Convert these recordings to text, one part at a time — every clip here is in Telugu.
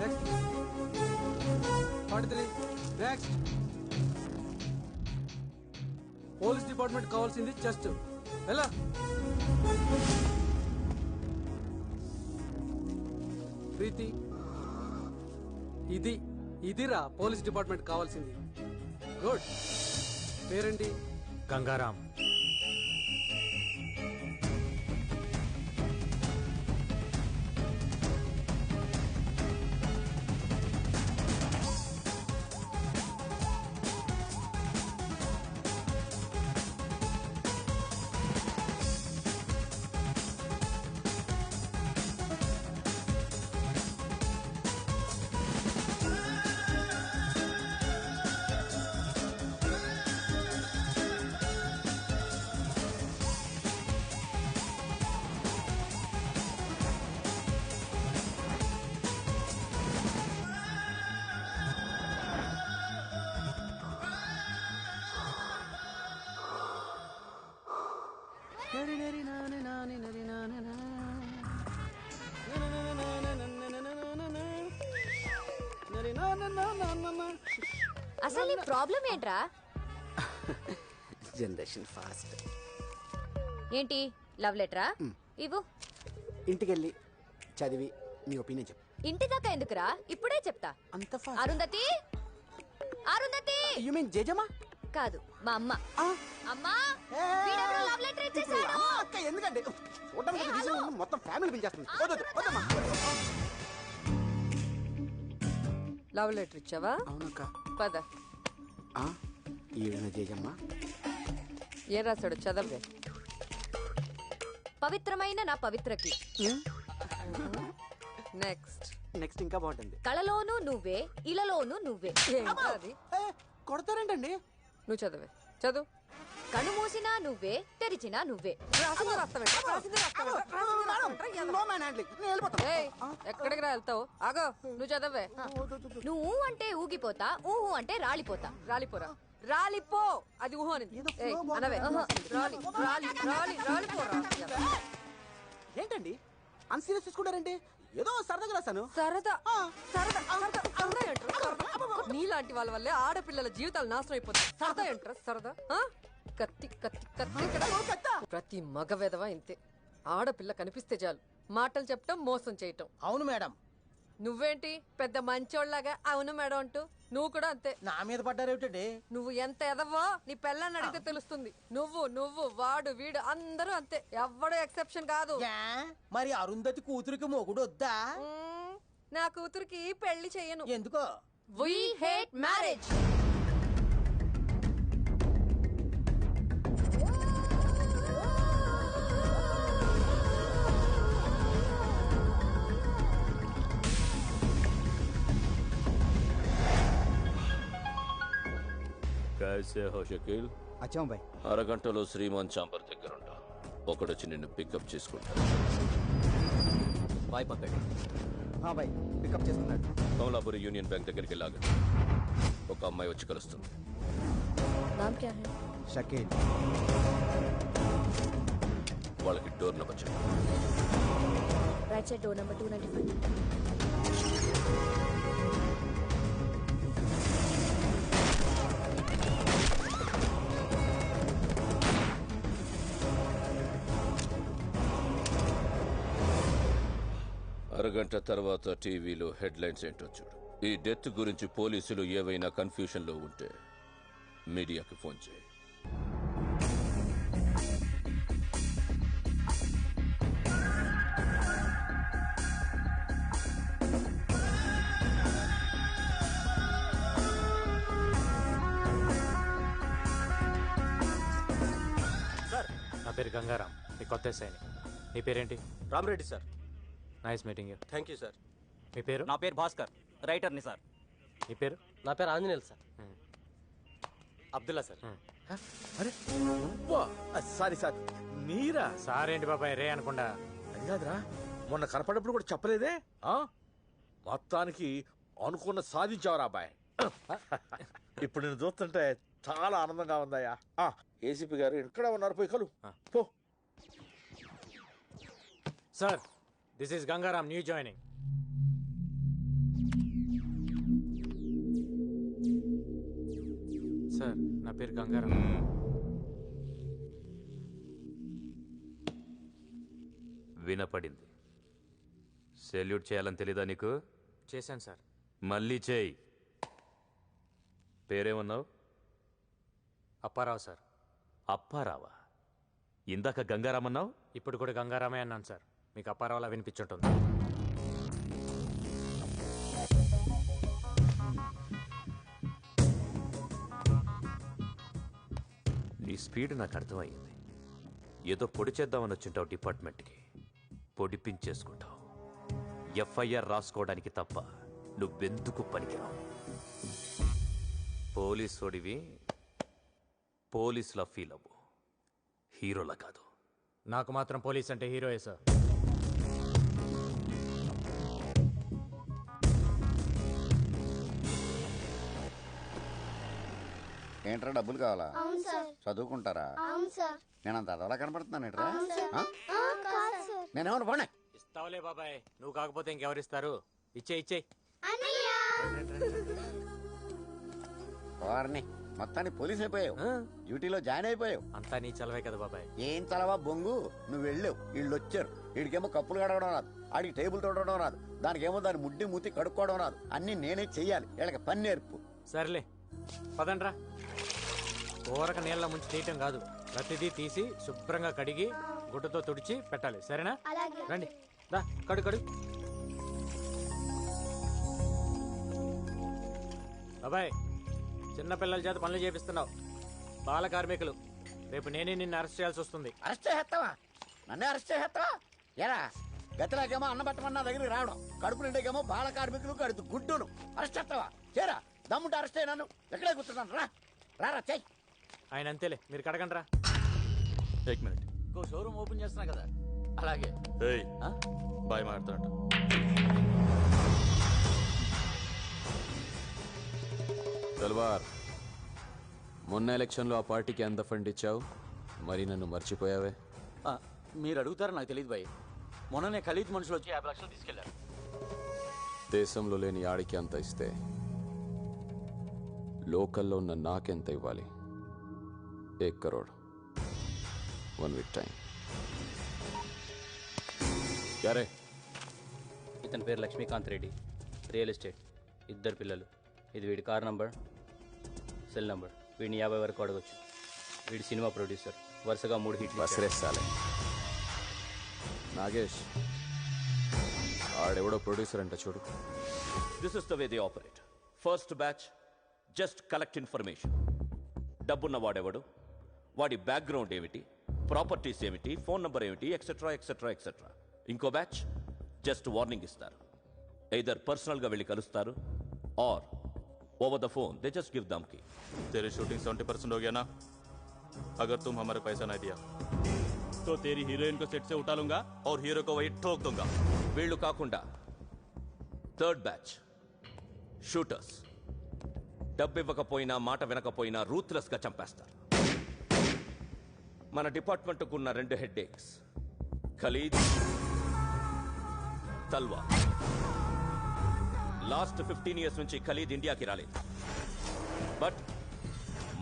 Next 43 next. పోలీస్ డిపార్ట్మెంట్ కావాల్సింది చెస్ట్. ఎలా ప్రీతి, ఇదిరా పోలీస్ డిపార్ట్మెంట్ కావాల్సింది. గుడ్. పేరేంటి? గంగారాం. అసలు నీ ప్రాబ్లం ఏంట్రా? Generation fast. ఏంటి లవ్ లెటరా? ఇవ్వు. ఇంటికెళ్ళి చదివి నీ ఒపీనియన్ చెప్పు. ఇంటి దాకా ఎందుకురా, ఇప్పుడే చెప్తా. అంత fast? Arundhati, Arundhati. You mean Jejamma? కాదు, మా అమ్మ. అమ్మా, వీడెవరో లవ్ లెటర్ ఇచ్చేసాడు. అక్క ఎందుకంటే మొత్తం ఫ్యామిలీ పిలిచేస్తుంది. లవ్ లెటర్ ఇచ్చావా? అవునక్క. పద. ఈయన జేజమ్మా. ఏం రాశాడు చదవే. పవిత్రమైన నా పవిత్రకి. నెక్స్ట్. నెక్స్ట్ ఇంకా బాగుంటుంది. కళలోనూ నువ్వే, ఇలలోనూ నువ్వే. అది కొడతారేంటండి? నువ్వు చదవే. చదువు. కను మూసినా నువ్వే, తెరిచినా నువ్వే. ఎక్కడికి రా వెళ్తావు? ఆగో, నువ్వు చదవే. నువ్వు అంటే ఊగిపోతా, ఊహు అంటే రాలిపోతా. రాలిపోరా. రాలిపో. అది ఊహు అని అనవే. రాలి రాలి రాలి రాలిపోరా. ఏంటండి అన్సీరియస్ తీసుకుంటారండి? ఏదో సరదాగా రాశాను. సరదా సరదా సరదా అంటారు. నీలాంటి వాళ్ళ వల్లే ఆడపిల్లల జీవితాలు నాశనం అయిపోతాయి. సరదా అంటారా సరదా? కత్తి కత్తి కత్తి. ప్రతి మగ వెధవ ఇంతే. ఆడపిల్ల కనిపిస్తే చాలు మాటలు చెప్పటం, మోసం చేయటం. అవును మేడం. నువ్వేంటి పెద్ద మంచోళ్ళలాగా అవును మేడం అంటూ? నువ్వు కూడా అంతే. నా మీద పడ్డారేమిటండి? నువ్వు ఎంత ఎదవో నీ పెళ్ళాన్ని అడిగితే తెలుస్తుంది. నువ్వు వాడు వీడు అందరూ అంతే. ఎవ్వడూ ఎక్సెప్షన్ కాదు. మరి అరుంధతి కూతురికి మొగుడు వద్దా? నా కూతురికి పెళ్లి చెయ్యను. ఎందుకో? We hate marriage. कैसे हो शकील? अच्छा भाई. అరగంటలో శ్రీమాన్ చాంబర్ దగ్గర ఉంటా. ఒకడొచ్చి నిన్ను పికప్ చేసుకుంటా. బాయ్ పక్కడి. బాయ్ పికప్ చేసుకున్నాడు. కమలాపురి యూనియన్ బ్యాంక్ దగ్గరికి వెళ్ళాగా ఒక అమ్మాయి వచ్చి కలుస్తుంది. నామ్ క్యా హై? షకీల్. వాళ్ళకి డోర్ నెంబర్ చెప్పు. Right side door number 295. అరగంట తర్వాత టీవీలో హెడ్లైన్స్ ఏంటో చూడు. ఈ డెత్ గురించి పోలీసులు ఏవైనా కన్ఫ్యూషన్ లో ఉంటే మీడియాకి ఫోన్ చేయి. సార్, నా పేరు గంగారాం. మీ కొత్త ఎస్ఐని. నీ పేరేంటి? Ramareddy sir. Nice meeting you. Thank you sir. మీ పేరు? నా పేరు భాస్కర్, రైటర్ని సార్. మీ పేరు? నా పేరు ఆంజనేయులు సార్. అబ్దుల్లా సార్. అరే సారీ సార్. మీరా? సార్ ఏంటి బాబాయ్ రే అనుకుండా? అది కాదురా, మొన్న కనపడప్పుడు కూడా చెప్పలేదే. మొత్తానికి అనుకున్న సాధించావురా అబ్బాయి. ఇప్పుడు నేను చూస్తుంటే చాలా ఆనందంగా ఉందయ్యా. ఏసీపీ గారు ఇక్కడ ఉన్నారు, పోయి కలు పో. Sir, this is Gangaram, new joining. Sir నా పేరు గంగారాం. వినపడింది. సెల్యూట్ చేయాలని తెలీదా నీకు? చేశాను సార్. మళ్ళీ చేయి. పేరేమన్నావు? అప్పారావు సార్. అప్పారావా? ఇందాక గంగారామన్నావు. ఇప్పుడు కూడా గంగారామే అన్నాను సార్. మీకు అప్పారావులా వినిపించుంటుంది. నీ స్పీడ్ నాకు అర్థమయ్యింది. ఏదో పొడి చేద్దామని వచ్చింటావు డిపార్ట్మెంట్కి. పొడిపించేసుకుంటావు. ఎఫ్ఐఆర్ రాసుకోవడానికి తప్ప నువ్వెందుకు పనికిరావు. పోలీసోడివి పోలీసులా ఫీల్ అవ్వు, హీరోలా కాదు. నాకు మాత్రం పోలీస్ అంటే హీరోయే సార్. ఏంట్రా డబ్బులు కావాలా? అవును సార్. చదువుకుంటారా? అవును సార్. నేను అంత అదవలా కనపడుతున్నాను ఏంట్రా? కాదు సార్. నేనేమన్నా పోనీ. ఇస్తావులే బాబాయ్, నువ్వు కాకపోతే ఇంకెవరిస్తారు? ఇచ్చే వారిని మొత్తానికి పోలీస్ అయిపోయావు. డ్యూటీలో జాయిన్ అయిపోయావు. అంతా నీ చలవే కదా బాబాయ్. ఏం చలవా బొంగు, నువ్వు వెళ్ళావు, వీళ్ళు వచ్చారు. వీడికేమో కప్పులు కడగడం రాదు, ఆడికి టేబుల్ తోడడం రాదు, దానికేమో దాని ముడ్డి మూతి కడుక్కోవడం రాదు. అన్ని నేనే చెయ్యాలి. వీళ్ళకి పని నేర్పు. సర్లే పదండ్రా. కూరక నీళ్ళ ముంచి తీయటం కాదు, ప్రతిదీ తీసి శుభ్రంగా కడిగి గుడ్డతో తుడిచి పెట్టాలి. సరేనా? రండి దా, కడు. బాబాయ్, చిన్నపిల్లల చేత పనులు చేపిస్తున్నావు. బాల కార్మికులు. రేపు నేనే నిన్ను అరెస్ట్ చేయాల్సి వస్తుంది. అరెస్ట్ చేస్తావా? నన్నే అరెస్ట్ చేస్తావా? ఎరా గతిలాగేమో అన్న పట్టమన్న దగ్గరికి రావడం, కడుపు నిండేకేమో బాల కార్మికులు కడుపు గుడ్డును. అరెస్ట్ చేస్తావా? చేరా, దమ్ముంటే అరెస్ట్ అయ్యాను. ఎక్కడే కూర్చున్నాను. రారా చెయ్యి. ఆయన అంతేలే, మీరు కడగండి రా. एक मिनिट. ఇంకో షోరూమ్ ఓపెన్ చేస్తున్నా కదా. అలాగే బాయ్ మాట్లాడుతున్నట్టు. తల్వార్, మొన్న ఎలక్షన్లో ఆ పార్టీకి ఎంత ఫండ్ ఇచ్చావు? మరి నన్ను మర్చిపోయావే? మీరు అడుగుతారో నాకు తెలియదు భయ్. మొన్ననే ఖలీద్ మనుషులు వచ్చి 50 లక్షలు తీసుకెళ్లారు. దేశంలో లేని ఆడికి అంత ఇస్తే లోకల్లో ఉన్న నాకెంత ఇవ్వాలి? 1 కరోడ్. 1 week time. యారే, ఇతని పేరు లక్ష్మీకాంత్ రెడ్డి, రియల్ ఎస్టేట్, 2 పిల్లలు. ఇది వీడి కార్ నంబర్, సెల్ నంబర్. వీడిని 50 వరకు అడగొచ్చు. వీడి సినిమా ప్రొడ్యూసర్, వరుసగా 3 హిట్లు. బసరేస్తాలే. నాగేష్, ఆడెవడో ప్రొడ్యూసర్ అంట చూడు. This is the way they operate. First batch just collect information. డబ్బున్న వాడెవడు, వాడి బ్యాక్గ్రౌండ్ ఏమిటి, ప్రాపర్టీస్ ఏమిటి, ఫోన్ నంబర్ ఏమిటి, ఎక్సెట్రా ఎక్సెట్రా ఎక్సెట్రా. ఇంకో బ్యాచ్ జస్ట్ వార్నింగ్ ఇస్తారు. ఎయిదర్ పర్సనల్గా వెళ్ళి కలుస్తారు, और over the phone they just give धमकी. तेरी शूटिंग 70% हो गया ना? अगर तुम हमारे पैसा नहीं दिया तो तेरी हीरोइन को सेट से उठा लूंगा और हीरो को वही ठोक दूंगा. వీళ్ళు కాకుండా థర్డ్ బ్యాచ్ షూటర్స్. డబ్బు ఇవ్వకపోయినా మాట వినకపోయినా రూత్లెస్ గా చంపేస్తారు. మన డిపార్ట్మెంట్కు ఉన్న 2 హెడ్ఏక్స్, ఖలీద్, తల్వార్. లాస్ట్ 15 years నుంచి ఖలీద్ ఇండియాకి రాలేదు, బట్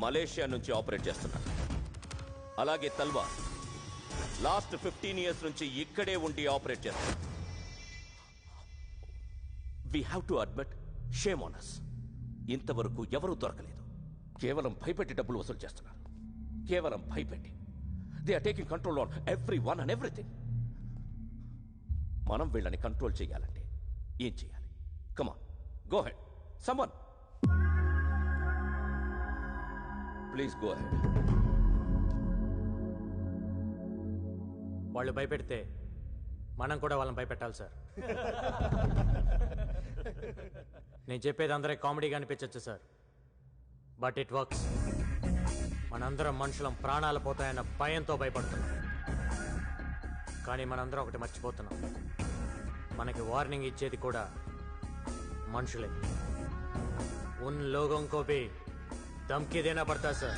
మలేషియా నుంచి ఆపరేట్ చేస్తున్నాడు. అలాగే తల్వార్ లాస్ట్ 15 years నుంచి ఇక్కడే ఉండి ఆపరేట్ చేస్తున్నాడు. We have to admit, shame on us. ఇంతవరకు ఎవరూ దొరకలేదు. కేవలం భయపెట్టి డబ్బులు వసూలు చేస్తున్నారు. కేవలం భయపెట్టి. They are taking control on everyone and everything. మనం వీళ్ళని కంట్రోల్ చేయాలంటే ఏం చేయాలి? Come on, go ahead. Someone. Please go ahead. వాళ్ళు భయపెడితే మనం కూడా వాళ్ళని భయపెట్టాలి సార్. నేను చెప్పేది అందరికి కామెడీగా అనిపించచ్చు సార్, బట్ ఇట్ వర్క్స్. మనందరం మనుషులం ప్రాణాలు పోతాయన్న భయంతో భయపడుతున్నాం. కానీ మనందరం ఒకటి మర్చిపోతున్నాం, మనకి వార్నింగ్ ఇచ్చేది కూడా మనుషులే. उन लोगों को भी धमकी देना पड़ता है सर.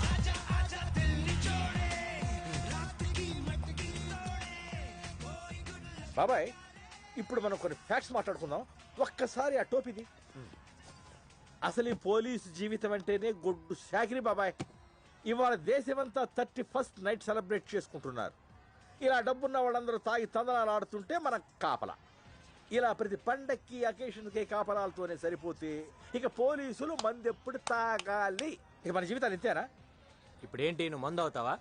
आजा आजा दिल्ली బాబాయ్ ఇప్పుడు మనం కొన్ని ఫ్యాక్ట్స్ మాట్లాడుకుందాం. ఒక్కసారి ఆ టోపీది. అసలు ఈ పోలీసు జీవితం అంటేనే గొడ్డు శాకిరి బాబాయ్. ఇవాళ దేశమంతా 31st నైట్ సెలబ్రేట్ చేసుకుంటున్నారు. ఇలా డబ్బున్న వాళ్ళందరూ తాగి తందనాలు ఆడుతుంటే మన కాపలా. ఇలా ప్రతి పండక్కి అకేషన్కి కాపలాలతోనే సరిపోతే ఇక పోలీసులు మందెప్పుడు తాగాలి? ఇక మన జీవితాలు ఇంతేనా? ఇప్పుడు ఏంటి, నువ్వు మందు అవుతావా?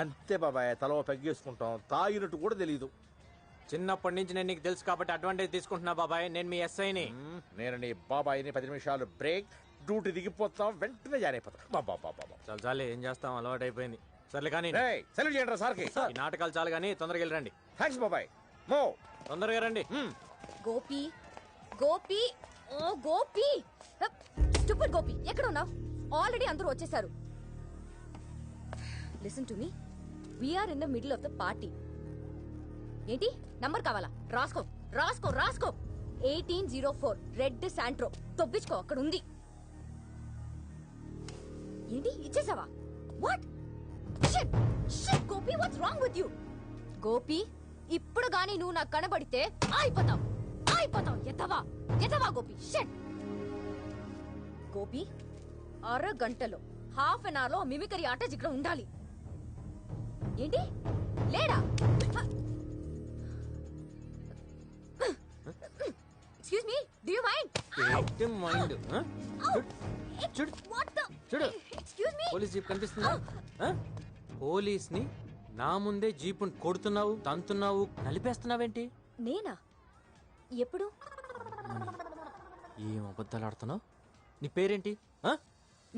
అంతే బాబాయ్, తలవ పెగ్గేసుకుంటాం. తాగినట్టు కూడా తెలీదు. చిన్నప్పటి నుంచి నేను నీకు తెలుసు కాబట్టి అడ్వాంటేజ్ తీసుకుంటున్నా బాబాయ్. నేను మీ ఎస్ఐని. నేను నీ బాబాయిని 10 నిమిషాలు బ్రేక్, డ్యూటీ దిగిపోతాం, వెంటనే జాయిన్ అయిపోతాం. బాబా చాలు చాలే, ఏం చేస్తాం, అలవాటు అయిపోయింది. సర్లే కానీ సెలెక్ట్ చేయండి సార్కి. ఈ నాటకాలు చాలు కానీ తొందరగా వెళ్ళరండి. థ్యాంక్స్ బాబాయ్. మో తొందరగా రండి. గోపి గోపి ఓ గోపి, స్టూపిడ్ గోపి, ఎక్కడ ఉన్నావు? ఆల్రెడీ అందరూ వచ్చేసారు. Listen to me, we're in the middle of the party. ఏంటి నంబర్ కావాలా? రాసుకో రాసుకో రాసుకో. 1804 రెడ్ శాంట్రో. తొప్పించుకో, అక్కడ ఉంది. ఏంటి ఇచ్చేసావా? What shit shit Gopi, what's wrong with you? Gopi, ఇప్పుడు గానీ నువ్వు నాకు కనబడితే అయిపోతావు అయిపోతావు. ఎత్తవా ఎత్తవా గోపి. షిట్ గోపి, అరగంటలో హాఫ్ అన్ అవర్ లో మిమికరీ ఆట ఇక్కడ ఉండాలి. ఏంటి లేడా? Excuse me, do you mind? Mind చూడు చూడు, ఎక్స్క్యూజ్ మీ, పోలీస్ జీప్ కనిపిస్తుందా? పోలీస్ ని నా ముందే జీపుని కొడుతున్నావు, తంతున్నావు, నలిపేస్తున్నావేంటి? నేనా? ఎప్పుడు? ఏం అబద్ధాలు ఆడుతున్నావు? నీ పేరేంటి?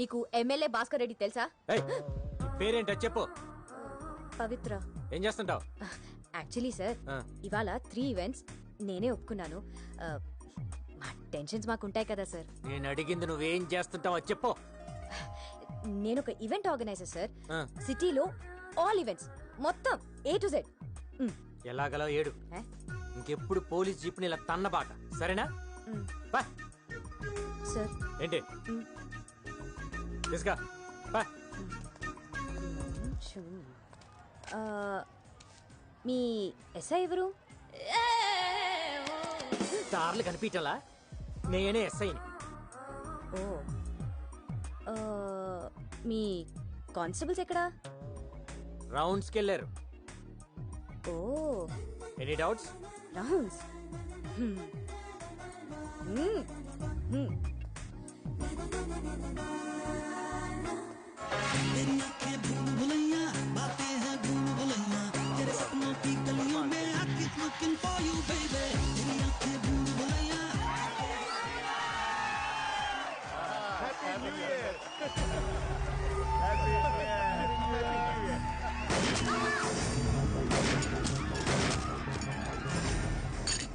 మీకు ఎమ్మెల్యే భాస్కర్ రెడ్డి తెలుసా? నీ పేరేంటో చెప్పు. పవిత్ర. ఏం చేస్తుంటావు? యాక్చువల్లీ సార్, ఇవాళ 3 ఈవెంట్స్ నేనే ఒప్పుకున్నాను. మా టెన్షన్స్ మాకుంటాయి కదా సార్. నేను అడిగింది నువ్వేం చేస్తుంటావో చెప్పు. నేను ఒక ఈవెంట్ ఆర్గనైజర్ సార్. సిటీలో ఆల్ ఈవెంట్స్ మొత్తం A to Z. ఎలాగలో ఏడు. ఇంకెప్పుడు పోలీస్ జీప్ని ఇలా తన్నబాక, సరేనా? సార్ ఏంటి తీసుకా? మీ ఎస్ఐ ఎవరు? దారులు కనిపించాలా? నేనే ఎస్ఐని. ఓ, మీ కానిస్టేబుల్స్ ఎక్కడా? రౌండ్స్కి వెళ్ళారు. Oh, any doubts? Rounds.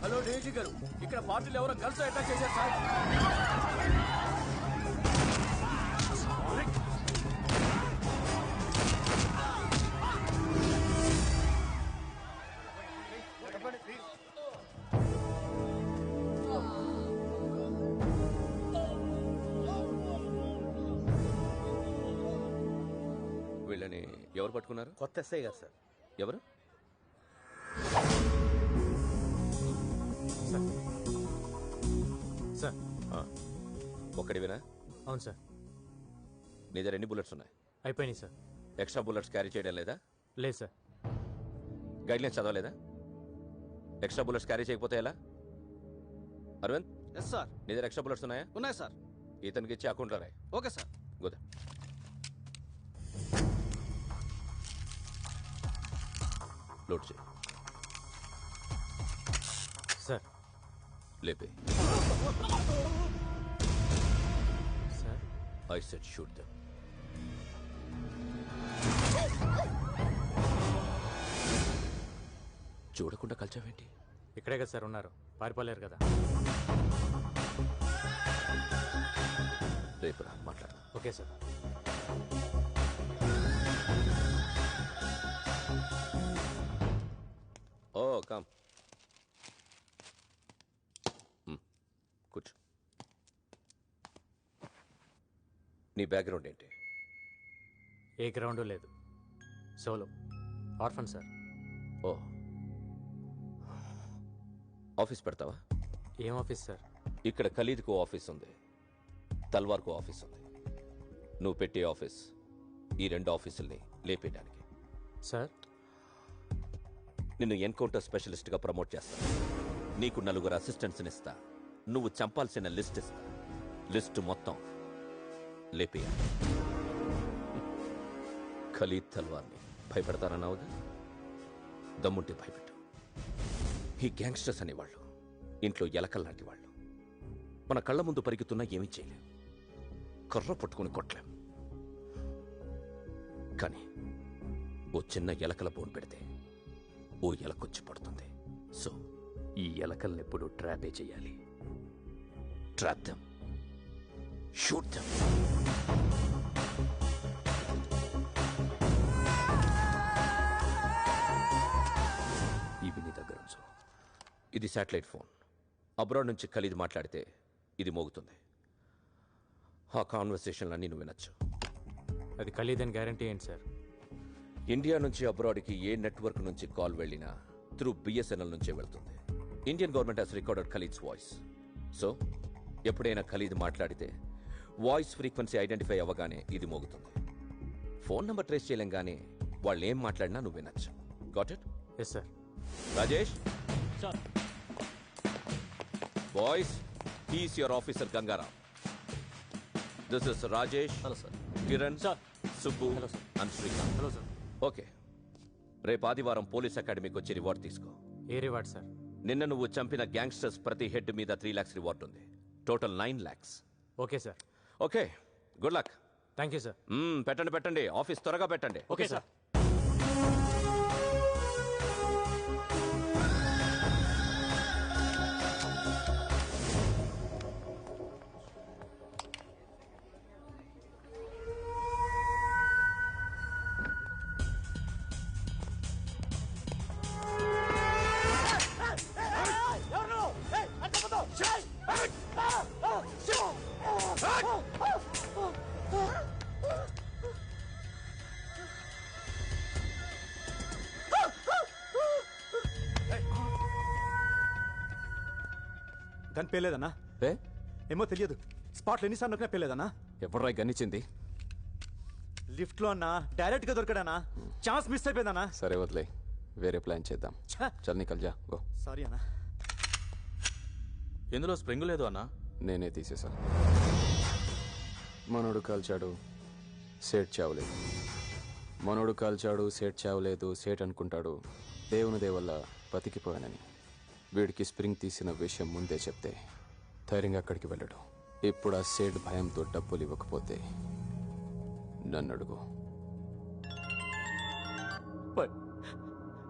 Hello DG గారు, ఇక్కడ పార్టీలు ఎవరో గర్ల్స్ అటాక్ చేశారు సార్. వీళ్ళని ఎవరు పట్టుకున్నారు? కొత్త ఎస్ఐ గారు సార్. ఎవరు? సార్ ఒక్కడివేనా? అవును సార్. నీ దగ్గర ఎన్ని బుల్లెట్స్ ఉన్నాయి? అయిపోయినాయి సార్. ఎక్స్ట్రా బుల్లెట్స్ క్యారీ చేయడం లేదా? లేదు సార్. గైడ్లైన్స్ చదవలేదా? ఎక్స్ట్రా బుల్లెట్స్ క్యారీ చేయకపోతే ఎలా? అరవింద్. Yes sir. నీ దగ్గర ఎక్స్ట్రా బుల్లెట్స్ ఉన్నాయా? ఉన్నాయి సార్. ఇతనికి ఇచ్చి అకౌంట్లో రాయి. Okay sir. గోదా లోడ్ చేయి. సార్ లేపే. Sir I said shoot them. చూడకుండా కలిచావేంటి? ఇక్కడే కదా సార్ ఉన్నారు, పారిపోలేరు కదా. రేపురా మాట్లాడదాం. Okay sir. ఓ కమ్ కూర్చో. నీ బ్యాక్గ్రౌండ్ ఏంటి? ఏ గ్రౌండ్ లేదు, సోలో ఆర్ఫన్ సార్. ఓ ఆఫీస్ పెడతావా? ఏం ఆఫీస్ సార్? ఇక్కడ ఖలీద్కు ఆఫీస్ ఉంది, తల్వార్కు ఆఫీస్ ఉంది. నువ్వు పెట్టే ఆఫీస్ ఈ 2 ఆఫీసుల్ని లేపేయడానికి. సార్, నిన్ను ఎన్కౌంటర్ స్పెషలిస్ట్గా ప్రమోట్ చేస్తా. నీకు 4 అసిస్టెంట్స్ని ఇస్తా. నువ్వు చంపాల్సిన లిస్ట్ ఇస్తా. లిస్ట్ మొత్తం లేపేయాలి. ఖలీద్ తల్వార్ని భయపెడతానన్నావుగా, దమ్ముంటే భయపెట్టు. ఈ గ్యాంగ్స్టర్స్ అనేవాళ్ళు ఇంట్లో ఎలకల్లాంటి వాళ్ళు. మన కళ్ళ ముందు పరిగెత్తున్నా ఏమీ చేయలేం, కర్ర పట్టుకుని కొట్టలేం. కానీ ఓ చిన్న ఎలకల బోన్ పెడితే ఓ ఎలకొచ్చి పడుతుంది. సో ఈ ఎలకల్నెప్పుడు ట్రాపే చేయాలి. Trap them, shoot them. ఇవి నీ దగ్గర ఉంచు. ఇది శాటిలైట్ ఫోన్. అబ్రాడ్ నుంచి ఖలీద్ మాట్లాడితే ఇది మోగుతుంది. ఆ కాన్వర్సేషన్లన్నీ నువ్వు వినొచ్చు. అది ఖలీద్ అని గ్యారంటీ ఏంటి సార్? ఇండియా నుంచి అబ్రాడ్కి ఏ నెట్వర్క్ నుంచి కాల్ వెళ్ళినా త్రూ బిఎస్ఎన్ఎల్ నుంచే వెళ్తుంది. Indian government has recorded Khalid's voice. So ఎప్పుడైనా ఖలీద్ మాట్లాడితే వాయిస్ ఫ్రీక్వెన్సీ ఐడెంటిఫై అవ్వగానే ఇది మోగుతుంది. ఫోన్ నెంబర్ ట్రేస్ చేయలేం, కానీ వాళ్ళు ఏం మాట్లాడినా నువ్వు వినొచ్చు. Got it? Yes sir. Rajesh boys, he's your officer Gangaram. This is Rajesh. Hello sir. Kiran, Subbu and Srikanth. Hello sir. Okay, రేపు ఆదివారం పోలీస్ అకాడమీకి వచ్చి రివార్డ్ తీసుకో. ఏ రివార్డ్ సార్? నిన్న నువ్వు చంపిన గ్యాంగ్స్టర్స్ ప్రతి హెడ్ మీద 3 lakhs రివార్డ్ ఉంది. Total 9 lakhs. Okay sir. Okay, good luck. Thank you sir. పెట్టండి, ఆఫీస్ త్వరగా పెట్టండి. Okay sir. గన్ పేలేదన్నా? ఏమో తెలియదు. స్పాట్లో ఎన్నిసార్లు నొక్కినా పేలేదన్నా? ఎవర్రా గన్నిచ్చింది? లిఫ్ట్ లో అన్నా, డైరెక్ట్ గా దొరికాడన్నా. Chance miss అయిపోయిందన్నా. సరే వదిలే, వేరే ప్లాన్ చేద్దాం. చల్ నికల్ జా, గో. సారీ అన్నా. ఇందులో స్ప్రింగ్ లేదు అన్నా. నేనే తీసేసా. మనోడు కాల్చాడు, సేట్ చావలేదు. మనోడు కాల్చాడు, సేట్ చావలేదు. సేట్ అనుకుంటాడు దేవుని దేవల్ల బతికిపోయానని. వీడికి స్ప్రింగ్ తీసిన విషయం ముందే చెప్తే ధైర్యంగా అక్కడికి వెళ్ళడు. ఇప్పుడు ఆ సేట్ భయంతో డబ్బులు ఇవ్వకపోతే నన్ను అడుగు.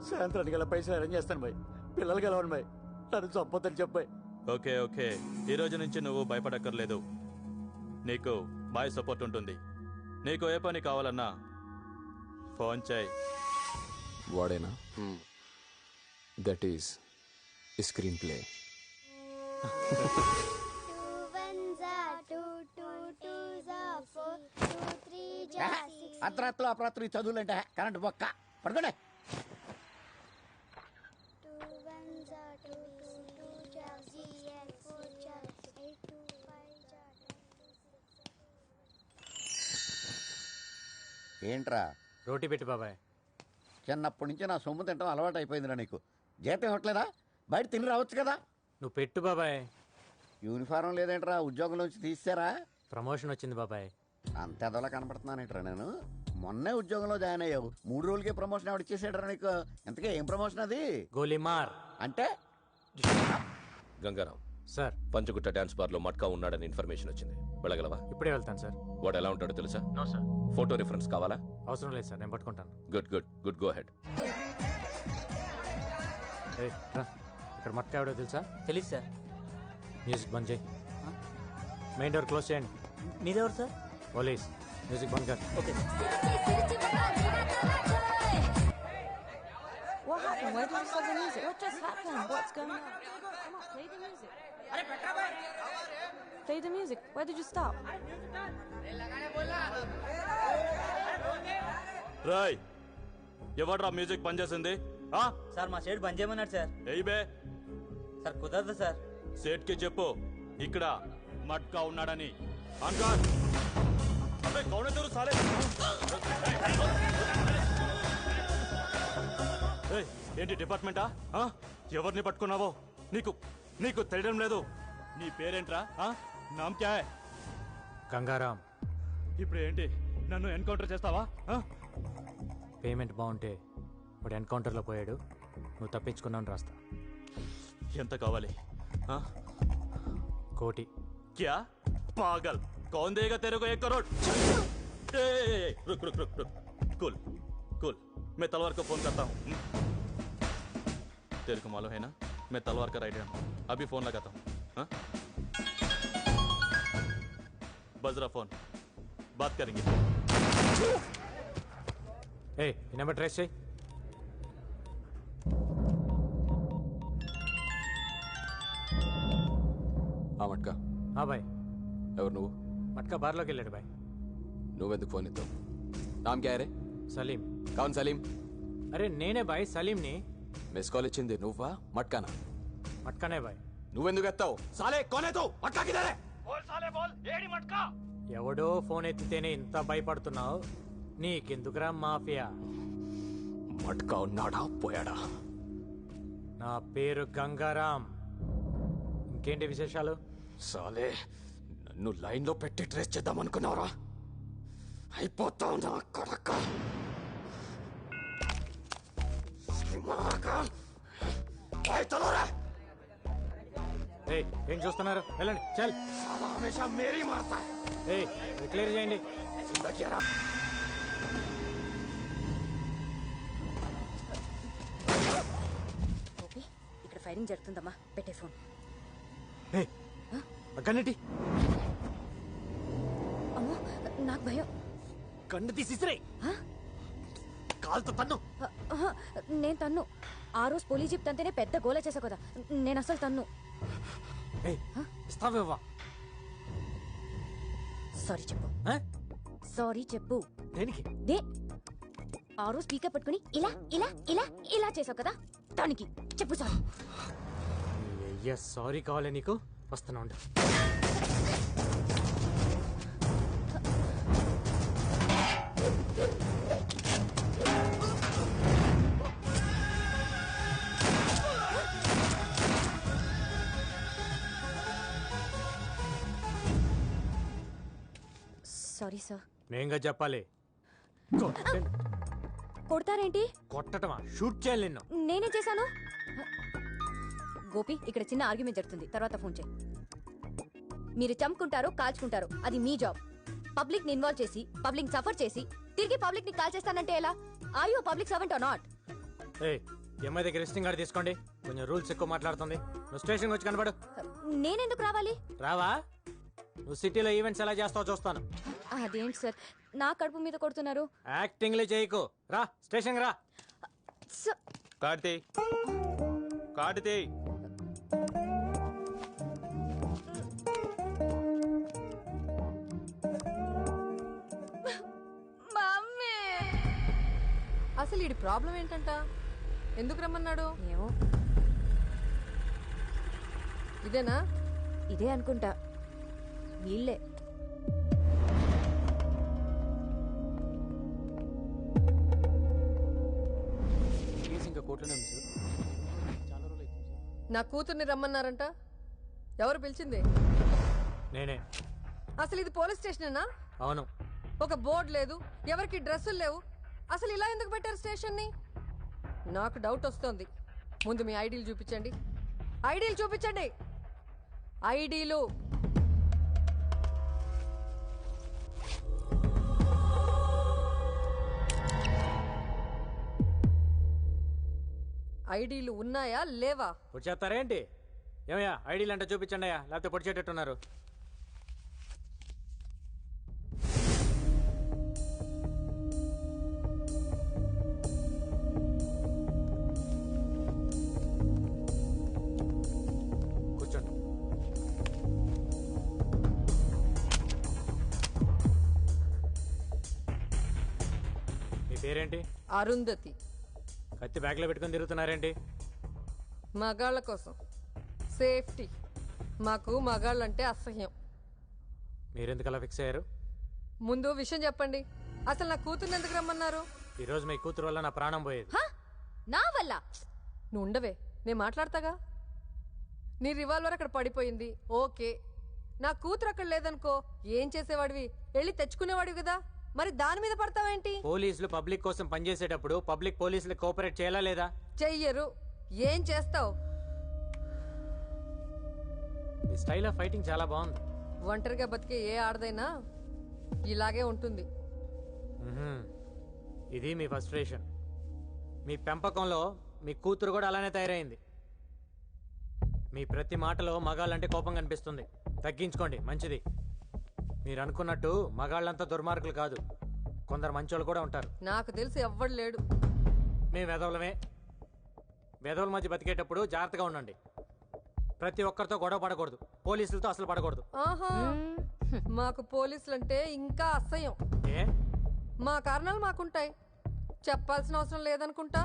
సాయంత్రానికి గల పైసలు అరేంజ్ చేస్తాను బాయ్. పిల్లలు గెలవను బాయ్. నన్ను చంపొద్దని చెప్పాయి. ఓకే ఓకే, ఈ రోజు నుంచి నువ్వు భయపడక్కర్లేదు. నీకు బాయ్ సపోర్ట్ ఉంటుంది. నీకు ఏ పని కావాలన్నా ఫోన్ చేయి. వాడేనా? That is screenplay. అర్ధరాత్రులు అపరాత్రులు చదువులంటే కరెంట్ బొక్క పడుకోండి. ఏంట్రా? రోటీ పెట్టి బాబాయ్. చిన్నప్పటి నుంచి నా సొమ్ము తింటాం అలవాటు అయిపోయిందిరా నీకు. జీతం ఇవ్వట్లేదా? బయట తిని రావచ్చు కదా. నువ్వు పెట్టు బాబాయ్. యూనిఫారం లేదేంట్రా? ఉద్యోగంలోంచి తీసారా? ప్రమోషన్ వచ్చింది బాబాయ్. అంత ఎదలా కనపడుతున్నానేంట్రా నేను? మొన్నే ఉద్యోగంలో జాయిన్ అయ్యావు, 3 రోజులకే ప్రమోషన్ ఎవరు ఇచ్చేసాడరా నీకు? ఎంతకే ఏం ప్రమోషన్ అది? గోలీమార్. అంటే Gangaram sir, Panjagutta dance bar లో మట్కా ఉన్నాడని ఇన్ఫర్మేషన్ వచ్చింది. వెళ్ళగలవా? ఇప్పుడే వెళ్తాను సార్. వాడు ఎలా ఉంటాడో తెలుసా? No sir. ఫోటో రిఫరెన్స్ కావాలా? అవసరం లేదు సార్, నేను పట్టుకుంటాను. Good good good, go head. ఇక్కడ మట్కా ఎవడో తెలుసా? తెలీదు సార్. మ్యూజిక్ బంద్ చేయి. మెయిన్ డోర్ క్లోజ్ చేయండి. మీరెవరు సార్? పోలీస్. మ్యూజిక్ బంద్ కర్. Okay. What happened? Where did you stop the music? What just happened? What's going on? Come on, play the music. Play the music. Where did you stop? Rai, ఎవడ్రా మ్యూజిక్ బంద్ చేసింది? సార్ మా సైడ్ బంద్ చేయమన్నాడు సార్. ఎయ్ బే. సార్ కుదరదు సార్. సేట్ కి చెప్పు ఇక్కడ మట్కా ఉన్నాడని. అంకర్ అబే కౌన్ హై తెరు సాలే. ఏయ్, ఏంటి డిపార్ట్మెంటా? ఎవరిని పట్టుకున్నావో నీకు నీకు తెలియడం లేదు. నీ పేరేంట్రా? నామ్ క్యా హై? గంగారాం. ఇప్పుడు ఏంటి, నన్ను ఎన్కౌంటర్ చేస్తావా? పేమెంట్ బాగుంటే వాడు ఎన్కౌంటర్లో పోయాడు, నువ్వు తప్పించుకున్నాను రాస్తా. ఎంత కావాలి? కోటి. क्या पागल, कौन देगा तेरे को 1 करोड़? रुक रुक रुक रुक, कूल कूल, मैं तलवार को फोन करता हूँ. तेरे को मालूम है ना, मैं तलवार का राइडर हूँ. अभी फोन लगाता हूँ. बज रहा फोन, बात करेंगे. ఏ ఈ నెంబర్ ట్రేస్ చేయి. మట్కా. బాయ్. ఎవరు నువ్వు? మట్కా బార్లోకి వెళ్ళాడు బాయ్. నువ్వెందుకు ఫోన్ ఇస్తావు? నామ్ క్యా రే? సలీం. కౌన్ సలీం? అరే నేనే బాయ్, సలీంని. మిస్ కాల్ ఇచ్చింది నువ్వా మట్కానా? మట్కానే బాయ్. నువ్వెందుకు ఎత్తావు? సాలే కోనే తూ మట్కా కిధర్ హై? బోల్ సాలే బోల్, ఏడి మట్కా? ఎవడో ఫోన్ ఎత్తితేనే ఇంత భయపడుతున్నావు, నీకెందుకురా మాఫియా? మట్కా ఉన్నాడా పోయాడా? నా పేరు గంగారాం. ఇంకేంటి విశేషాలు? సాలే నన్ను లైన్ లో పెట్టి ట్రేస్ చేద్దాం అనుకున్నావురా? అయిపోతావు నా కొడక. ఏం చూస్తున్నారు? వెళ్ళండి చల్. క్లియర్ చేయండి. ఇక్కడ ఫైరింగ్ జరుగుతుందమ్మా, పెట్టే ఫోన్. గన్నటి. అమ్మో నాకు భయం. కన్ను తీసిరే. కాల్తో తన్ను. నేను తన్ను. ఆ రోజు పోలీస్ జీప్ తంతేనే పెద్ద గోల చేసా కదా, నేను అసలు తన్ను. ఇస్తావేవా? సారీ చెప్పు. సారీ చెప్పు. దేనికి? ఆ రోజు స్పీకర్ పట్టుకుని ఇలా ఇలా ఇలా ఇలా చేసావు కదా, దానికి చెప్పు సారీ. సారీ కావాలి నీకు? వస్తున్నా ఉండు. Sorry sir. నేంగా చెప్పాలి. కొడతారేంటి? కొట్టటమా? షూట్ చేయాలి నిన్ను. నేనే చేశాను. గోపి, ఇక్కడ చిన్న ఆర్గ్యుమెంట్ జరుగుతుంది, తర్వాత ఫోన్ చేయి. మీరు చంపుకుంటారు, కాల్చుకుంటారు, అది మీ జాబ్. పబ్లిక్ ని ఇన్వాల్వ్ చేసి, పబ్లిక్ సఫర్ చేసి, తిరిగి పబ్లిక్ ని కాల్ చేస్తానంటే ఎలా? Are you public servant or not? ఎంఐ దగ్గర రిజిస్టింగ్ కార్డు తీసుకోండి. కొంచెం రూల్స్ ఎక్కువ మాట్లాడుతుంది. నువ్వు స్టేషన్ వచ్చి కనబడు. నేనెందుకు రావాలి? రావా? నువ్వు సిటీలో ఈవెంట్స్ ఎలా చేస్తావో చూస్తాను. అదేంటి సార్, నా కడుపు మీద కొడుతున్నారు? యాక్టింగ్లే చేయకు. రా స్టేషన్ రా. కార్తీ కార్తీ అసలు ఈ ప్రాబ్లం ఏంటంట? ఎందుకు రమ్మన్నాడు? ఏమో. ఇదేనా? ఇదే అనుకుంటా. వీళ్ళే. నా కూతుర్ని రమ్మన్నారంట. ఎవరు పిలిచింది? నేనే. అసలు ఇది పోలీస్ స్టేషనేనా? అవును. ఒక బోర్డు లేదు, ఎవరికి డ్రెస్సులు లేవు. అసలు ఇలా ఎందుకు పెట్టారు స్టేషన్ ని? నాకు డౌట్ వస్తోంది. ముందు మీ ఐడీలు చూపించండి. ఐడీలు చూపించండి. ఐడీలు. ఐడీలు ఉన్నాయా లేవా? వచ్చేస్తారేంటి? ఏమయ్యా ఐడీలు అంటే చూపించండి అయ్యా, లేకపోతే పొడిచేటట్టున్నారు. కూర్చోండి. మీ పేరేంటి? అరుంధతి. కత్తి బ్యాగ్లో పెట్టుకుని తిరుగుతున్నారేంటి? మగాళ్ళ కోసం. సేఫ్టీ. మాకు మగాళ్ళంటే అసహ్యం. మీరెందుకు అలా ఫిక్స్ అయ్యారు? ముందు విషయం చెప్పండి. అసలు నా కూతుర్ని ఎందుకు రమ్మన్నారు? ఈరోజు మీ కూతురు వల్ల నా ప్రాణం పోయేది. నా వల్ల? నువ్వు ఉండవే, నేను మాట్లాడతాగా. నీ రివాల్వర్ అక్కడ పడిపోయింది, ఓకే. నా కూతురు అక్కడ లేదనుకో, ఏం చేసేవాడివి? వెళ్ళి తెచ్చుకునేవాడివి కదా, మరి దాని మీద పడతావేంటి? పోలీసులు పబ్లిక్ కోసం పనిచేసేటప్పుడు పబ్లిక్ పోలీసులు కోఆపరేట్ చేయాలా లేదా? చెయ్యరు. ఏం చేస్తావు? మీ స్టైల్ ఆఫ్ ఫైటింగ్ చాలా బాగుంది. ఒంటరిగా బతికే ఏ ఆడదైనా ఇలాగే ఉంటుంది. ఇది మీ ఫ్రస్ట్రేషన్. మీ పెంపకంలో మీ కూతురు కూడా అలానే తయారైంది. మీ ప్రతి మాటలో మగాళ్ళంటే కోపం కనిపిస్తుంది. తగ్గించుకోండి, మంచిది. మీరు అనుకున్నట్టు మగాళ్ళంతా దుర్మార్గులు కాదు, కొందరు మంచోళ్ళు కూడా ఉంటారు. నాకు తెలిసి ఎవ్వడు లేడు. మేము వెధవులమే. వెధవుల మధ్య బతికేటప్పుడు జాగ్రత్తగా ఉండండి. ప్రతి ఒక్కరితో గొడవ పడకూడదు, పోలీసులతో అసలు పడకూడదు. ఆహా, మాకు పోలీసులంటే ఇంకా అసహ్యం. ఏ? మా కారణాలు మాకుంటాయి, చెప్పాల్సిన అవసరం లేదనుకుంటా.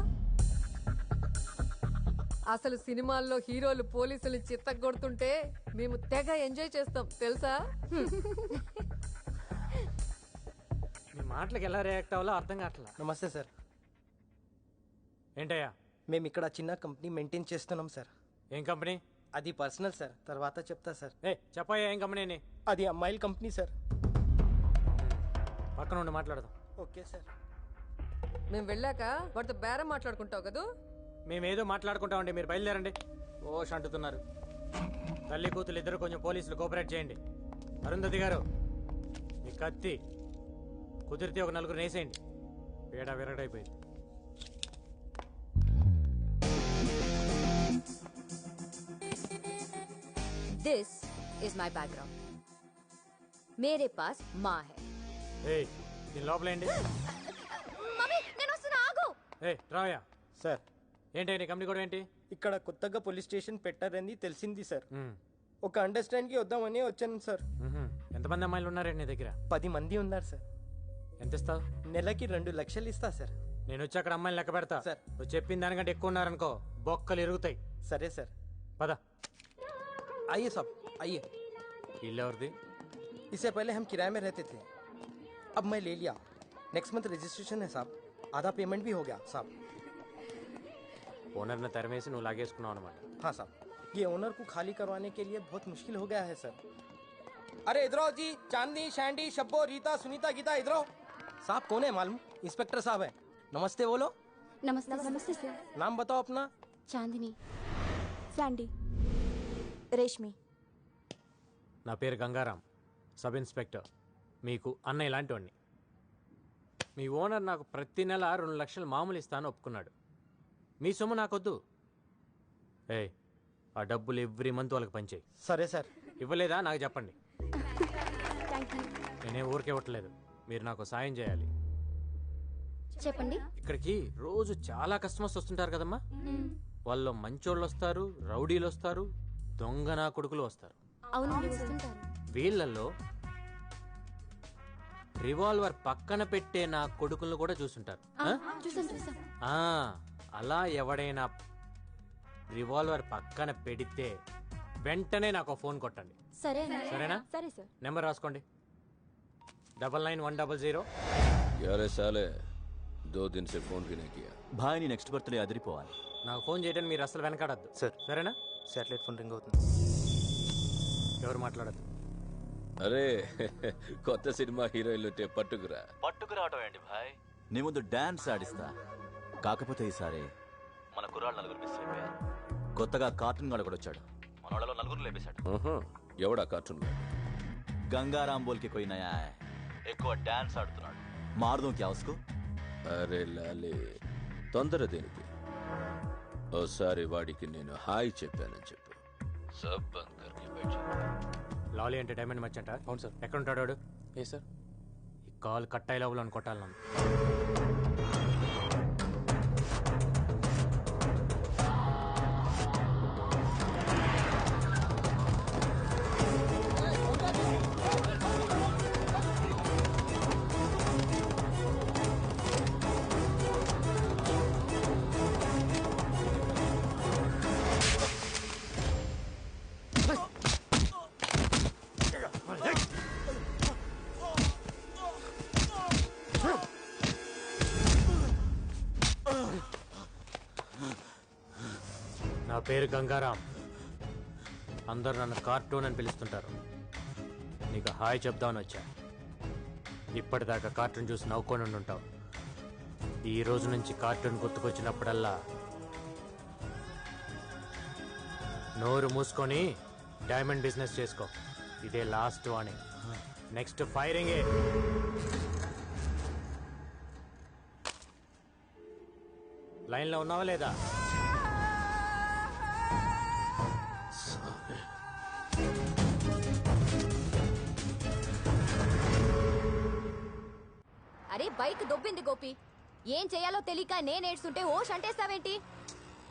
అసలు సినిమాల్లో హీరోలు పోలీసులు చిత్తగొడుతుంటే మేము తెగ ఎంజాయ్ చేస్తాం తెలుసా. మీ మాటలకు ఎలా రియాక్ట్ అవ్వాలో అర్థం కావట్లా. నమస్తే సార్. ఏంటయ్యా? మేము ఇక్కడ చిన్న కంపెనీ మెయింటైన్ చేస్తున్నాం సార్. ఏం కంపెనీ? అది పర్సనల్ సార్, తర్వాత చెప్తా సార్. చెప్పయ్యా, ఏం కంపెనీ? అది అమ్మాయిల కంపెనీ సార్. పక్కన ఉండి మాట్లాడదాం. Okay sir. మేము వెళ్ళాక వాటితో బేరం మాట్లాడుకుంటావు కదా. మేమేదో మాట్లాడుకుంటామండి, మీరు బయలుదేరండి. ఓష్ అంటున్నారు. తల్లి కూతురు ఇద్దరు కొంచెం పోలీసులు కోఆపరేట్ చేయండి. అరుంధతి గారు, మీ కత్తి కుదిరితే ఒక నలుగురు నేసేయండి. పేడ విరగడైపోయింది. This is my background. मेरे पास माँ है. దీని లోపలేండి. మమ్మీ, నేను వస్తున్నా, ఆగు. రావయ్యా. సార్. ఏంటి నీ కంపెనీ కూడా ఏంటి? ఇక్కడ కొత్తగా పోలీస్ స్టేషన్ పెట్టారని తెలిసింది సార్. ఒక అండర్స్టాండ్ కి వద్దామని వచ్చాను సార్. ఎంతమంది అమ్మాయిలు ఉన్నారండి నీ దగ్గర? 10 మంది ఉన్నారు సార్. ఎంత ఇస్తావు? నెలకి 2 లక్షలు ఇస్తా సార్. నేను వచ్చి అక్కడ అమ్మాయిలు లెక్క పెడతా సార్. నువ్వు చెప్పిన దానికంటే ఎక్కువ ఉన్నారనుకో బొక్కలు ఇరుగుతాయి. సరే సార్. పద. आइए साहब, आइए. इल्ल ఎవరిది? इससे पहले हम किराए में रहते थे, अब मैं ले लिया. नेक्स्ट मंथ रजिस्ट्रेशन है साहब, आधा पेमेंट भी हो गया साहब. ఓనర్ని తరిమేసి నువ్వు లాగేసుకున్నావు అనమాట. हाँ साहब, ये ओनर को खाली करवाने के लिए बहुत मुश्किल हो गया है सर. अरे इधर आओ जी, चांदनी, शैंडी, शब्बो, रीता, सुनीता, गीता, इधर आओ. साहब कौन है मालूम? इंस्पेक्टर साहब है. नमस्ते बोलो. नमस्ते. नमस्ते सर. नाम बताओ अपना. चांदनी. सैंडी. రేష్మి. నా పేరు గంగారాం, సబ్ ఇన్స్పెక్టర్. మీకు అన్న ఇలాంటి వాడిని. మీ ఓనర్ నాకు ప్రతి నెల 2 లక్షలు మామూలు ఇస్తాను ఒప్పుకున్నాడు. మీ సొమ్ము నాకొద్దు. ఆ డబ్బులు ఎవ్రీ మంత్ వాళ్ళకి పంచేయి. సరే సార్. ఇవ్వలేదా నాకు చెప్పండి. నేనే ఊరికే ఇవ్వట్లేదు, మీరు నాకు సాయం చేయాలి. చెప్పండి. ఇక్కడికి రోజు చాలా కస్టమర్స్ వస్తుంటారు కదమ్మా. వాళ్ళు మంచోళ్ళు వస్తారు, రౌడీలు వస్తారు, దొంగ నా కొడుకులు వస్తారు. అవునండి, వస్తుంటారు. వీళ్ళల్లో రివాల్వర్ పక్కన పెట్టే నా కొడుకులను కూడా చూసుంటారు. అలా ఎవడైనా రివాల్వర్ పక్కన పెడితే వెంటనే నాకు ఫోన్ కొట్టండి. సరేనా? సరే సార్. నెంబర్ రాసుకోండి. 9910. यारे साले 2 दिन से फोन भी नहीं किया. భాయ్ నీ నెక్స్ట్ బర్త్డే అదిరిపోవాలి. నాకు ఫోన్ చేయడానికి మీరు అసలు వెనకాడద్దు సార్. సరేనా? శాటిలైట్ ఫోన్ రింగ్ అవుతుంది. ఎవరు మాట్లాడద్దు. అరే కొత్త సినిమా హీరోయిన్లు పట్టుకురా. పట్టుకురావటం ఏంటి భాయ్, నీ ముందు డాన్స్ ఆడిస్తా. కాకపోతే ఈసారి మన కుర్రాళ్ళు 4 మిస్ అయిపోయారు. కొత్తగా కార్టూన్ గాడు కూడా వచ్చాడు, మన వాళ్ళలో 4 లేపేశాడు. ఎవడా కార్టూన్? గంగారాం బోల్కి కోయి నయా హై, ఎక్కువ డాన్స్ ఆడుతున్నాడు. మారుదాం క్యా ఉస్కో? అరే లాలే, తొందర దేనికి? ఓసారి వాడికి నేను హాయ్ చెప్పానని చెప్పు. సబ్ బంద్ కర్కే బైఠ. లాలీ అంటే డైమండ్ మర్చెంట్? అవును సార్. ఎక్కడ ఉంటాడు వాడు? ఏ సార్? ఈ కాల్ కట్ అయ్యే లోపల కొట్టాలి నన్ను. పేరు గంగారాం. అందరూ నన్ను కార్టూన్ అని పిలుస్తుంటారు. నీకు హాయ్ చెప్దామని వచ్చా. ఇప్పటిదాకా కార్టూన్ చూసి నవ్వుకొని ఉంటావు. ఈ రోజు నుంచి కార్టూన్ గుర్తుకొచ్చినప్పుడల్లా నోరు మూసుకొని డైమండ్ బిజినెస్ చేసుకో. ఇదే లాస్ట్ వార్నింగ్. Next firing. లైన్లో ఉన్నావా లేదా? అరే బైక్ దొబ్బింది గోపి. ఏం చేయాలో తెలియక నేనేడ్చుంటే ఓష్ అంటేస్తావేంటి?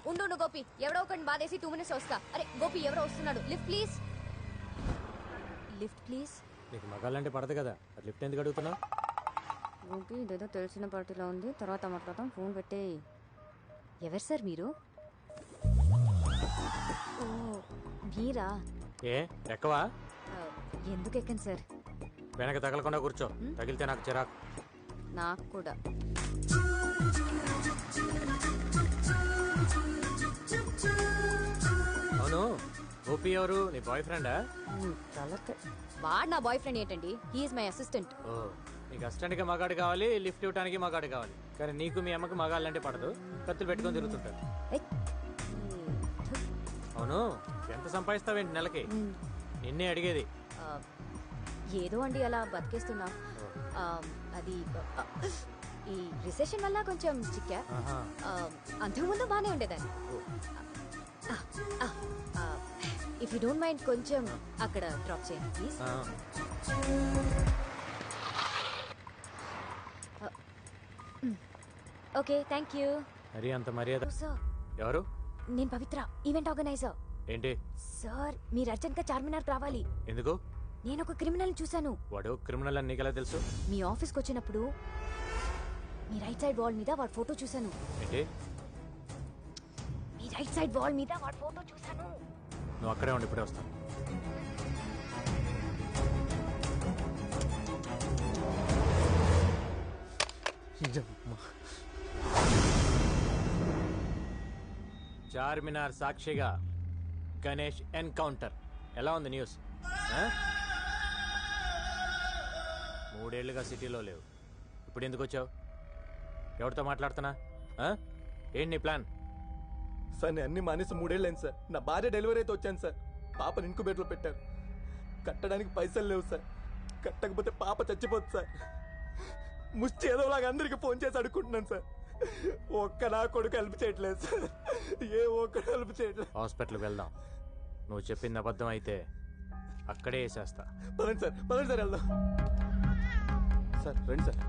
ఉండు గోపి, ఎవడో ఒకటి బాధేసి 2 minutes వస్తా. అరే గోపి, ఎవరో వస్తున్నాడు. Lift please. Lift please. నీకు మగాళ్ళంటే పడదు కదా, లిఫ్ట్ ఎందుకు అడుగుతున్నావు? గోపి, ఇదేదో తెలిసిన పార్టీలో ఉంది, తర్వాత మాట్లాడతాం. ఫోన్ పెట్టే. ఎవరు సార్ మీరు? ఓ మీరా? ఏ ఎక్కవా? ఎందుకు ఎక్కండి సార్? వెనక తగలకుండా కూర్చో. తగిలితే నాకు చిరాకు. నాకు కూడా. అవును, గోపి ఎవరు? నీ బాయ్ ఫ్రెండా? వాడు నా బాయ్ ఫ్రెండ్ ఏంటండి? He's my assistant. ఓ, నీకు అసిస్టెంట్కి మగాడు కావాలి, లిఫ్ట్ ఇవ్వడానికి మగాడు కావాలి. కానీ నీకు మీ అమ్మకి మగాళ్ళంటే పడదు, కత్తులు పెట్టుకొని తిరుగుతుంటారు. అవును, ఎంత సంపాదిస్తావేంటి నెలకి? నిన్నే అడిగేది. ఏదో అండి అలా బతికేస్తున్నా. అది ఈ రిసెషన్ వల్ల కొంచెం చిక్కా. అంతకుముందు బాగానే ఉండేదాన్ని. ఇఫ్ యూ డోంట్ మైండ్ కొంచెం అక్కడ డ్రాప్ చేయండి ప్లీజ్. Okay, thank you. మరి అంత మర్యాద. సార్, ఎవరు? నేను పవిత్ర, ఈవెంట్ ఆర్గనైజర్. ఏంటి సార్, మీరు అర్జెంట్ గా చార్మినార్ రావాలి. ఎందుకు? నేను ఒక క్రిమినల్ చూశాను. వాడు క్రిమినల్ అని నీకెలా తెలుసు? మీ ఆఫీస్కి వచ్చినప్పుడు మీ రైట్ సైడ్ వాల్ మీద వాడి ఫోటో చూశాను. ఏంటి? మీ రైట్ సైడ్ వాల్ మీద వాడి ఫోటో చూశాను. నువ్వు అక్కడే ఉండి ఇప్పుడే వస్తాను. చార్మినార్ సాక్షిగా గణేష్ ఎన్కౌంటర్. ఎలా ఉంది న్యూస్? 3 ఏళ్లుగా సిటీలో లేవు, ఇప్పుడు ఎందుకు వచ్చావు? ఎవరితో మాట్లాడుతున్నా? ఏంటి నీ ప్లాన్? సార్, నేను అన్ని మానేసి 3 ఏళ్ళు అయింది సార్. నా భార్య డెలివరీ అయితే వచ్చాను సార్. పాపను ఇంకుబేట్లో పెట్టారు. కట్టడానికి పైసలు లేవు సార్. కట్టకపోతే పాప చచ్చిపోతుంది సార్. ముష్టి ఏదోలాగా అందరికి ఫోన్ చేసి అడుక్కుంటున్నాను సార్. ఒక్క నా కొడుకు హెల్ప్ చేయట్లేదు సార్. ఏ ఒక్కడు హెల్ప్ చేయట్లేదు. హాస్పిటల్కి వెళ్దాం. నువ్వు చెప్పింది అబద్ధం అయితే అక్కడే వేసేస్తా. పదండి సార్ వెళ్దాం. సార్ రండి సార్.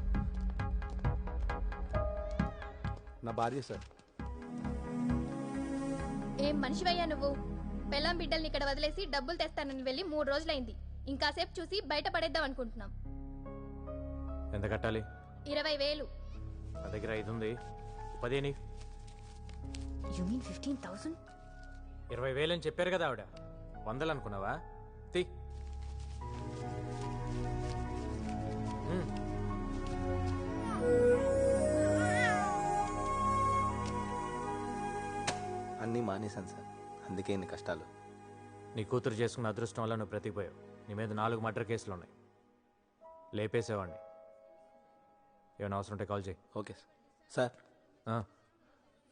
నా భార్య సార్. ఏం మనిషివయ్యా నువ్వు? పెళ్ళాం బిడ్డల్ని ఇక్కడ వదిలేసి డబ్బులు తెస్తానని వెళ్ళి 3 రోజులైంది. ఇంకాసేపు చూసి బయట పడేద్దాం అనుకుంటున్నాం. ఎంత కట్టాలి? 20,000. నా దగ్గర 5 ఉంది. 10. You mean 15,000? 20,000 అని చెప్పారు కదా ఆవిడ. 100 అనుకున్నావా? తీ. అన్నీ మానేశాను సార్, అందుకే ఇన్ని కష్టాలు. నీ కూతురు చేసుకున్న అదృష్టం వల్ల నువ్వు బ్రతికిపోయావు. నీ మీద 4 మర్డర్ కేసులు ఉన్నాయి. లేపేసేవాడిని. ఏమైనా అవసరం ఉంటే కాల్ చేయి. Okay sir.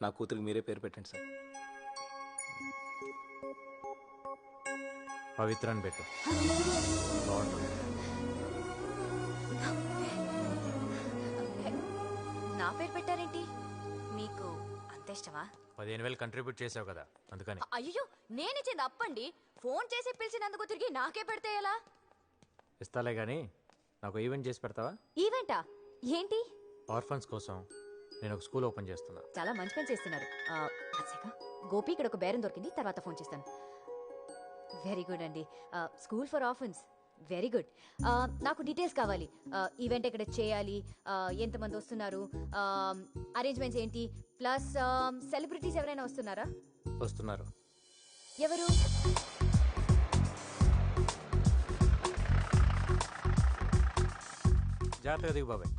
నా కూతురికి మీరే పేరు పెట్టండి సార్. పవిత్ర అని పెట్టు. బాగుంటుంది. నా పేరు పెట్టారేంటి? మీకు అంత ఇష్టమా? 15,000 కంట్రిబ్యూట్ చేసావు కదా, అందుకని. అయ్యో, నేనిచ్చింది అప్పండి. ఫోన్ చేసి పిలిచినందుకు తిరిగి నాకే పెడితే ఎలా? ఇస్తాలే గానీ నాకు ఈవెంట్ చేసి పెడతావా? ఈవెంటా? ఏంటి? ఆర్ఫన్స్ కోసం నేను ఒక స్కూల్ ఓపెన్ చేస్తున్నా. చాలా మంచి పని చేస్తున్నారు. గోపి, ఇక్కడ ఒక బేరం దొరికింది, తర్వాత ఫోన్ చేస్తాను. వెరీ గుడ్ అండి. School for orphans, very good. నాకు డీటెయిల్స్ కావాలి. ఈవెంట్ ఎక్కడ చేయాలి, ఎంతమంది వస్తున్నారు, అరేంజ్మెంట్స్ ఏంటి, ప్లస్ సెలబ్రిటీస్ ఎవరైనా వస్తున్నారా? వస్తున్నారు. ఎవరు? జాగ్రత్తగా దిగు బాబాయ్.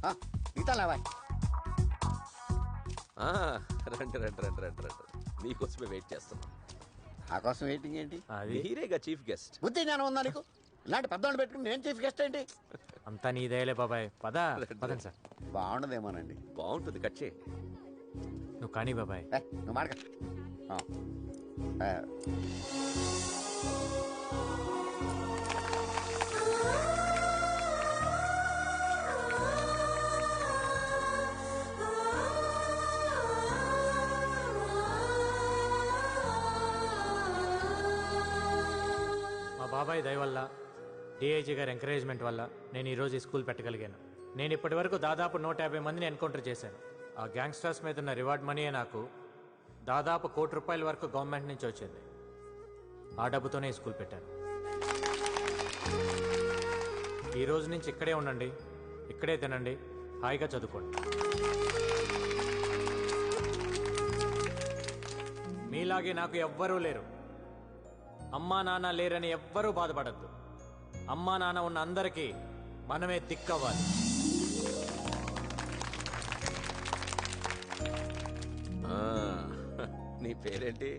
రండి రండి రండి రండి రండి. మీకోసమే వెయిట్ చేస్తున్నాం. నా కోసం వెయిటింగ్ ఏంటి? మీరేగా చీఫ్ గెస్ట్. బుద్ధి జ్ఞానం ఉందా నీకు? ఇలాంటి పెద్దవాళ్ళు పెట్టుకుని నేను చీఫ్ గెస్ట్ ఏంటి? అంతా నీదేలే బాబాయ్. పదండి సార్. బాగుండదేమోనండి. బాగుంటుంది, కట్ చేయి. నువ్వు కానీ బాబాయ్. నువ్వు మాడక. మా బాబాయ్ దయ వల్ల, డిఐజీ గారి ఎంకరేజ్మెంట్ వల్ల నేను ఈరోజు ఈ స్కూల్ పెట్టగలిగాను. నేను ఇప్పటి వరకు దాదాపు 150 మందిని ఎన్కౌంటర్ చేశాను. ఆ గ్యాంగ్స్టర్స్ మీద ఉన్న రివార్డ్ మనీయే నాకు దాదాపు ₹1 కోటి వరకు గవర్నమెంట్ నుంచి వచ్చింది. ఆ డబ్బుతోనే ఈ స్కూల్ పెట్టాను. ఈ రోజు నుంచి ఇక్కడే ఉండండి, ఇక్కడే తినండి, హాయిగా చదువుకోండి. మీలాగే నాకు ఎవ్వరూ లేరు. అమ్మా నాన్న లేరని ఎవ్వరూ బాధపడద్దు. అమ్మా నాన్న ఉన్న అందరికీ మనమే దిక్కవ్వాలి. నీ పేరేంటి?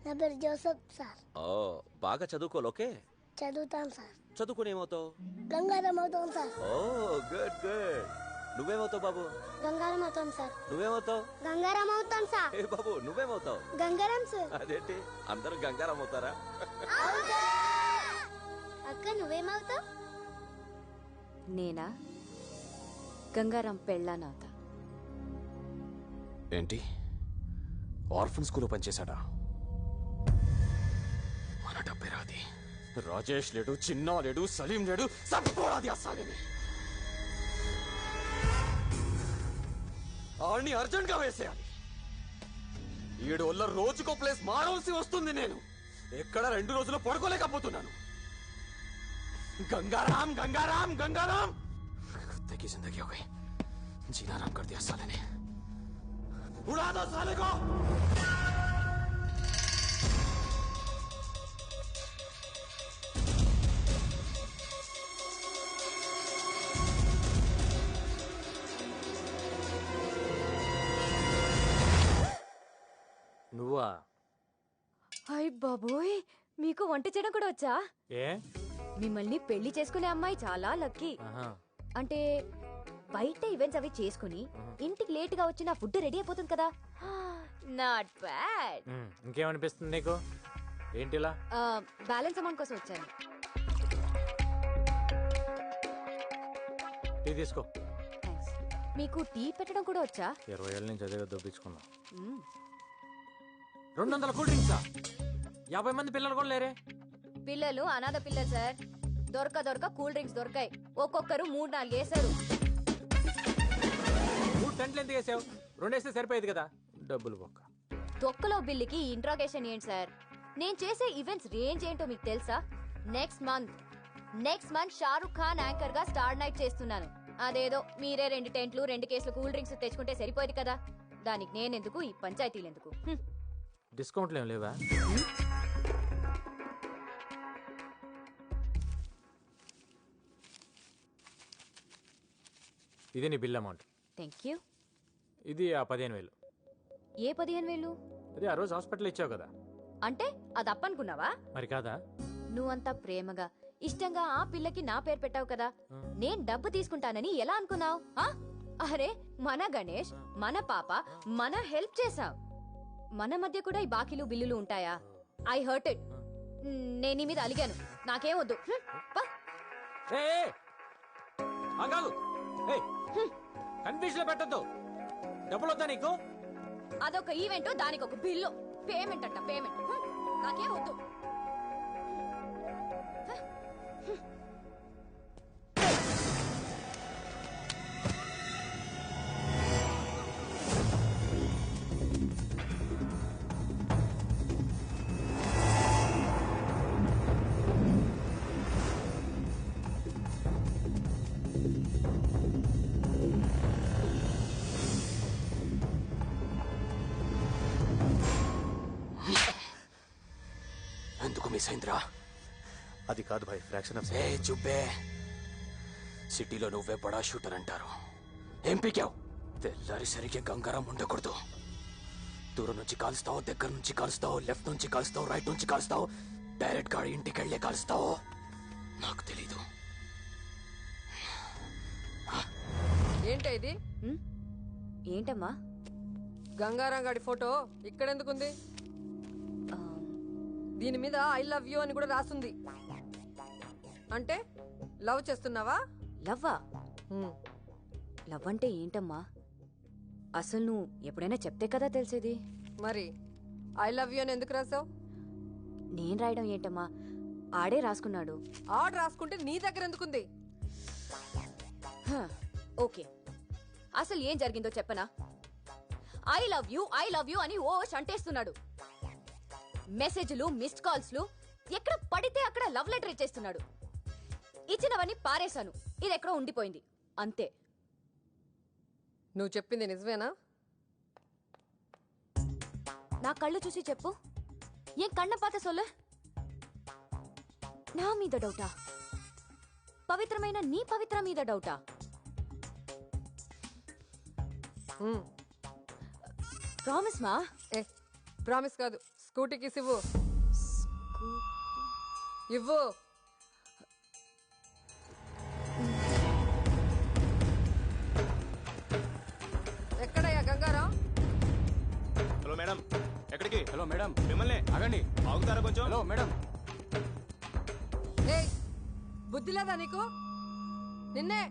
నా పేరు జోసఫ్ సార్. ఓ, బాగా చదువుకోవాలి. ఓకే, చదువుతాను సార్. చదువుకుని ఏమవుతావు? గంగారం అవుతాను సార్. ఓ గుడ్ గుడ్. నువ్వేమవుతావు బాబు? గంగారం అవుతాను సార్. నువ్వేమవుతావు? గంగారం అవుతాను సార్. ఏ బాబు, నువ్వేమవుతావు? గంగారం సార్. అదేంటి అందరూ గంగారం అవుతారా? అక్క నువ్వేమవుతావు? నేనా గంగారాం పెళ్ళానవుతా. ఏంటి ఆర్ఫన్ స్కూల్లో పనిచేశాడా? మన డబ్బే రాది. రాజేష్ లేడు, చిన్నా లేడు, సలీం లేడు, సరిపోరాది ఆ సాలిని. ఆడిని అర్జెంట్ గా వేసేయాలి. 7 వల్ల రోజుకో ప్లేస్ మారవలసి వస్తుంది. నేను ఎక్కడ 2 రోజులు పడుకోలేకపోతున్నాను. गंगाराम गंगाराम गंगाराम कुत्ते की जिंदगी हो गई. जीना आराम कर दिया साले ने. उड़ा दो साले को. నువ్వా? హాయ్ బాబోయ్, మీకు వంట చేయడం కూడా వచ్చా? ఏ, మిమ్మల్ని పెళ్లి చేసుకునే అమ్మాయి చాలా లక్కీ. అంటే బయట ఈవెంట్స్ అవి చేసుకుని ఇంటికి లేట్ గా వచ్చి నా ఫుడ్ రెడీ అయిపోతుంది కదా. Not bad. ఇంకేమనిపిస్తుంది నీకు? ఏంటిలా? బ్యాలెన్స్ అమౌంట్ కోసం వచ్చాను. టీ తీసుకో. మీకు టీ పెట్టడం కూడా వచ్చా? 20 ఏళ్ళ నుంచి అదే దొబ్బించుకున్నా. 200 కూల్ డ్రింక్సా? 50 మంది పిల్లలు కూడా లేరే? పిల్లలు అనాథ పిల్లలు సార్. దొరక కూల్ డ్రింక్స్ దొరకాయి. ఒక్కొక్కరు 3-4 వేసారు. 3 టెంట్లు ఎందుకు వేసావు? 2 వేస్తే సరిపోయేది కదా. డబ్బులు బొక్క. తొక్కలో బిల్లుకి ఇంట్రాగేషన్ ఏంటి సార్? నేను చేసే ఈవెంట్స్ రేంజ్ ఏంటో మీకు తెలుసా? Next month Shahrukh Khan anchor గా స్టార్ నైట్ చేస్తున్నాను. అదేదో మీరే 2 టెంట్లు 2 కేసులు కూల్ డ్రింక్స్ తెచ్చుకుంటే సరిపోయేది కదా. దానికి నేనెందుకు, ఈ పంచాయతీలు ఎందుకు? డిస్కౌంట్లు ఏం లేవా? ఇది నీ బిల్ అమౌంట్. Thank you. ఇది ఆ 15,000. ఏ 15,000? అది ఆ రోజు హాస్పిటల్ ఇచ్చావు కదా. అంటే అది అప్పనుకున్నావా? మరి కాదా? నువ్వంతా ప్రేమగా ఇష్టంగా ఆ పిల్లకి నా పేరు పెట్టావు కదా. నేను డబ్బు తీసుకుంటానని ఎలా అనుకున్నావు? అరే మన గణేష్, మన పాప, మన హెల్ప్ చేసావు. మన మధ్య కూడా ఈ బాకీలు బిల్లులు ఉంటాయా? I hurt it. నేను నీ మీద అలిగాను. నాకేం వద్దు. కన్ఫ్యూజన్ లో పెట్టద్దు. డబ్బులు వద్దా నీకు? అదొక ఈవెంట్, దానికి ఒక బిల్లు. పేమెంట్ అంట పేమెంట్. నాకేం వద్దు. ఎందుకు మిస్ అయిందిరా? అది కాదు భాయ్, ఫ్రాక్షన్ ఆఫ్. చుబ్బే. సిటీలో నువ్వే బడా షూటర్ అంటారు. ఏం పీకావు? తెల్లారి సరిగ్గా గంగారాం ఉండకూడదు. దూరం నుంచి కాలుస్తావు, దగ్గర నుంచి కాలుస్తావు, లెఫ్ట్ నుంచి కాలుస్తావు, రైట్ నుంచి కాలుస్తావు, డైరెక్ట్ గా ఇంటికి వెళ్ళే కాలుస్తావు నాకు తెలీదు. ఏంటి ఇది? ఏంటమ్మా? గంగారాం గాడి ఫోటో ఇక్కడెందుకుంది? దీని మీద ఐ లవ్ యూ అని కూడా రాస్తుంది. అంటే లవ్ చేస్తున్నావా? లవ్వా? లవ్ అంటే ఏంటమ్మా? అసలు నువ్వు ఎప్పుడైనా చెప్తే కదా తెలిసేది. మరి ఐ లవ్ యూ అని ఎందుకు రాసావు? నేను రాయడం ఏంటమ్మా, ఆడే రాసుకున్నాడు. ఆడు రాసుకుంటే నీ దగ్గర ఎందుకుంది? ఓకే, అసలు ఏం జరిగిందో చెప్పనా? ఐ లవ్ యూ అని ఓ అంటేస్తున్నాడు. మెసేజ్లు, మిస్డ్ కాల్స్లు, ఎక్కడ పడితే అక్కడ లవ్ లెటర్ ఇచ్చేస్తున్నాడు. ఇచ్చినవన్నీ పారేశాను, ఇది ఎక్కడో ఉండిపోయింది అంతే. నువ్వు చెప్పింది నిజమేనా? నా కళ్ళు చూసి చెప్పు. ఏం కళ్ళ పాత సొల్లు? నా మీద డౌటా? పవిత్రమైన నీ పవిత్ర మీద డౌటా? ప్రామిస్ మా? ప్రామిస్ కాదు, స్కూటీకి ఇవ్వు. ఇవ్వు. ఎక్కడయ్యా గంగారాం? హలో మేడం, ఎక్కడికి? హలో మేడం, మిమ్మల్ని ఆగండి. ఆగుతారా కొంచెం? Hello madam. ఏయ్, బుద్ధి లేదా నీకు? నిన్నే.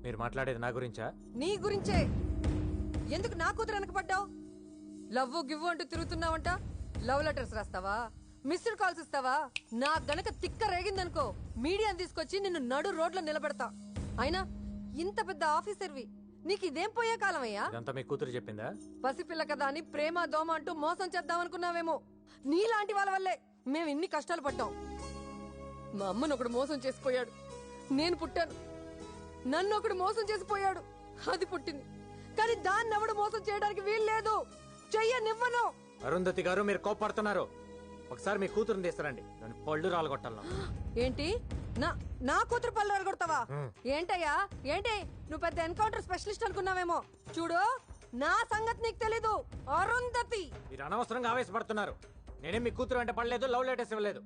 మీరు మాట్లాడేది నా గురించా? నీ గురించే. ఎందుకు నా కూతురు వెనకపడ్డావు? లవ్ గివ్వు అంటూ తిరుగుతున్నావంట. లవ్ లెటర్స్ రాస్తావా? మిస్డ్ కాల్స్ ఇస్తావా? నా గనక తిక్క రేగిందనుకో, మీడియాని తీసుకొచ్చి నిన్ను నడు రోడ్లో నిలబెడతా. అయినా ఇంత పెద్ద ఆఫీసర్వి, నీకు ఇదేం పోయే కాలమయ్యా? ఇదంతా మీ కూతురు చెప్పిందా? పసిపిల్ల కదా అని ప్రేమ దోమ అంటూ మోసం చేద్దామనుకున్నావేమో. నీలాంటి వాళ్ళ వల్లే మేము ఇన్ని కష్టాలు పడ్డాం. మా అమ్మను ఒకడు మోసం చేసిపోయాడు, నేను పుట్టాను. నన్ను ఒకడు మోసం చేసిపోయాడు, అది పుట్టింది. కానీ దాన్ని ఎవడు మోసం చేయడానికి వీల్లేదు. చెయ్యనివ్వను. అరుంధతి గారు, మీరు కోప్పడుతున్నారు. ఒకసారి మీ కూతురుని తీస్తారండి, నేను పళ్ళు రాలగొట్టాలను. ఏంటి? నా కూతురు పళ్ళు రాలగొడతావా? ఏంటయ్యా ఏంటి? నువ్వు పెద్ద ఎన్కౌంటర్ స్పెషలిస్ట్ అనుకున్నావేమో. చూడు, నా సంగతి నీకు తెలీదు. అరుంధతి, మీరు అనవసరంగా ఆవేశపడుతున్నారు. నేనేం మీ కూతురు అంటే పడలేదు, లవ్ లెటర్స్ ఇవ్వలేదు.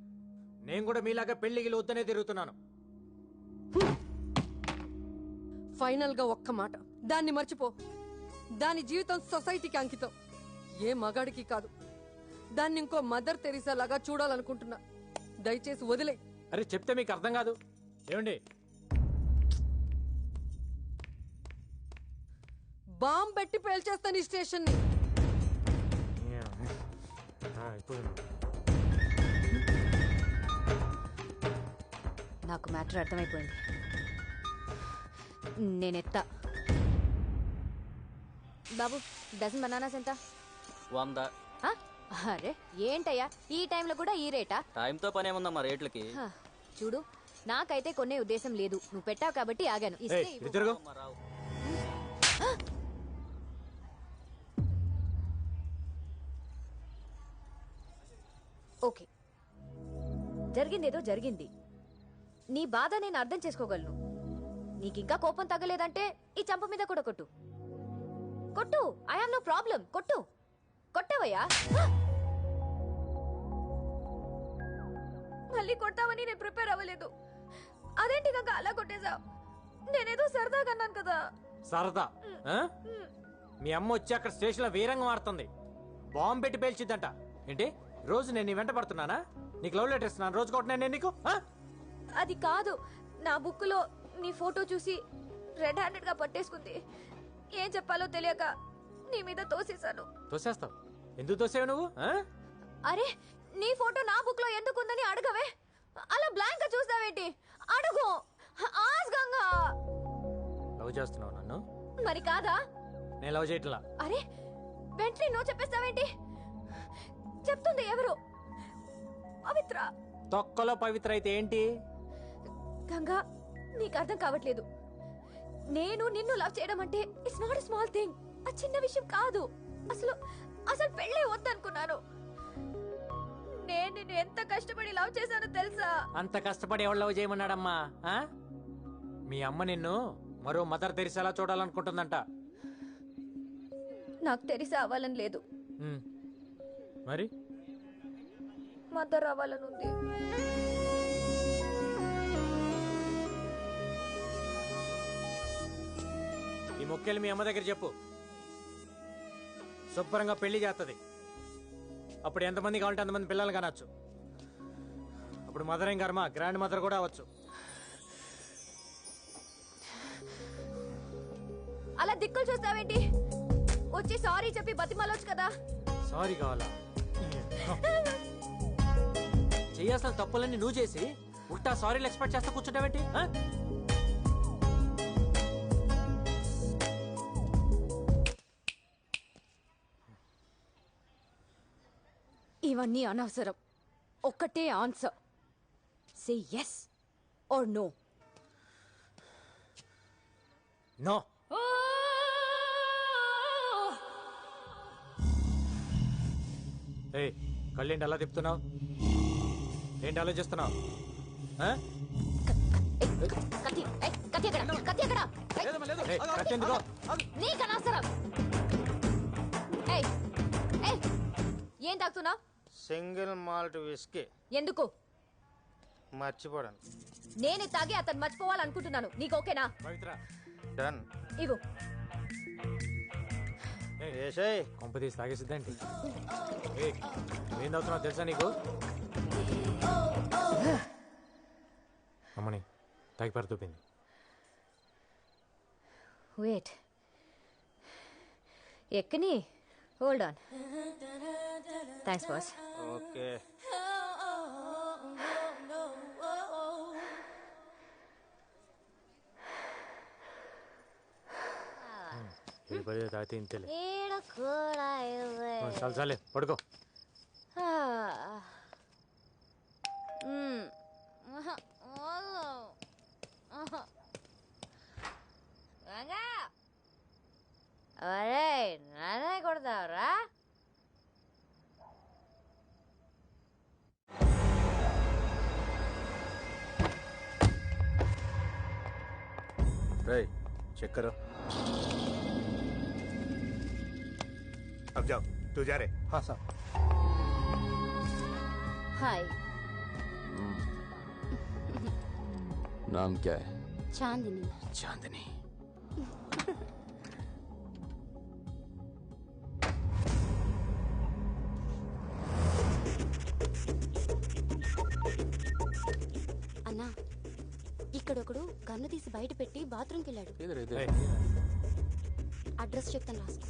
నేను కూడా మీలాగా పెళ్లికి వద్దనే తిరుగుతున్నాను. ఫైనల్ గా ఒక్క మాట, దాన్ని మర్చిపో. దాని జీవితం సొసైటీకి అంకితం, ఏ మగాడికి కాదు. దాన్ని ఇంకో మదర్ తెరీసా లాగా చూడాలనుకుంటున్నా. దయచేసి వదిలే. అరే చెప్తే మీకు అర్థం కాదు. ఏమండి, బాంబ్ పెట్టి పేల్చేస్తాను ఈ స్టేషన్ ని. నాకు మ్యాటర్ అర్థమైపోయింది. నేనెత్తా. బాబు, డజన్ బనానాస్ ఎంత? 100. అరే ఏంటయ్యా, ఈ టైంలో కూడా ఈ రేటా? టైంతో పని ఏముందమ్మా రేట్లకి? చూడు, నాకైతే కొనే ఉద్దేశం లేదు. నువ్వు పెట్టావు కాబట్టి ఆగాను. ఇస్తే ఇవ్వు. ఓకే, జరిగిందేదో జరిగింది. నీ బాధ నేను అర్థం చేసుకోగలను. నీకింకా కోపం తగ్గలేదంటే ఈ చంప మీద కూడా కొట్టు. కొట్టు, ఐ హావ్ నో ప్రాబ్లం. కొట్టు. కొట్టవయ్యా. మళ్ళీ కొట్టావని నేను ప్రిపేర్ అవ్వలేదు. అదేంటి కాక అలా కొట్టేశావు? నేనేదో సరదాగా అన్నాను కదా. సరదా? మీ అమ్మ వచ్చి అక్కడ స్టేషన్ లో వీరంగం ఆడుతుంది. బాంబు పెట్టి పేల్చిద్దంట. ఏంటి, రోజు నేను నీ వెంట పడుతున్నానా? నీకు లవ్ లెటర్ ఇస్తున్నాను, రోజు కొట్టినా నేను నీకు? అది కాదు, నా బుక్ లో నీ ఫోటో చూసి రెడ్ హ్యాండెడ్ గా పట్టేసుకుంది. ఏం చెప్పాలో తెలియక నీ మీద తోసేశాను. తోసేస్తావు? ఎందుకు తోసేవు నువ్వు? అరే, నీ ఫోటో నా బుక్ లో ఎందుకుందని అడగవే. అలా బ్లాంక్ గా చూస్తావేంటి? అడుగు. ఆస్గంగా లవ్ చేస్తున్నావు నన్ను? మరి కాదా? నేను లవ్ చేయట్లా. అరే, వెంటనే నో చెప్పేస్తావేంటి? చెప్తుంది ఎవరు? పవిత్ర. తొక్కలో పవిత్ర అయితే ఏంటి? గంగా, నీకు అర్థం కావట్లేదు. నేను నిన్ను లవ్ చేయడం అంటే it's not a small thing. ఆ చిన్న విషయం కాదు. అసలు పెళ్ళే వద్దనుకున్నాను. నేను నిన్ను ఎంత కష్టపడి లవ్ చేశానో తెలుసా? అంత కష్టపడి ఎవరు లవ్ చేయమన్నాడమ్మా? మీ అమ్మ నిన్ను మరో మదర్ తెరిసేలా చూడాలనుకుంటుందంట. నాకు తెరిసే అవ్వాలని లేదు, మరి మదర్ అవ్వాలని ఉంది. ఈ మొక్కేలు మీ అమ్మ దగ్గర చెప్పు, శుభ్రంగా పెళ్లి చేస్తుంది. అప్పుడు ఎంతమంది కావాలంటే అంతమంది పిల్లలు కానొచ్చు. అప్పుడు మదర్ ఏం కర్మ, గ్రాండ్ మదర్ కూడా అవ్వచ్చు. అలా దిక్కులు చూస్తావేంటి? వచ్చి సారీ చెప్పి బతిమాలొచ్చు కదా. సారీ కావాలా? చేయాల్సిన తప్పులన్నీ నువ్వు చేసి ఉట్టా సారీలు ఎక్స్పెక్ట్ చేస్తా కూర్చుంటావేంటి? ఇవన్నీ అనవసరం. ఒక్కటే answer, say yes or no. No. ఏయ్, కళ్ళేంటి అలా తిప్పుతున్నావు? ఏంటి ఆలోచిస్తున్నావు? నీకు అనవసరం. ఏం తాగుతున్నావు? Single malt whisky. ఎందుకు? మర్చిపోవడానికి. నేనే తాగి అతను మర్చిపోవాలనుకుంటున్నాను. నీకు ఓకేనా? డన్. ఇవ్వు. కొంపతీసి తాగేసిద్దేంటి? ఏం తాగుతున్నావు తెలుసా నీకు? అమ్మని తాగి పరుతూపింది. వెయిట్, ఎక్కని. Hold on. Thanks boss. Okay. తాగితే ఇంతలే. చాలు చాలే, పడుకో. అరే నానే కొడతావరా? रे चेक करो. अब जाओ, तू जा रहे? हाँ साहब. हाय. नाम क्या है? चांदनी. चांदनी. అన్నా, ఇక్కడొకడు గన్ను తీసి బయట పెట్టి బాత్రూమ్కి వెళ్ళాడు. అడ్రస్ చెప్తాను, రాసుకో.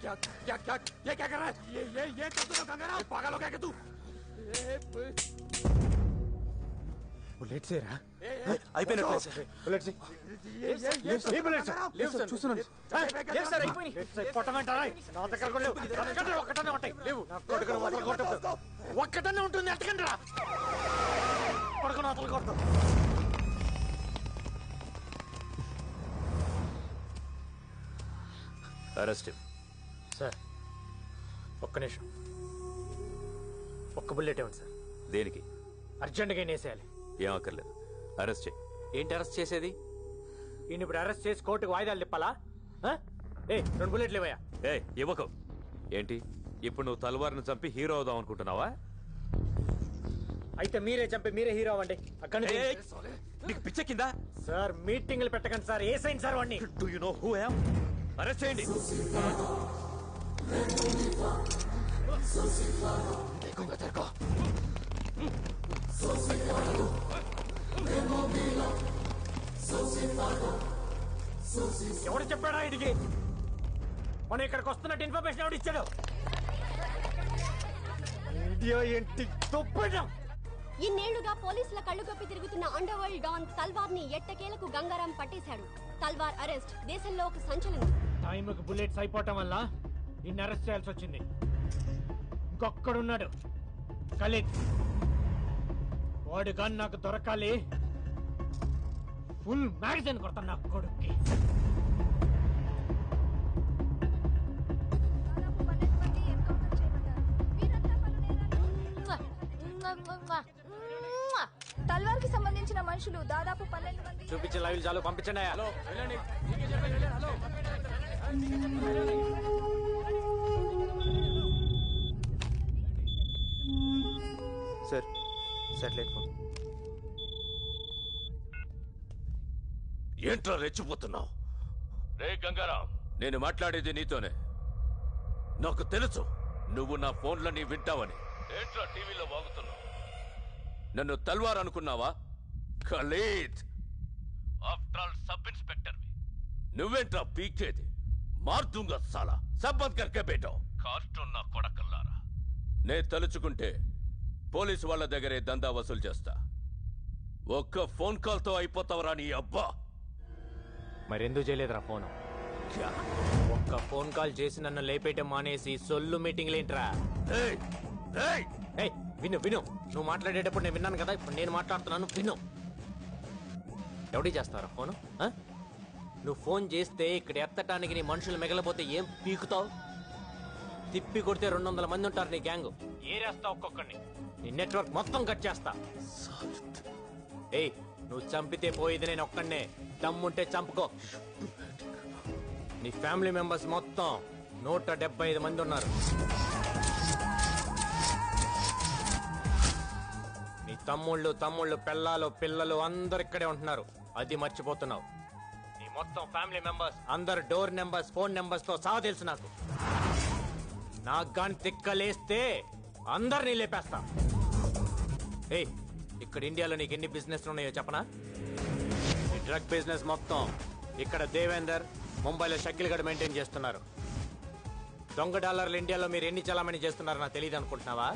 क्या क्या क्या ये क्या कर रहा है? ये कर दो कंगना, पागल हो गया क्या तू? बुलेट से रहा? అయిపోయిన బుల్లెట్ से ఏ బుల్లెట్ సార్? లేవు సార్, చూస్తున్నాను. లేదు సార్, అయిపోయినాయి. కొట్టమంటారా? నా దగ్గర కూడా లేవు. ఎక్కడ ఒక్కటనే ఉంటాయి. లేవు. నా కొడుకుని వదలు కొట్టదు. ఒక్కటనే ఉంటుంది, ఎట్టకండి రా. కొడుకుని వదలు కొడతాం. Arrest sir. ఒక్క నిమిషం, ఒక్క బుల్లెట్ ఇవ్వండి సార్. దేనికి? అర్జెంటుగా వేసేయాలి. ఏం అక్కర్లేదు, అరెస్ట్ చేయి. ఏంటి అరెస్ట్ చేసేది? ఈయన ఇప్పుడు అరెస్ట్ చేసి కోర్టుకు వాయిదాలు తిప్పాలా? ఏ 2 బుల్లెట్లు ఇవ్వయా? ఏ ఇవ్వకు. ఏంటి ఇప్పుడు నువ్వు తల్వార్ను చంపి హీరో అవుదాం అనుకుంటున్నావా? అయితే మీరే చంపి మీరే హీరో అవ్వండి. అక్కడ నీకు పిచ్చెక్కిందా? సార్ మీటింగ్లు పెట్టకండి సార్. ఏ సైన్ సార్ వాడిని? Do you know who I am? Arrest చేయండి. ఎవడు చెప్పాడా ఇడికి? మనం ఇక్కడికి వస్తున్నట్టు ఇన్ఫర్మేషన్ ఎవడు ఇచ్చాడు? ఏంటి తొప్పడం? ఇన్నేళ్లుగా పోలీసుల కళ్ళు కప్పి తిరుగుతున్న అండర్ వరల్డ్ డాన్ తల్వార్ ని ఎట్టకేలకు గంగారాం పట్టేశాడు. తల్వార్ అరెస్ట్ దేశంలో ఒక సంచలనం. టైంకి బుల్లెట్స్ అయిపోవటం వల్ల ఇన్ని అరెస్ట్ చేయాల్సి వచ్చింది. ఇంకొక్కడున్నాడు ఖలీద్. వాడు కానీ నాకు దొరకాలి. ఫుల్ మ్యాగజైన్ కొడతాను నా కొడుక్కి. తల్వార్ కి సంబంధించిన మనుషులు దాదాపు 12 మంది. చూపించే లైవ్ చాలు, పంపించండి. Hello sir, satellite phone. ఏంట్రా రెచ్చిపోతున్నావు? రే గంగారాం, నేను మాట్లాడేది నీతోనే. నాకు తెలుసు నువ్వు నా ఫోన్లని వింటావని. ఏంట్రా టీవీలో వాగుతున్నావు? నన్ను తల్వార్ అనుకున్నావా? ఖలీద్, ఆఫ్టర్ ఆల్ సబ్ ఇన్స్పెక్టర్వి. నువ్వేంట్రా పీకేది? మార్దుంగా సాలా, సబ్బంద్ కర్కే బేటో. కార్టూన్ నా కొడకల్లారా. నే తలుచుకుంటే పోలీసు వాళ్ళ దగ్గరే దందా వసూలు చేస్తా. ఒక్క ఫోన్ కాల్ తో అయిపోతావరా నీ అబ్బా. మరెందుకు చేయలేదురా ఫోను? ఒక్క ఫోన్ కాల్ చేసి నన్ను లేపేయటం మానేసి సొల్లు మీటింగ్లు ఏంట్రా? విను విను, నువ్వు మాట్లాడేటప్పుడు నేను విన్నాను కదా, ఇప్పుడు నేను మాట్లాడుతున్నాను విను. ఎవడి చేస్తారా ఫోను? నువ్వు ఫోన్ చేస్తే ఇక్కడ ఎత్తటానికి నీ మనుషులు మిగలపోతే ఏం పీకుతావు? తిప్పి కొడితే 200 మంది ఉంటారు నీ గ్యాంగ్. ఏరేస్తా ఒక్కొక్కడిని. నీ నెట్వర్క్ మొత్తం కట్ చేస్తా. ఏయ్, నువ్వు చంపితే పోయేది నేను ఒక్కడనే. దమ్ముంటే చంపుకో. నీ ఫ్యామిలీ మెంబర్స్ మొత్తం 175 మంది ఉన్నారు. నీ తమ్ముళ్ళు పెళ్ళాలు పిల్లలు అందరు ఇక్కడే ఉంటున్నారు. అది మర్చిపోతున్నావు. నీ మొత్తం ఫ్యామిలీ మెంబర్స్ అందరు డోర్ నెంబర్స్ ఫోన్ నెంబర్స్ తో సహా తెలుసు నాకు. నాకు గాని తిక్కలేస్తే అందరినీ లేపేస్తా. ఏయ్, ఇక్కడ ఇండియాలో నీకు ఎన్ని బిజినెస్ ఉన్నాయో చెప్పనా? ఈ డ్రగ్ బిజినెస్ మొత్తం ఇక్కడ దేవేందర్, ముంబైలో షకిల్ గడ్ మెయింటైన్ చేస్తున్నారు. దొంగ డాలర్లు ఇండియాలో మీరు ఎన్ని చలామణి చేస్తున్నారో నాకు తెలియదు అనుకుంటున్నావా?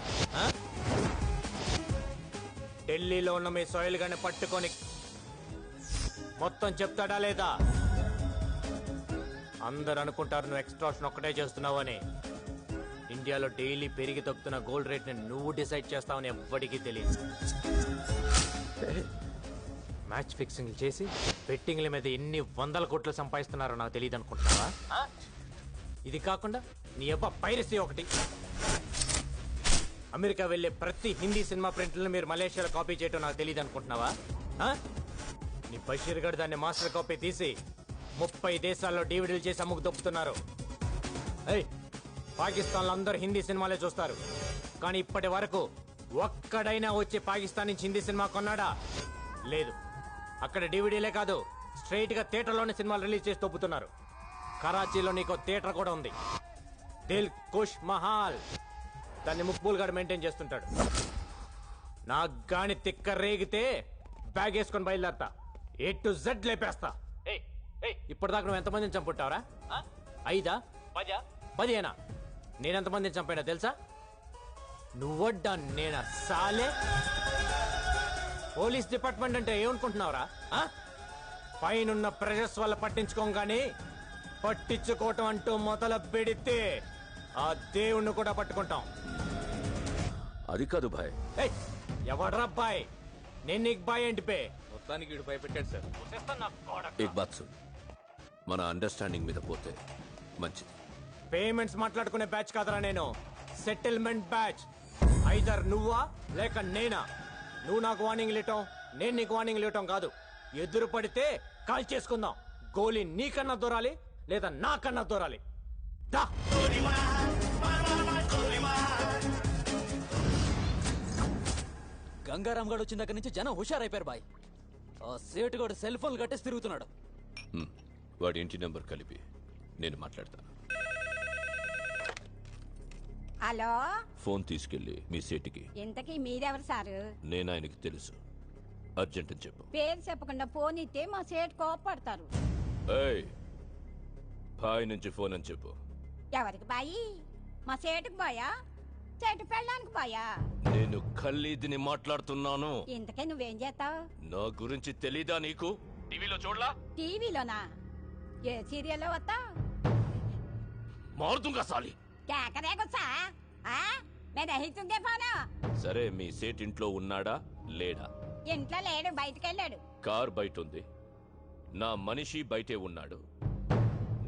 ఢిల్లీలో ఉన్న మీ సోయిల్ గడ్ని పట్టుకొని మొత్తం చెప్తాడా లేదా? అందరు అనుకుంటారు నువ్వు ఎక్స్ట్రాక్షన్ ఒక్కటే చేస్తున్నావు అని. ఇండియాలో డైలీ పెరిగి తగ్గుతున్న గోల్డ్ రేట్ ని నువ్వు డిసైడ్ చేస్తావని ఎవ్వడికి తెలియదు. మ్యాచ్ ఫిక్సింగ్ చేసి బెట్టింగ్ల మీద ఎన్ని 100 కోట్లు సంపాదిస్తున్నారో నాకు తెలియదు అనుకుంటున్నావా? ఇది కాకుండా నీ అబ్బా పైరసీ ఒకటి. అమెరికా వెళ్లే ప్రతి హిందీ సినిమా ప్రింట్లను మీరు మలేషియాలో కాపీ చేయటం నాకు తెలియదు అనుకుంటున్నావా? నీ బషీర్ గడ్ దాన్ని మాస్టర్ కాపీ తీసి 30 దేశాల్లో డివిడీలు చేసి అమ్ముకు దొప్పుతున్నారు. పాకిస్తాన్లో అందరూ హిందీ సినిమాలే చూస్తారు, కానీ ఇప్పటి వరకు ఒక్కడైనా వచ్చి పాకిస్తాన్ నుంచి హిందీ సినిమా కొన్నాడా? లేదు. అక్కడ డివిడీలే కాదు, స్ట్రైట్ గా థియేటర్లోనే సినిమాలు రిలీజ్ చేసి తొప్పుతున్నారు. కరాచీలో నీకు థియేటర్ కూడా ఉంది, దిల్ కుష్ మహాల్. దాన్ని ముక్బూల్ గడ్ మెయింటైన్ చేస్తుంటాడు. నాకు గాని తిక్క రేగితే బ్యాగ్ వేసుకొని బయలుదేరతా. A to Z లేపేస్తా. ఇప్పటిదాకా నువ్వు ఎంతమందిని చంపుంటావరా? 5, 10, 10 నేనెంతమందిని చంపానా తెలుసా? నువ్వడ్డా నేనా సాలే? పోలీస్ డిపార్ట్మెంట్ అంటే ఏమనుకుంటున్నావురా? పైనున్న ప్రెషర్స్ వల్ల పట్టించుకోగానే పట్టించుకోవటం అంటూ మొదలు పెడితే ఆ దేవుణ్ణి కూడా పట్టుకుంటాం. అది కాదు భాయ్. ఎవడ్రా బాయ్? నేను నీకు బాయ్ ఏంటి పే? మొత్తానికి వీడు భయపెట్టాడు సార్. ఏక్ బాత్ సున్, మన అండర్స్టాండింగ్ మీద పోతే మంచిది. పేమెంట్స్ మాట్లాడుకునే బ్యాచ్ కాదరా నేను, సెటిల్మెంట్ బ్యాచ్. ఐదర్ నువ్వా లేక నేనా. నువ్వు నాకు వార్నింగ్ ఇవ్వటం, నేను నీకు వార్నింగ్ ఇవ్వటం కాదు. ఎదురు పడితే కాల్ చేసుకుందాం. గోలీ నీకన్నా దూరాలి లేదా నాకన్నా దూరాలి. దా గంగారాం గడు వచ్చిన దగ్గర నుంచి జనం హుషారైపోయారు బాయ్. ఆ సేటు గడు సెల్ ఫోన్ కట్టేసి తిరుగుతున్నాడు. వాడి ఇంటి నెంబర్ కలిపి నేను మాట్లాడతాను. హలో ఫోన్ తీసుకెళ్ళి మీ సీటుకి. ఇంతకీ మీరెవరు సారు? నేను ఆయనకి తెలుసు. అర్జెంట్ అని చెప్పు. పేరు చెప్పకుండా ఫోన్ ఇస్తే మా సేటు కోపడతారు. ఏయ్, బాయ్ నుంచి ఫోన్ అని చెప్పు. ఎవరికి బాయి? మా సేటుకు బాయా? సేటు పెళ్ళడానికి బాయా? నేను ఖల్లీదిని మాట్లాడుతున్నాను. ఇంతకే నువ్వేం చేస్తావు? నా గురించి తెలీదా నీకు? టీవీలో చూడలా? టీవీలోనా? ఏ సీరియల్లో వస్తా? మారుతుంగా సాలి. కేకరే గుచ్చా? నేను రహితుందే పోను. సరే, మీ సేట్ ఇంట్లో ఉన్నాడా లేడా? ఇంట్లో లేడు, బయటకెళ్ళాడు. కార్ బయట ఉంది, నా మనిషి బయటే ఉన్నాడు.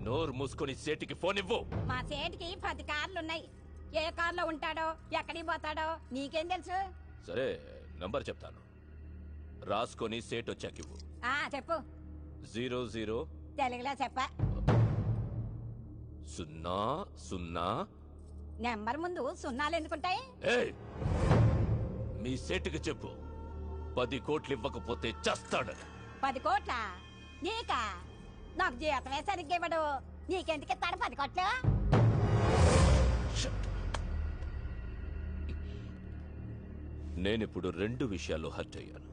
నోరు మూసుకొని సేటికి ఫోన్ ఇవ్వు. మా సేటికి 10 కార్లున్నాయి. ఏ కార్లో ఉంటాడో ఎక్కడికి పోతాడో నీకేం తెలుసు? సరే, నంబర్ చెప్తాను, రాసుకొని సేట్ వచ్చాక ఇవ్వు. చెప్పు. 00 తెలుగులో చెప్ప. 00. నెంబర్ ముందు సున్నాలు ఎందుకుంటాయి? ఏయ్, మీ సేటుకి చెప్పు 10 కోట్లు ఇవ్వకపోతే చస్తాడు. 10 కోట్ల? నీకా? నాకు జీతమే సరిగ్గా ఇవ్వడు. నీకెందుకు ఇస్తాడు 10 కోట్లు? నేనిప్పుడు 2 విషయాల్లో హర్ట్ అయ్యాను.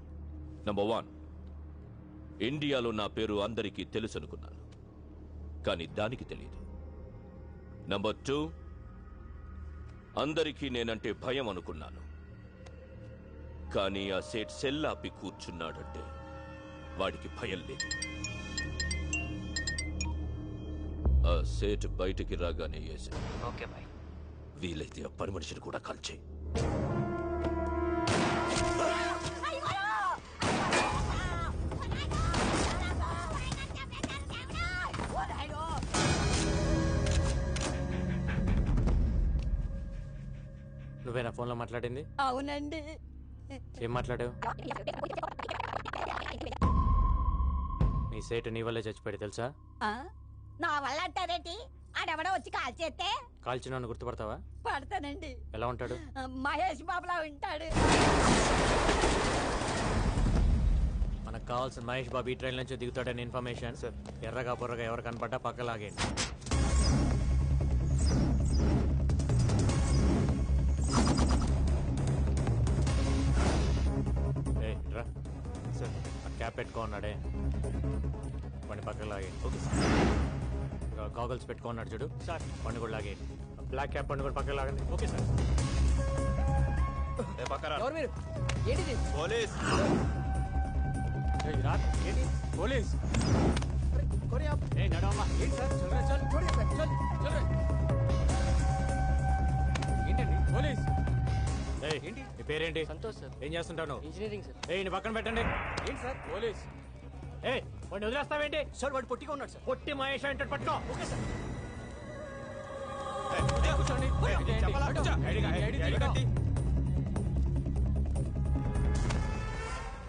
నంబర్ 1, ఇండియాలో నా పేరు అందరికీ తెలుసు అనుకున్నాను, కానీ దానికి తెలియదు. నంబర్ 2, అందరికీ నేనంటే భయం అనుకున్నాను, కానీ ఆ సేట్ సెల్లాపి కూర్చున్నాడంటే వాడికి భయం లేదు. ఆ సేట్ బయటికి రాగానే వేశాను. Okay bye. వీలైతే ఆ పని మనిషిని కూడా కాల్చే. నువ్వేనా ఫోన్లో మాట్లాడింది? అవునండి. ఏం మాట్లాడావు? నీ సేటు నీ వల్లే చచ్చిపోయాడు తెలుసా? నా వల్ల అంటారేంటి? ఆడెవడో వచ్చి కాల్ చేస్తే కాల్చిన గుర్తుపడతావా? పడతానండి. ఎలా ఉంటాడు? మహేష్ బాబులా ఉంటాడు. మనకు కావాల్సిన మహేష్ బాబు ఈ ట్రైన్ నుంచి దిగుతాడని ఇన్ఫర్మేషన్. ఎర్రగా బుర్రగా ఎవరు కనపడ్డా పక్కలాగేయండి. క్యాప్ పెట్టుకున్నాడే బండి పక్కన లాగేయండి. Okay sir. గాగల్స్ పెట్టుకున్నాడు చూడు సార్, బండి కూడా లాగేయండి. బ్లాక్ క్యాప్ బండి కూడా పక్కన లాగండి. Okay sir. ఎవరు మీరు? ఏంటిది? పోలీస్. ఏంటి పోలీస్? నడవమ్మా. ఏంటి సార్? ఏంటండి పోలీస్? ఏంటి నీ పేరేంటి? సంతోష్ సార్. ఏం చేస్తుంటావు? Engineering sir. నీ పక్కన పెట్టండి. ఏంటి సార్ పోలీస్? వాడిని వదిలేస్తావేంటి? సార్ వాడు పొట్టిగా ఉన్నాడు సార్. పొట్టి మహేష్ అంటే పట్టుకో. Okay sir.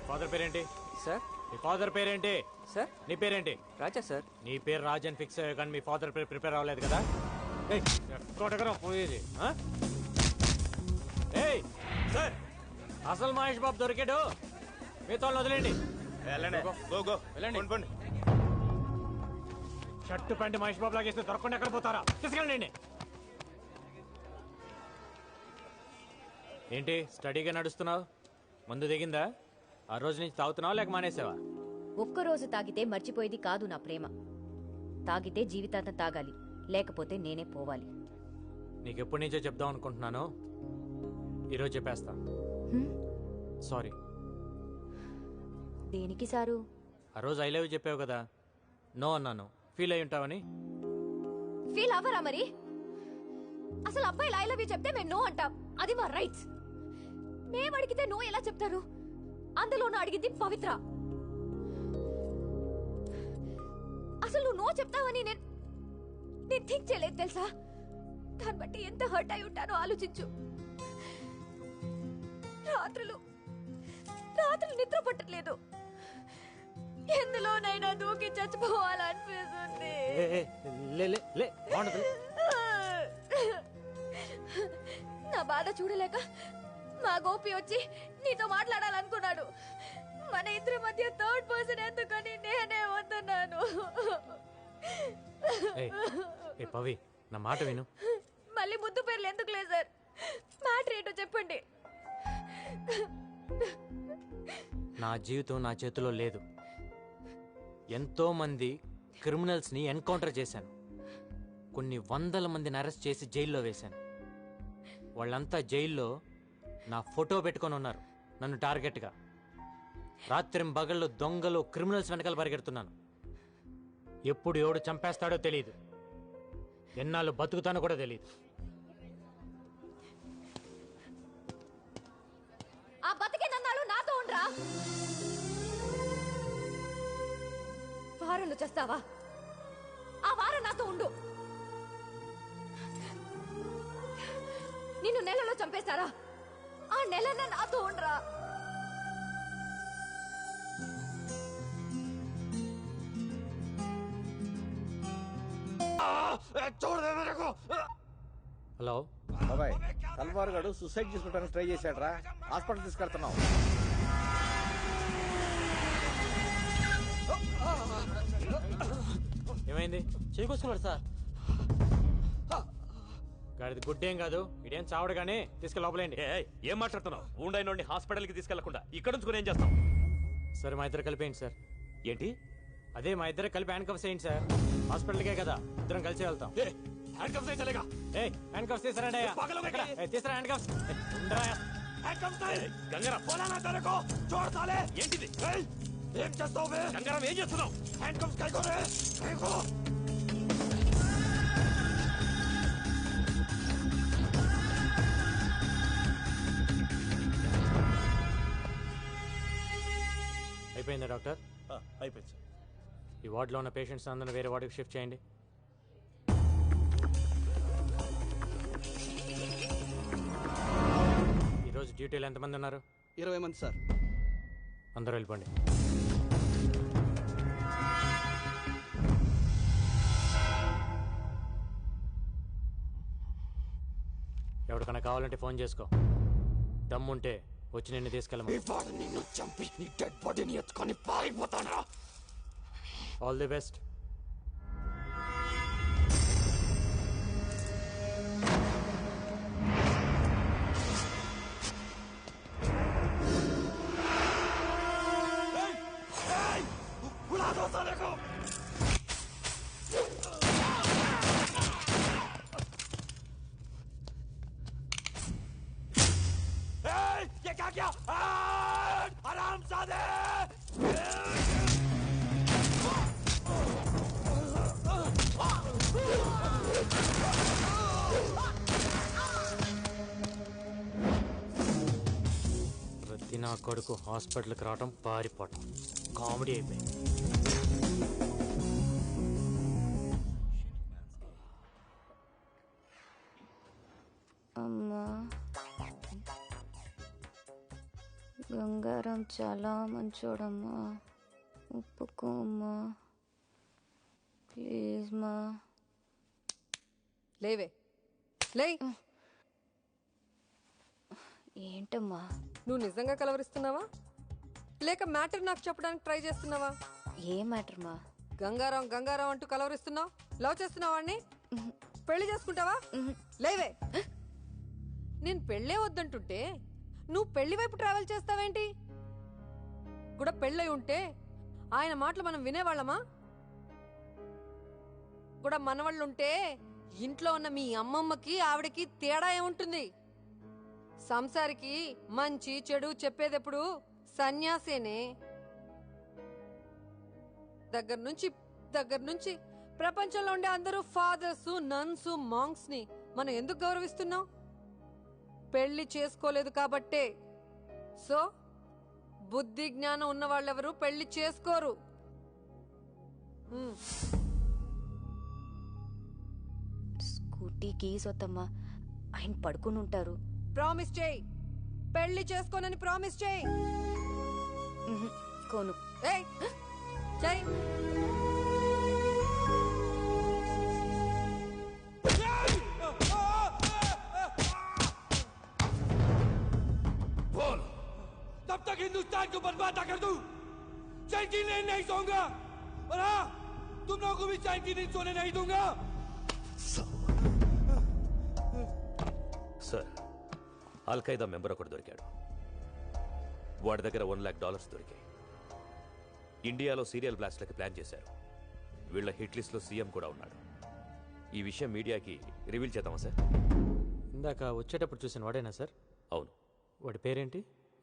ఫాదర్ పేరేంటి సార్? మీ ఫాదర్ పేరేంటి సార్? నీ పేరేంటి? రాజా సార్. నీ పేరు రాజన్ ఫిక్స్ అయ్యా, కానీ మీ ఫాదర్ పేరు ప్రిపేర్ అవ్వలేదు కదా? ఎక్కడెక్కడ పోయేది? సార్, అసలు మహేష్ బాబు దొరికాడు. మీతో వదిలేండి. వెళ్ళండి. షర్టు ప్యాంటు మహేష్ బాబు లాగేస్తే దొరకకుండా ఎక్కడ పోతారా? తీసుకెళ్ళండి. ఏంటి స్టడీగా నడుస్తున్నావు? ముందు దిగిందా? ఆ రోజు నుంచి తాగుతున్నావా లేక మానేసావా? ఒక్కరోజు తాగితే మర్చిపోయేది కాదు నా ప్రేమ. తాగితే జీవితాంతం తాగాలి, లేకపోతే నేనే పోవాలి. నీకెప్పటి నుంచో చెప్దాం అనుకుంటున్నాను, ఈరోజు చెప్పేస్తా. సారీ. దేనికి సారు? ఆ రోజు ఐ లవ్ చెప్పావు కదా, నో అన్నాను. ఫీల్ అయి ఉంటావని. ఫీల్ అవ్వరా మరి? అసలు అబ్బాయిలు ఐ లవ్ యూ చెప్తే మేము నో అంటాం, అది మా రైట్స్. మేము అడిగితే నో ఎలా చెప్తారు? అందులోనూ అడిగింది పవిత్ర. అసలు నువ్వు నో చెప్తావని నేను థింక్ చేయలేదు తెలుసా? దాన్ని బట్టి ఎంత హర్ట్ అయి ఉంటానో ఆలోచించు. రాత్రులు నిద్ర పట్టట్లేదు. ఎందులోనైనా దూకి చచ్చిపోవాలనిపిస్తుంది. నా బాధ చూడలేక మా గోపి వచ్చి నీతో మాట్లాడాలనుకున్నాడు. మన ఇద్దరి మధ్య థర్డ్ పర్సన్ ఎందుకని నేనే వస్తున్నాను. పవి, నా మాట విను. మళ్ళీ ముద్దు పేర్లు ఎందుకు లేదు సార్? మ్యాటర్ ఏంటో చెప్పండి. నా జీవితం నా చేతిలో లేదు. ఎంతో మంది క్రిమినల్స్ని ఎన్కౌంటర్ చేశాను. కొన్ని వందల మందిని అరెస్ట్ చేసి జైల్లో వేశాను. వాళ్ళంతా జైల్లో నా ఫోటో పెట్టుకొని ఉన్నారు నన్ను టార్గెట్గా. రాత్రింబగళ్ళు దొంగలు క్రిమినల్స్ వెనకాల పరిగెడుతున్నాను. ఎప్పుడు ఎవడు చంపేస్తాడో తెలియదు. ఎన్నాళ్ళు బతుకుతానో కూడా తెలియదు. ఆ బతికినన్నాళ్ళు నాతో ఉండరా? వారం చేస్తావా? ఆ వారం నాతో ఉండు. నిన్ను నెలలో చంపేస్తారా? ఆ నెలన్న నాతో ఉండరా? హలో బాబాయ్, తల్వార్ గారు సూసైడ్ చేసుకోవడానికి ట్రై చేశాడు రా. హాస్పిటల్ తీసుకెళ్తున్నాం. ఏమైంది? చేకొస్తున్నాడు సార్. గాడిది గుడ్డేం కాదు, ఇదేం చావడు కానీ తీసుకెళ్ళి లోపలేండి. ఏం మాట్లాడుతున్నావు? ఊండైనోడిని హాస్పిటల్కి తీసుకెళ్లకుండా ఇక్కడ ఉంచుకుని ఏం చేస్తాం? సరే, మా ఇద్దరు కలిపేయండి సార్. ఏంటి? అదే మా ఇద్దరు కలిపి హ్యాండ్ కప్స్ వేయండి సార్. హాస్పిటల్కే కదా, ఇద్దరం కలిసి వెళ్తాం. హ్యాండ్ కప్స్ వేయలేగా? హ్యాండ్ కప్స్ తీసారండి. తీసారా హ్యాండ్ కప్స్? గంగారాం పోలానా తనకో చూడతాలే. ఏంటిది? ఏం చేస్తావు? గంగారాం ఏం చేస్తున్నావు? హ్యాండ్ కప్స్ కైకోరే కైకో. అయిపోయిందా డాక్టర్? అయిపోయింది సార్. ఈ వార్డులో ఉన్న పేషెంట్స్ అందరిని వేరే వార్డుకి షిఫ్ట్ చేయండి. ఈరోజు డ్యూటీలో ఎంతమంది ఉన్నారు? 20 మంది సార్. అందరూ వెళ్ళిపోండి. ఎవరికైనా కావాలంటే ఫోన్ చేసుకో. దమ్ముంటే వచ్చి నిన్ను తీసుకెళ్ళమని. నిన్ను చంపి నీ డెడ్ బాడీని ఎత్తుకొని పారిపోతానా? All the best. ये क्या किया? हरामजादे! ప్రతి నా కొడుకు హాస్పిటల్కి రావటం, పారిపోవటం కామెడీ అయిపోయింది. అమ్మా, గంగారాం చాలా మంచోడమ్మా, ఒప్పుకో అమ్మా ప్లీజ్ మా. లేవే, లే. ఏంటమ్మా? నువ్వు నిజంగా కలవరిస్తున్నావా లేక మ్యాటర్ నాకు చెప్పడానికి ట్రై చేస్తున్నావా? ఏ మ్యాటర్ మా? గంగారాం గంగారాం అంటూ కలవరిస్తున్నావు. లవ్ చేస్తున్నావా వాణ్ణి? పెళ్లి చేసుకుంటావా? లేవే. నేను పెళ్ళే వద్దంటుంటే నువ్వు పెళ్లి వైపు ట్రావెల్ చేస్తావేంటి? కూడా పెళ్ళై ఉంటే ఆయన మాటలు మనం వినేవాళ్ళమా? కూడా మనవాళ్ళుంటే ఇంట్లో ఉన్న మీ అమ్మమ్మకి ఆవిడకి తేడా ఏముంటుంది? సంసారికి మంచి చెడు చెప్పేదెప్పుడు సన్యాసేనే. దగ్గర నుంచి ప్రపంచంలో ఉండే అందరూ ఫాదర్స్, నన్స్, మాంగ్స్ ని మనం ఎందుకు గౌరవిస్తున్నాం? పెళ్లి చేసుకోలేదు కాబట్టే. సో బుద్ధి జ్ఞానం ఉన్న వాళ్ళెవరు పెళ్లి చేసుకోరు. స్కూటీ కీస్ వద్దమ్మా, ఆయన పడుకుని ఉంటారు. ప్రామిస్ చేయి, పెళ్లి చేసుకోనని ప్రామిస్ చేయి. కోను. ఏయ్ చెయ్. बोल, तब तक हिंदुस्तान को बर्बाद ना कर दूं, चैन की नींद नहीं सोऊंगा। और हाँ, तुम लोगों को भी चैन की नींद सोने नहीं दूंगा। సార్ అల్ఖైదా మెంబర్ ఒకడు దొరికాడు. వాడి దగ్గర $1,00,000 దొరికాయి. ఇండియాలో సీరియల్ బ్లాస్ట్లకి ప్లాన్ చేశారు. వీళ్ళ హిట్ లిస్ట్లో సీఎం కూడా ఉన్నాడు. ఈ విషయం మీడియాకి రివీల్ చేద్దామా సార్? ఇందాక వచ్చేటప్పుడు చూసిన వాడేనా సార్? అవును. వాడి పేరేంటి?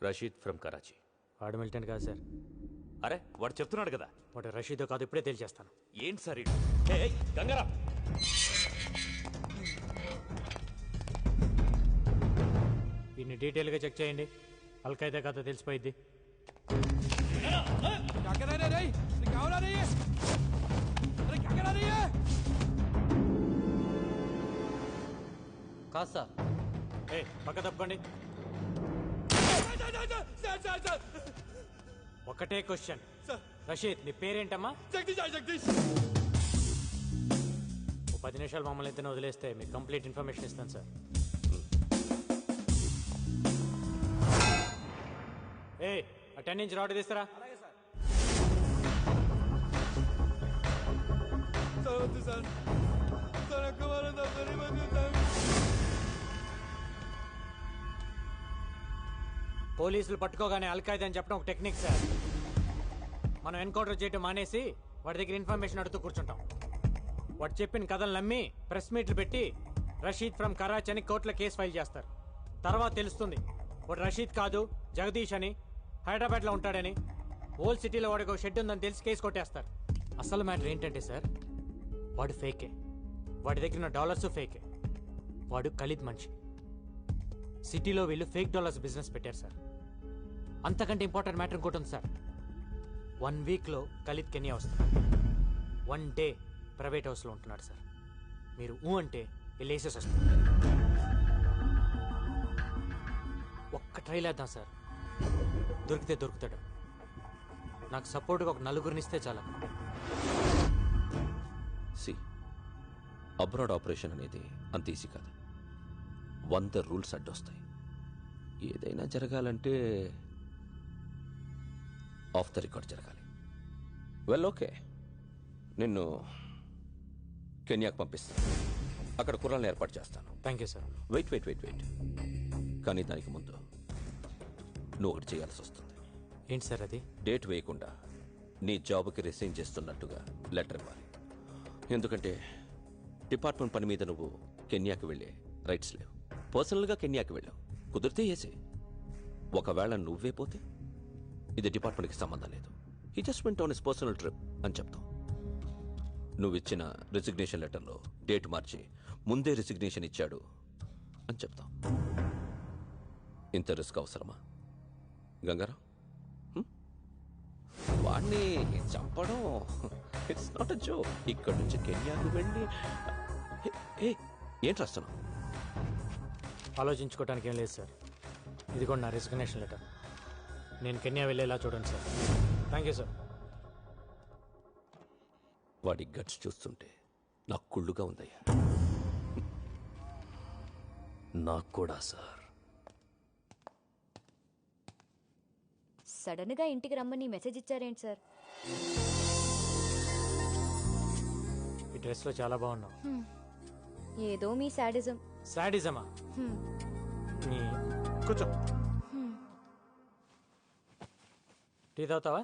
రషీద్ ఫ్రమ్ కరాచీ. వాడు మిలిటెంట్ కాదు సార్. అరే వాడు చెప్తున్నాడు కదా. వాడు రషీదో కాదు, ఇప్పుడే తేల్చేస్తాను. ఏంటి సార్ గంగారా? దీన్ని డీటెయిల్గా చెక్ చేయండి. అల్ఖైదా కథ తెలిసిపోయింది. కాదు సార్. పక్క తప్పుకోండి. ఒకటే క్వశ్చన్. రషీద్ నీ పేరేంటమ్మా? జగదీష్. ఓ 10 నిమిషాలు మమ్మల్ని ఇద్దరిని వదిలేస్తే మీకు కంప్లీట్ ఇన్ఫర్మేషన్ ఇస్తాను సార్. ఆ 10 ఇంచ్ రాడ్ తీస్తారా? పోలీసులు పట్టుకోగానే అల్ఖైదా అని చెప్పడం ఒక టెక్నిక్ సార్. మనం ఎన్కౌంటర్ చేయడం మానేసి వాడి దగ్గర ఇన్ఫర్మేషన్ అడుగుతూ కూర్చుంటాం. వాడు చెప్పిన కథలు నమ్మి ప్రెస్ మీట్లు పెట్టి రషీద్ ఫ్రమ్ కరాచీ అని కోర్టులో కేసు ఫైల్ చేస్తారు. తర్వాత తెలుస్తుంది వాడు రషీద్ కాదు జగదీష్ అని, హైదరాబాద్లో ఉంటాడని. ఓల్డ్ సిటీలో వాడికి ఒక షెడ్ ఉందని తెలిసి కేసు కొట్టేస్తారు. అసలు మ్యాటర్ ఏంటంటే సార్, వాడు ఫేకే. వాడి దగ్గర ఉన్న డాలర్స్ ఫేకే. వాడు ఖలీద్ మనిషి. సిటీలో వీళ్ళు ఫేక్ డాలర్స్ బిజినెస్ పెట్టారు సార్. అంతకంటే ఇంపార్టెంట్ మ్యాటర్ ఇంకోటి ఉంది సార్. 1 వీక్లో ఖలీద్ కెన్యా వస్తాడు. 1 డే ప్రైవేట్ హౌస్లో ఉంటున్నాడు సార్. మీరు అంటే వెళ్ళేసేసి వస్తారు. ఒక్క ట్రైల్ వేద్దాం సార్, దొరికితే దొరుకుతాడు. నాకు సపోర్ట్గా ఒక 4గురిని ఇస్తే చాలా. సి అబ్రాడ్ ఆపరేషన్ అనేది అంత ఈజీ కాదు. 100 రూల్స్ అడ్డొస్తాయి. ఏదైనా జరగాలంటే ఆఫ్ ద రికార్డ్ జరగాలి. వెల్ ఓకే, నిన్ను కెన్యాకు పంపిస్తాను. అక్కడ కుర్రాలను ఏర్పాటు చేస్తాను. Thank you sir. వెయిట్. కానీ దానికి ముందు నువ్వు ఒకటి చేయాల్సి వస్తుంది. ఏంటి సార్ అది? డేట్ వేయకుండా నీ జాబ్కి రిసైన్ చేస్తున్నట్టుగా లెటర్ ఇవ్వాలి. ఎందుకంటే డిపార్ట్మెంట్ పని మీద నువ్వు కెన్యాకి వెళ్ళే రైట్స్ లేవు. పర్సనల్గా కెన్యాకి వెళ్ళావు, కుదిరితే ఏసే. ఒకవేళ నువ్వే పోతే ఇది డిపార్ట్మెంట్కి సంబంధం లేదు. He just went on his personal trip అని చెప్తాం. నువ్వు ఇచ్చిన రిజిగ్నేషన్ లెటర్లో డేట్ మార్చి ముందే రిజిగ్నేషన్ ఇచ్చాడు అని చెప్తాం. ఇంత రిస్క్ అవసరమా గంగారాం? వాడిని చంపడం ఇట్స్ నాట్ అ జోక్. ఇక్కడి నుంచి కెన్యాకి వెళ్ళి ఏంటి రాస్తున్నావు? ఆలోచించుకోవడానికి ఏం లేదు సార్. ఇది కూడా నా రిజిగ్నేషన్ లెటర్. నేను కెన్యా వెళ్ళేలా చూడండి సార్. Thank you sir. వాడి గట్స్ చూస్తుంటే నాకు కుళ్ళుగా ఉందయ్యా. నాకు కూడా సార్. సడన్ గా ఇంటికి రమ్మని మెసేజ్ ఇచ్చారేంటి సార్? ఈ డ్రెస్లో చాలా బాగున్నావు. ఏదో మీ సాడిజం. సాడిజమా? కూర్చో. టీ తాగుతావా?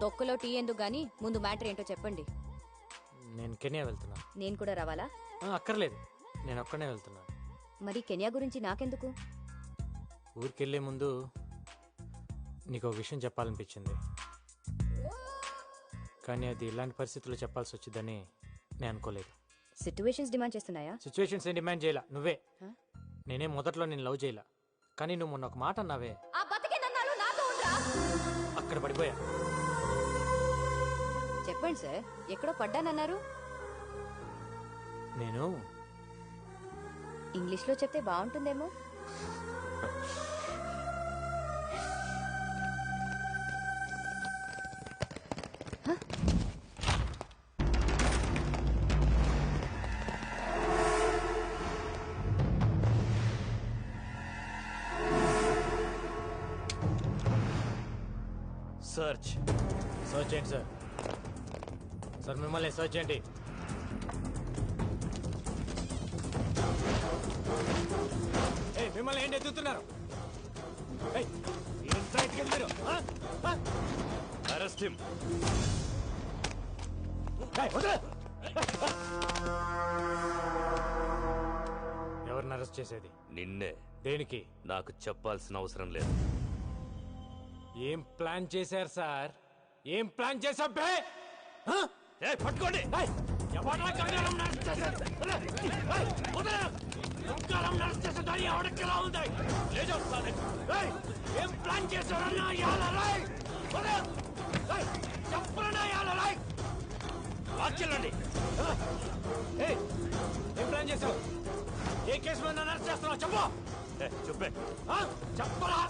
తొక్కలో టీ ఎందుకు గానీ ముందు మ్యాటర్ ఏంటో చెప్పండి. నేను కెన్యా వెళ్తున్నా. నేను కూడా రావాలా? అక్కర్లేదు, నేను ఒక్కనే వెళ్తున్నా. మరి కెన్యా గురించి నాకెందుకు? ఊరికెళ్లే ముందు నీకు ఒక విషయం చెప్పాలనిపించింది, కానీ అది ఇలాంటి పరిస్థితుల్లో చెప్పాల్సి వచ్చిందని నేను అనుకోలేదు. సిచ్యువేషన్స్ డిమాండ్ చేస్తున్నాయా? సిచ్యువేషన్స్ ఏం డిమాండ్ చేయాల, నువ్వే. నేనే మొదట్లో నేను లవ్ చేయలా, కానీ నువ్వు మొన్న ఒక మాట అన్నావే, అక్కడ పడిపోయా. చెప్పండి సార్, ఎక్కడో పడ్డానన్నారు. నేను ఇంగ్లీష్లో చెప్తే బాగుంటుందేమో. సర్చ్ చేయండి సార్. సార్ మిమ్మల్ని సర్చ్ చేయండి. మిమ్మల్ని ఏంటి ఎత్తుతున్నారు? Arrest him. ఎవరిని అరెస్ట్ చేసేది? నిన్నే. దేనికి? నాకు చెప్పాల్సిన అవసరం లేదు. ఏం ప్లాన్ చేశారు సార్? ఏం ప్లాన్ చేశాం? పట్టుకోండి. ఏం ప్లాన్ చేశారన్నా? వాక్యండి. ఏం ప్లాన్ చేశావు? ఏ కేసు మీద నన్ను అరెస్ట్ చేస్తున్నావు? చెప్పు. చెప్పే. చెప్పరా?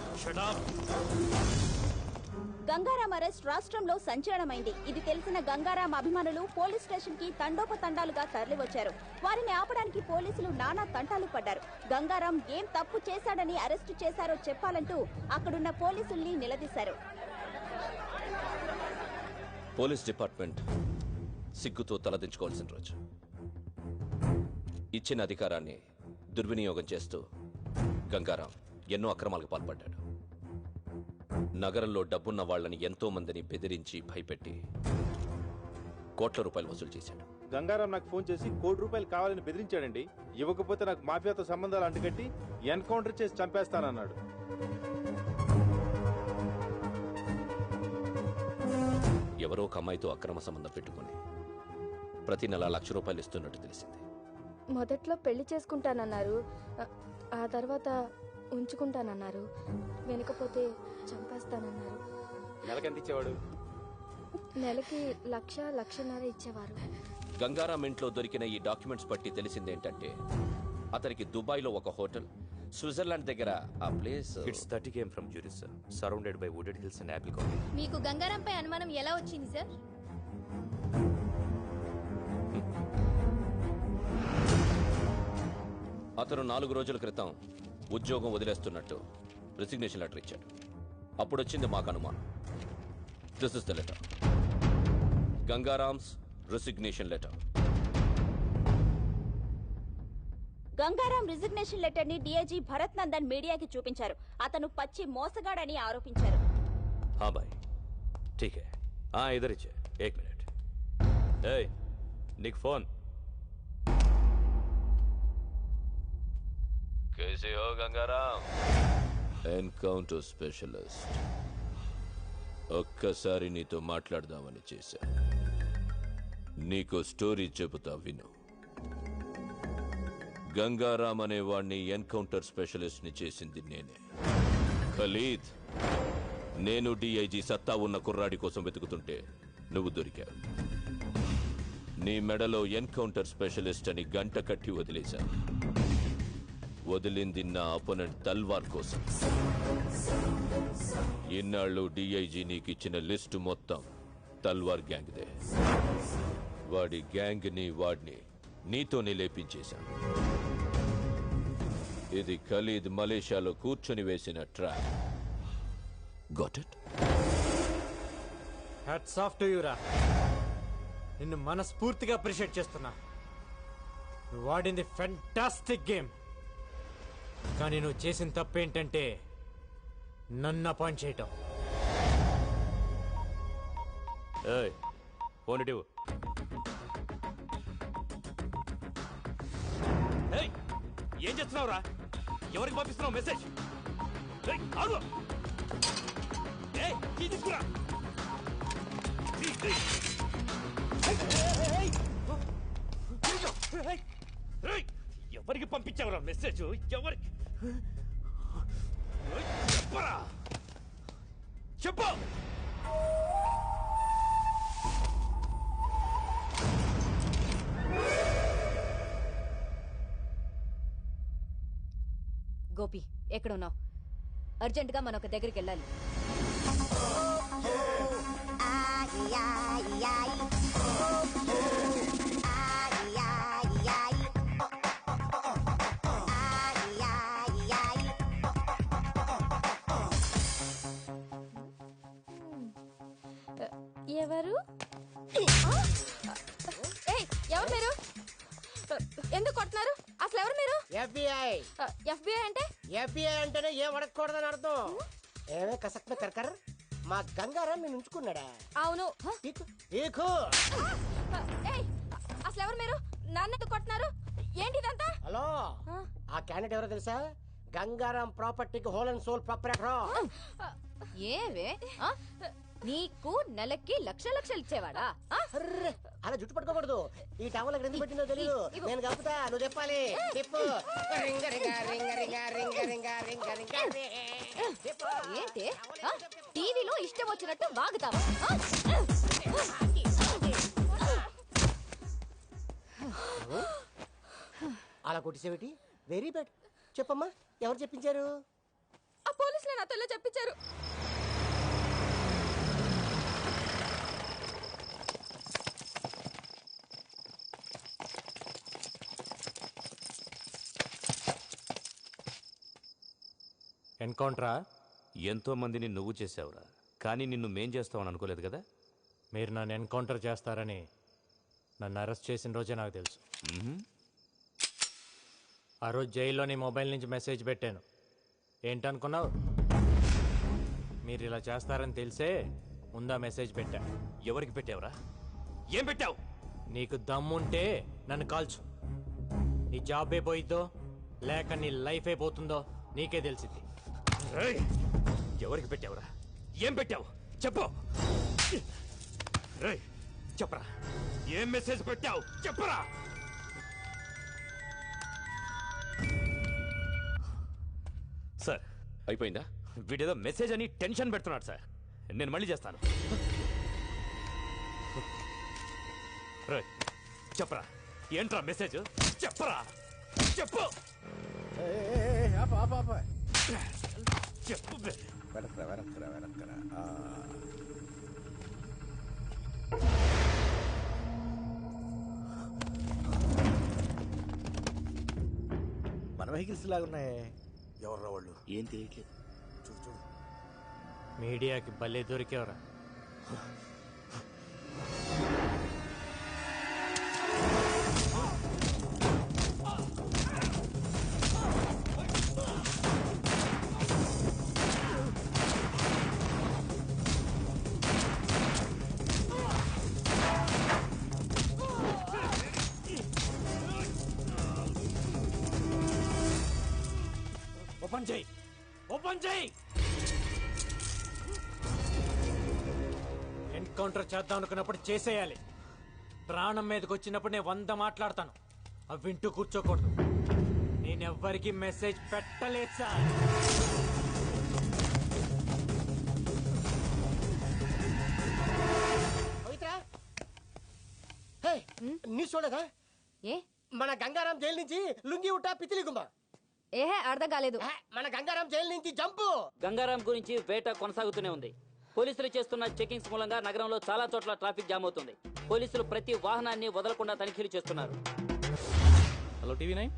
గంగారాం అరెస్ట్ రాష్ట్రంలో సంచలనమైంది. ఇది తెలిసిన గంగారాం అభిమానులు పోలీస్ స్టేషన్ కి తండోపతండాలుగా తరలివచ్చారు. వారిని ఆపడానికి పోలీసులు నానా తంటాలు పడ్డారు. గంగారాం ఏం తప్పు చేశాడని అరెస్టు చేశారో చెప్పాలంటూ అక్కడున్న పోలీసుల్ని నిలదీశారు. పోలీస్ డిపార్ట్మెంట్ సిగ్గుతో తలదించుకోవాల్సిన రోజు. ఇచ్చిన అధికారాన్ని దుర్వినియోగం చేస్తూ గంగారాం ఎన్నో అక్రమాలకు పాల్పడ్డాడు. నగరంలో డబ్బున్న వాళ్లని ఎంతో మందిని బెదిరించి భయపెట్టి కోట్ల రూపాయలు వసూలు చేశాడు. గంగారాం నాకు ఫోన్ చేసి ₹1,00,00,000 కావాలని బెదిరించాడండి. ఇవ్వకపోతే నాకు మాఫియాతో సంబంధాలు అంటుకట్టి ఎన్కౌంటర్ చేసి చంపేస్తానన్నాడు. ఎవరో ఒక అమ్మాయితో అక్రమ సంబంధం పెట్టుకుని ప్రతి నెల ₹1,00,000 ఇస్తున్నట్టు తెలిసింది. మొదట్లో పెళ్లి చేసుకుంటానన్నారు, ఆ తర్వాత ఉంచుకుంటానన్నారు, వెనకపోతే చంపేస్తానన్నారు. నెలకి ఎంత ఇచ్చేవాడు? నెలకి 1,00,000-1,50,000 ఇచ్చేవారు. గంగారాం ఇంట్లో దొరికిన ఈ డాక్యుమెంట్స్ బట్టి తెలిసిందేంటంటే అతనికి దుబాయ్లో ఒక హోటల్, స్విట్జర్లాండ్ దగ్గర ఆ place. It's 30 km from Zurich, sir. Surrounded by wooded hills and apple colony. మీకు గంగారాంపై అనుమానం ఎలా వచ్చింది సార్? అతను 4 రోజుల క్రితం ఉద్యోగం వదిలేస్తున్నట్టు రిసిగ్నేషన్ లెటర్ ఇచ్చాడు. అప్పుడు వచ్చింది మాకు అనుమానం. This is the letter. Gangaram's resignation letter. Gangaram resignation letter ని డీఐజీ భరత్ నందన్ మీడియాకి చూపించారు. అతను పచ్చి మోసగాడని ఆరోపించారు. हाँ भाई ठीक है. हाँ इधर ही 1 मिनट. ए निक फोन. कैसे हो गंगाराम? Encounter specialist. ఒక్కసారి నీతో మాట్లాడదామని చేశా. నీకో స్టోరీ చెబుతా విను. గంగారాం అనే వాణ్ణి ఎన్కౌంటర్ స్పెషలిస్ట్ ని చేసింది నేనే. ఖలీద్, నేను డిఐజీ సత్తా ఉన్న కుర్రాడి కోసం వెతుకుతుంటే నువ్వు దొరికావు. నీ మెడలో ఎన్కౌంటర్ స్పెషలిస్ట్ అని గంట కట్టి వదిలేశా. వదిలింది నా అపోనెంట్ తల్వార్ కోసం. ఇన్నాళ్ళు డిఐజీ నీకిచ్చిన లిస్టు మొత్తం తల్వార్ గ్యాంగ్దే. వాడి గ్యాంగ్ని వాడిని నీతోనే లేపించేశా. ఇది ఖలీద్ మలేషియాలో కూర్చొని వేసిన trap. Got it? Hats off to you రా. నిన్ను మనస్ఫూర్తిగా అప్రిషియేట్ చేస్తున్నా. నువ్వు ఆడింది ఫెంటాస్టిక్ గేమ్. కానీ నువ్వు చేసిన తప్పేంటంటే నన్ను అపాయింట్ చేయటం. ఫోన్ ఇటు. ఏం చేస్తున్నావురా? ఎవరికి పంపిస్తున్నావు మెసేజ్? తీసుకురా. ఎవరికి పంపించావురా మెసేజ్? ఎవరికి చెప్పరా? చెప్పు. గోపి, ఎక్కడున్నావు? అర్జెంటుగా మనం ఒక దగ్గరికి వెళ్ళాలి. ఎవరు? ఎవరు మీరు? ఎందుకు కొడుతున్నారు? అసలు ఎవరు మీరు? FBI. FBI అంటే? FBI అంటేనే ఏం అడగకూడదని అర్థం. ఏమే కసక్ మే కర్కర్ మా గంగారాం నేను ఉంచుకున్నాడా? అవును. అసలు ఎవరు మీరు? నన్ను కొట్టినారు ఏంటి ఇదంతా? హలో, ఆ క్యాండిడేట్ ఎవరో తెలుసా? గంగారాం ప్రాపర్టీకి హోల్ అండ్ సోల్ ప్రాపరేటర్. ఏవే నీకు నెలకి లక్షలు ఇచ్చేవాడా? అలా జుట్టు పట్టుకోకూడదు. ఈ టవల్ ఎక్కడ ఎందుకు పెట్టిందో తెలియదు. నేను కలుపుతా, నువ్వు చెప్పాలి. చెప్పు. ఏంటి టీవీలో ఇష్టం వచ్చినట్టు వాగుతావా? అలా కొట్టిసేవిటి? Very bad. చెప్పమ్మా, ఎవరు చెప్పించారు? ఆ పోలీసులే నాతో ఇలా చెప్పించారు. ఎన్కౌంటరా? ఎంతో మందిని నువ్వు చేసావురా, కానీ నిన్ను మేం చేస్తావని అనుకోలేదు కదా. మీరు నన్ను ఎన్కౌంటర్ చేస్తారని నన్ను అరెస్ట్ చేసిన రోజే నాకు తెలుసు. ఆ రోజు జైల్లో నీ మొబైల్ నుంచి మెసేజ్ పెట్టాను. ఏంటనుకున్నావు? మీరు ఇలా చేస్తారని తెలిసే ముందా మెసేజ్ పెట్టా. ఎవరికి పెట్టావురా? ఏం పెట్టావు? నీకు దమ్ముంటే నన్ను కాల్చు. నీ జాబ్ అయిపోయిద్దో లేక నీ లైఫ్ అయిపోతుందో నీకే తెలిసింది. ఎవరికి పెట్టావురా? ఏం పెట్టావు చెప్పు. చెప్పరా, ఏం మెసేజ్ పెట్టావు చెప్పరా. సార్ అయిపోయిందా? వీడేదో మెసేజ్ అని టెన్షన్ పెడుతున్నాడు సార్. నేను మళ్ళీ చేస్తాను. చెప్పరా, ఏంట్రా మెసేజ్ చెప్పరా. చెప్పు చెప్పు. మన వెహికల్స్ లాగున్నాయి. ఎవర్రా వాళ్ళు? ఏం తెలియట్లేదు. చూడు చూడు. మీడియాకి భలే దొరికేవరా. ఓపెన్ చేయి, ఓపెన్ చేయి. ఎన్కౌంటర్ చేద్దాం అనుకున్నప్పుడు చేసేయాలి. ప్రాణం మీదకి వచ్చినప్పుడు నేను 100 మాట్లాడతాను. అవి వింటూ కూర్చోకూడదు. నేనెవ్వరికి మెసేజ్ పెట్టలేదు సార్. న్యూస్ చూడదా? ఏ మన గంగారాం జైలు నుంచి లుంగి ఉట్టా పితిలి గుమ్మ. ఏహే అర్థం కాలేదు. మన గంగారాం జైలు నుంచి జంపు. గంగారాం గురించి వేట కొనసాగుతూనే ఉంది. పోలీసులు చేస్తున్న చెకింగ్స్ మూలంగా నగరంలో చాలా చోట్ల ట్రాఫిక్ జామ్ అవుతుంది. పోలీసులు ప్రతి వాహనాన్ని వదలకుండా తనిఖీలు చేస్తున్నారు. Hello TV9.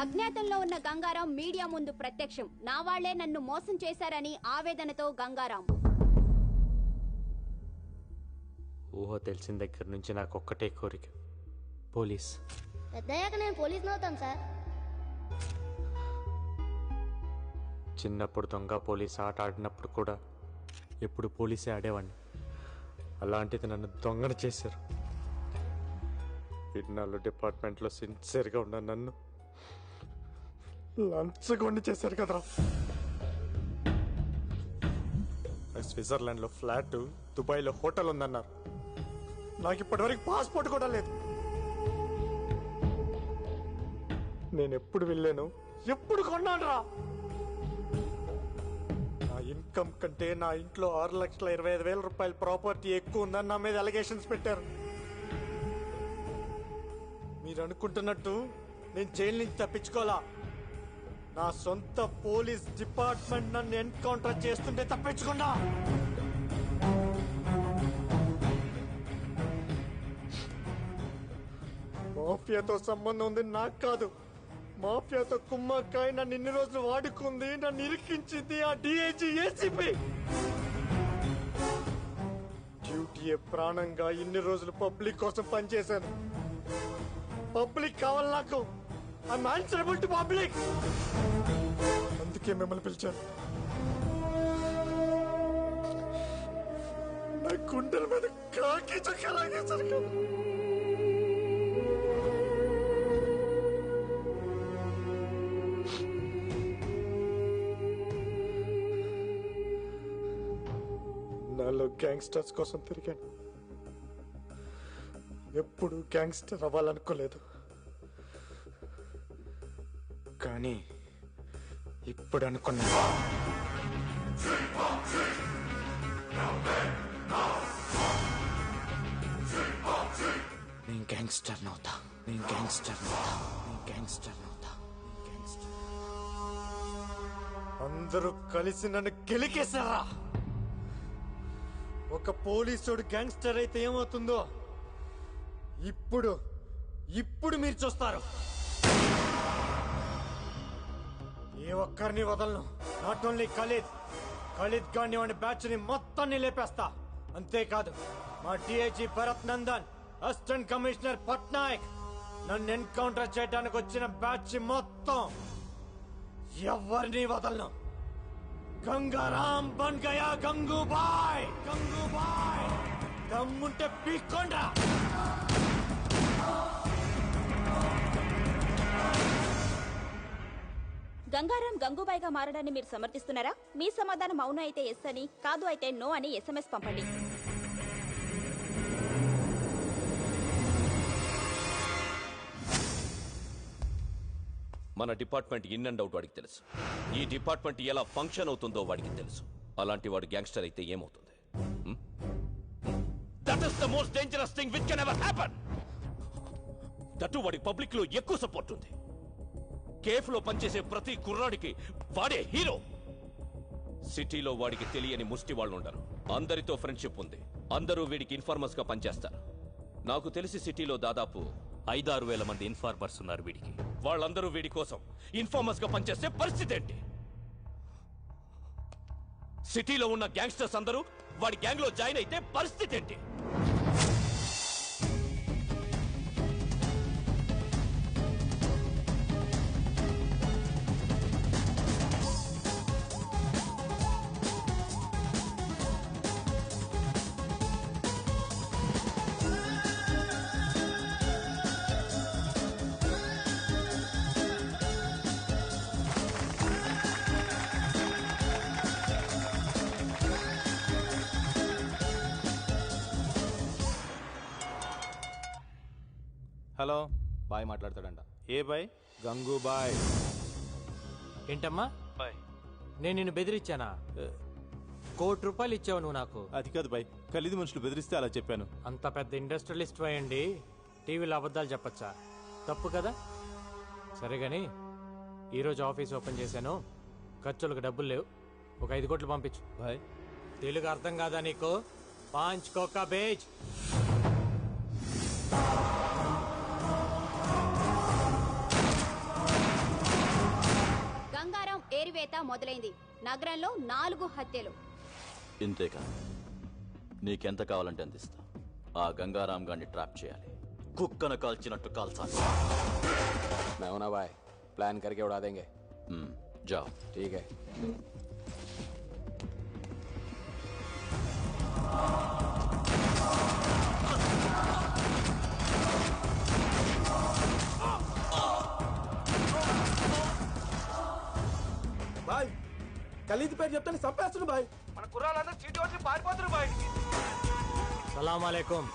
అజ్ఞాతంలో ఉన్న గంగారాం మీడియా ముందు ప్రత్యక్షం. నా వాళ్లే నన్ను మోసం చేశారని ఆవేదనతో గంగారాం. ఊహ తెలిసిన దగ్గర నుంచి నాకు ఒక్కటే కోరిక, పోలీస్. పెద్దయ్యాక నేను పోలీస్ అవుతాను సార్. చిన్నప్పుడు దొంగ పోలీస్ ఆట ఆడినప్పుడు కూడా ఎప్పుడు పోలీసే ఆడేవాడిని. అలాంటిది నన్ను దొంగను చేశారు. ఇన్నాళ్ళు డిపార్ట్మెంట్లో సిన్సియర్గా ఉన్న నన్ను లంచగొండి చేశారు కదరా. స్విట్జర్లాండ్లో ఫ్లాట్, దుబాయ్లో హోటల్ ఉందన్నారు. నాకు ఇప్పటివరకు పాస్పోర్ట్ కూడా లేదు. నేను ఎప్పుడు వెళ్ళాను, ఎప్పుడు కొన్నాను రా. నా ఇన్కమ్ కంటే నా ఇంట్లో 6,25,000 రూపాయల ప్రాపర్టీ ఎక్కువ ఉందని నా మీద అలిగేషన్స్ పెట్టారు. మీరు అనుకుంటున్నట్టు నేను జైలు నుంచి తప్పించుకోవాలా. నా సొంత పోలీస్ డిపార్ట్మెంట్ నన్ను ఎన్కౌంటర్ చేస్తుంటే తప్పించుకున్నా. మాఫియాతో సంబంధం ఉంది నాకు కాదు. మాఫియాతో కుమ్మక్కాయ నన్ను ఇన్ని రోజులు వాడుకుంది, నన్ను ఇరికించింది ఆ డిఐజీ ఏసీపీ. డ్యూటీయే ప్రాణంగా ఇన్ని రోజులు పబ్లిక్ కోసం పనిచేశాను. పబ్లిక్ కావాలి నాకు. I'm answerable to public. అందుకే మిమ్మల్ని పిలిచాను. నా గుండెల మీద కాకి చక్కలాగేశారు కదా. నాలో గ్యాంగ్స్టర్స్ కోసం తిరిగాను. ఎప్పుడు గ్యాంగ్స్టర్ అవ్వాలనుకోలేదు, కానీ ఇప్పుడు అనుకున్నా. నేను గ్యాంగ్స్టర్ నవుతా, నేను గ్యాంగ్స్టర్ నవుతా, నేను గ్యాంగ్స్టర్ నవుతా, నేను గ్యాంగ్స్టర్. అందరూ కలిసి నన్ను గెలికేశారా? ఒక పోలీసుడు గ్యాంగ్స్టర్ అయితే ఏమవుతుందో ఇప్పుడు మీరు చూస్తారు. ఏ ఒక్కరిని వదలను. నాట్ ఓన్లీ ఖలీద్ గాని వాడి బ్యాచ్ ని మొత్తాన్ని లేపేస్తా. అంతేకాదు మా DIG Bharat Nandan, assistant commissioner Patnaik, నన్ను ఎన్కౌంటర్ చేయడానికి వచ్చిన బ్యాచ్ మొత్తం ఎవరిని వదలను. గంగారాం బన్ గయా గంగూబాయ్. గంగూబాయ్ దమ్ముంటే పీక్కోండ్రా. గంగారాం గంగూబాయిగా మారడాన్ని మీరు సమర్థిస్తున్నారా? మీ సమాధానం అవును అయితే ఎస్ అని, కాదు అయితే నో అని SMS పంపండి. మన డిపార్ట్మెంట్ ఇన్ అండ్ అవుట్ వాడికి తెలుసు. ఈ డిపార్ట్మెంట్ ఎలా ఫంక్షన్ అవుతుందో వాడికి తెలుసు. అలాంటి వాడు గ్యాంగ్స్టర్ అయితే ఏమవుతుంది? That is the most dangerous thing which can ever happen. That వాడికి పబ్లిక్ లో ఎక్కువ సపోర్ట్ ఉంది. కేఫ్ లో పనిచేసే ప్రతి కుర్రాడికి వాడే హీరో. సిటీలో వాడికి తెలియని ముష్టి వాళ్ళు ఉండరు. అందరితో ఫ్రెండ్షిప్ ఉంది. అందరూ వీడికి ఇన్ఫార్మర్స్ గా పనిచేస్తారు. నాకు తెలిసి సిటీలో దాదాపు 5-6 వేల మంది ఇన్ఫార్మర్స్ ఉన్నారు వీడికి. వాళ్ళందరూ వీడి కోసం ఇన్ఫార్మర్స్ గా పనిచేస్తే పరిస్థితి ఏంటి? సిటీలో ఉన్న గ్యాంగ్స్టర్స్ అందరూ వాడి గ్యాంగ్ లో జాయిన్ అయితే పరిస్థితి ఏంటి? హలో, బాయ్ మాట్లాడతాడంట. ఏ బాయ్? గంగూబాయ్. ఏంటమ్మా బాయ్, నేను నిన్ను బెదిరించానా? ₹1,00,00,000 ఇచ్చావు నువ్వు నాకు. అది కాదు బాయ్, ఖలీద్ మనుషులు బెదిరిస్తే అలా చెప్పాను. అంత పెద్ద ఇండస్ట్రియలిస్ట్ అయ్యండి టీవీలో అబద్ధాలు చెప్పచ్చా? తప్పు కదా. సరే గాని ఈరోజు ఆఫీస్ ఓపెన్ చేశాను, ఖర్చులకు డబ్బులు లేవు. ఒక 5 కోట్లు పంపించు. బాయ్, తెలుగు అర్థం కాదా నీకు? 5 కోకా బేచ్. గంగారాం ఏరివేత మొదలైంది. నగరంలో 4 హత్యలు. ఇంతేకా? నీకెంత కావాలంటే అంత ఇస్తా. ఆ గంగారాం గారిని ట్రాప్ చేయాలి. కుక్కను కాల్చినట్టు కాల్చాలి. मैं ना भाई, प्लान करके उड़ा देंगे. जाओ. ठीक है. బాయ్, ఖలీద్ పేరు చెప్తాను చంపేస్తున్నా బాయ్. మన కుర్రాళ్ళందరూ చీటి వచ్చి పారిపోతున్నారు బాయ్. సలాం అలైకుం.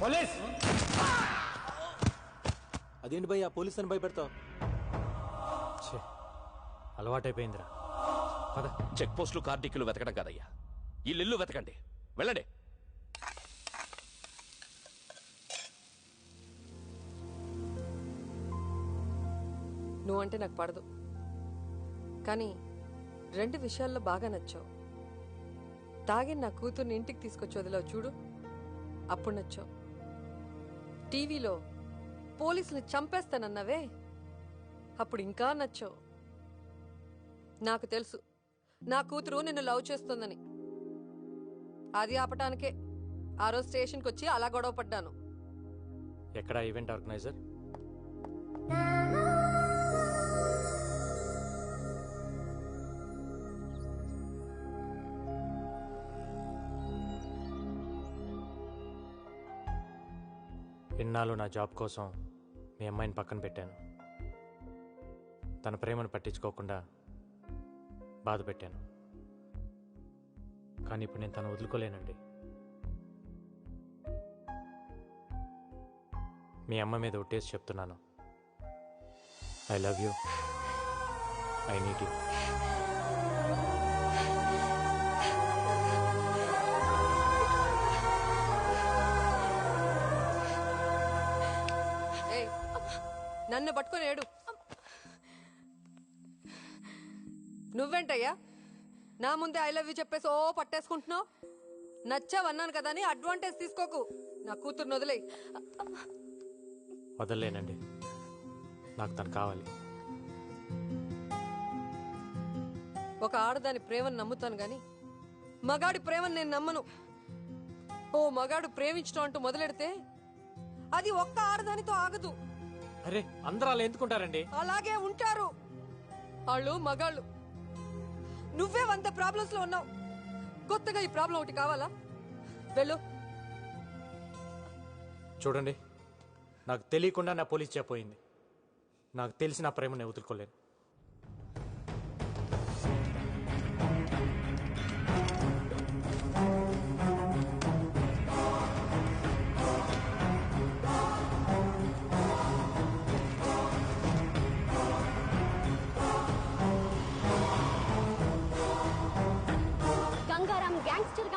పోలీస్. అదేంటి భయ్, ఆ పోలీస్ అని భయపెడతావు? అలవాటైపోయిందిరా. పద. చెక్ పోస్టులు, కార్డిక్యులు వెతకడం కాదయ్యా, ఇల్లు వెతకండి. వెళ్ళండి. నువ్వంటే నాకు పడదు, కానీ 2 విషయాల్లో బాగా నచ్చావు. తాగి నా కూతుర్ని ఇంటికి తీసుకొచ్చి వదిలావు చూడు, అప్పుడు నచ్చావు. టీవీలో పోలీసులు చంపేస్తానన్నావే, అప్పుడు ఇంకా నచ్చావు. నాకు తెలుసు నా కూతురు నిన్ను లవ్ చేస్తుందని. అది ఆపటానికే ఆ రోజు స్టేషన్కి వచ్చి అలా గొడవ పడ్డాను. ఎక్కడ ఈవెంట్ ఆర్గనైజర్? ఇన్నాళ్ళు నా జాబ్ కోసం మీ అమ్మాయిని పక్కన పెట్టాను. తన ప్రేమను పట్టించుకోకుండా బాధ పెట్టాను. కానీ ఇప్పుడు నేను తను వదులుకోలేనండి. మీ అమ్మ మీద ఒట్టేసి చెప్తున్నాను, I love you, I need you. నన్ను పట్టుకొని ఏడు. నువ్వేంటయ్యా నా ముందే ఐ లవ్ యూ చెప్పేసి ఓ పట్టేసుకుంటున్నావు? నచ్చావన్నాను కదా అని అడ్వాంటేజ్ తీసుకోకు. నా కూతుర్ని వదిలేయి. వదలలేనండి, నాకు తను కావాలి. ఒక ఆడదాని ప్రేమను నమ్ముతాను గాని మగాడి ప్రేమను నేను నమ్మను. ఓ మగాడు ప్రేమించడం అంటూ మొదలెడితే అది ఒక్క ఆడదానితో ఆగదు. అరే, అందరూ అలా ఎందుకుంటారండి? అలాగే ఉంటారు. వాళ్ళు మగాళ్ళు. నువ్వే 100 ప్రాబ్లమ్స్ లో ఉన్నావు. కొత్తగా ఈ ప్రాబ్లం ఒకటి కావాలా? వెళ్ళు. చూడండి, నాకు తెలియకుండా నా పోలీస్ చెప్పోయింది. నాకు తెలిసి నా ప్రేమను వదులుకోలేను.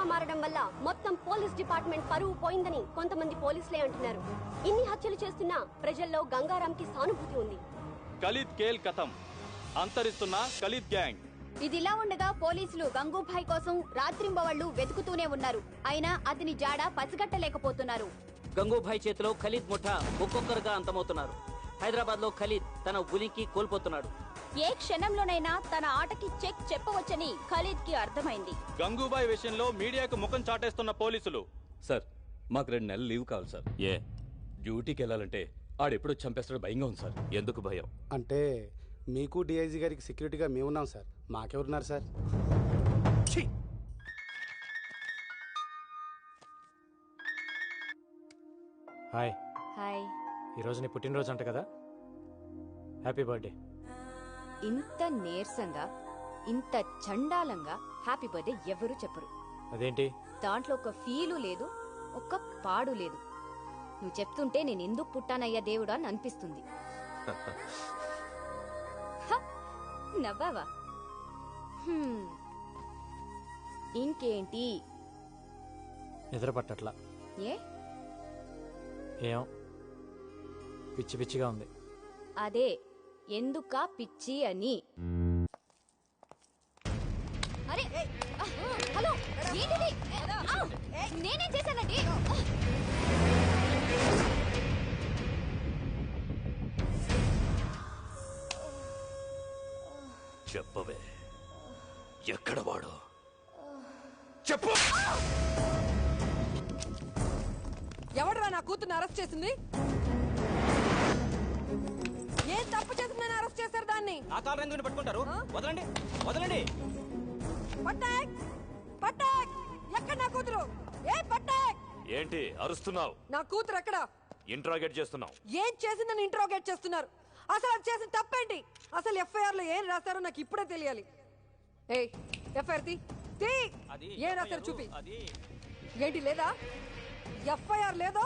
మారడం వల్ల మొత్తం పోలీస్ డిపార్ట్మెంట్ పరువు పోయిందని కొంతమంది పోలీసులే అంటున్నారు. ఇన్ని హత్యలు చేస్తున్నా ప్రజల్లో గంగారాంకి సానుభూతి ఉంది. ఖలీద్ కేల్ కథం, అంతరిస్తున్న ఖలీద్ గ్యాంగ్. ఇదిలా ఉండగా పోలీసులు గంగూభాయ్ కోసం రాత్రింబవళ్లు వెతుకుతూనే ఉన్నారు. అయినా అతని జాడ పసిగట్టలేకపోతున్నారు. గంగూభాయ్ చేతిలో ఖలీద్ ముఠా ఒక్కొక్కరుగా అంతమవుతున్నారు. హైదరాబాద్ లో ఖలీద్ తన ఉనికి కోల్పోతున్నాడు. ఏ క్షణంలోనైనా తన ఆటకి చెక్ చెప్పవచ్చని ఖలీద్ కి అర్థమైంది. గంగూబాయ్ విషయంలో మీడియాకు ముఖం చాటేస్తున్న పోలీసులు. సార్, మాకు 2 నెలలు లీవ్ కావాలి సార్. ఏ డ్యూటీకి వెళ్ళాలంటే ఆడెప్పుడో చంపేస్తాడో భయంగా ఉంది సార్. ఎందుకు భయం? అంటే మీకు డిఐజీ గారికి సెక్యూరిటీగా మేమున్నాం సార్. మాకెవరున్నారు సార్? హాయ్. హాయ్. ఈరోజు నీ పుట్టినరోజు అంట కదా, హ్యాపీ బర్త్డే. ఇంత నీరసంగా ఇంత చండాలంగా హ్యాపీ బర్త్డే ఎవరు చెప్పరు. అదేంటి? దాంట్లో ఒక ఫీలు లేదు, ఒక్క పాడు లేదు. నువ్వు చెప్తుంటే నేను ఎందుకు పుట్టానయ్యా దేవుడా అని అనిపిస్తుంది. నవ్వావా? ఇంకేంటి? నిద్ర పట్టట్లా. ఏ? ఏం పిచ్చి పిచ్చిగా ఉంది. అదే ఎందుకా పిచ్చి అని. అరే హలో, ఏంటిది? నేనేం చేశానండి? చెప్పవే, ఎక్కడ వాడు? చెప్పు. ఎవడరా నా కూతుర్ని అరెస్ట్ చేసింది? ఏం తప్పు చేసిందని అరెస్ట్ చేశారు దాన్ని? ఆ కాలు రంగుని పట్టుకుంటారు. వదలండి, వదలండి. పట్టాక్, పట్టాక్, ఎక్కడ నా కూతురు? ఏ పట్టాక్! ఏంటి అరుస్తున్నావు? నా కూతురు ఎక్కడ? ఇంట్రాగేట్ చేస్తున్నావు. ఏం చేసిందని ఇంట్రోగేట్ చేస్తున్నారు? అసలు అది చేసిన తప్పేంటి? అసలు ఎఫ్ఐఆర్ లో ఏం రాశారో నాకు ఇప్పుడే తెలియాలి. ఏ ఎఫ్ఐఆర్ తీ. ఏం రాశారు చూపి. ఏంటి లేదా? ఎఫ్ఐఆర్ లేదో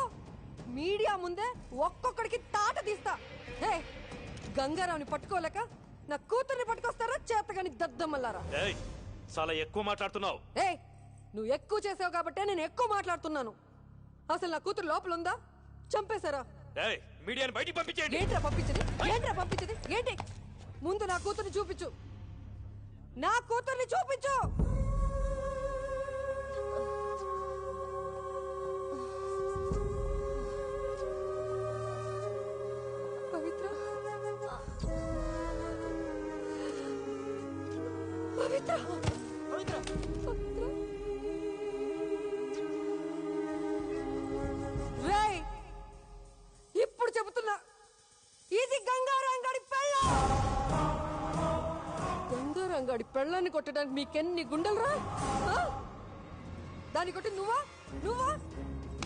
మీడియా ముందే ఒక్కొక్కడికి తాట తీస్తా. హే, గంగారావుని పట్టుకోలేక నా కూతుర్ని పట్టుకొస్తారా చేతగాని దద్దమ్మల్లారా? చాలా ఎక్కువ మాట్లాడుతున్నావు. ఏ, నువ్వు ఎక్కువ చేసావు కాబట్టే నేను ఎక్కువ మాట్లాడుతున్నాను. అసలు నా కూతురు లోపల ఉందా? చంపేశారా? మీడియాని బయటికి పంపించండి. ఏంట్రా పంపించది? ఏంట్రా పంపించది? ఏంటి? ముందు నా కూతుర్ని చూపించు. నా కూతుర్ని చూపించు. పవిత్ర పవిత్ర రేయ్, ఇప్పుడు చెబుతున్నా, ఇది గంగారాంగాడి పెళ్ళ. గంగారాంగాడి పెళ్ళాన్ని కొట్టడానికి మీకెన్ని గుండెలరా? దాన్ని కొట్టి నువ్వా నువ్వా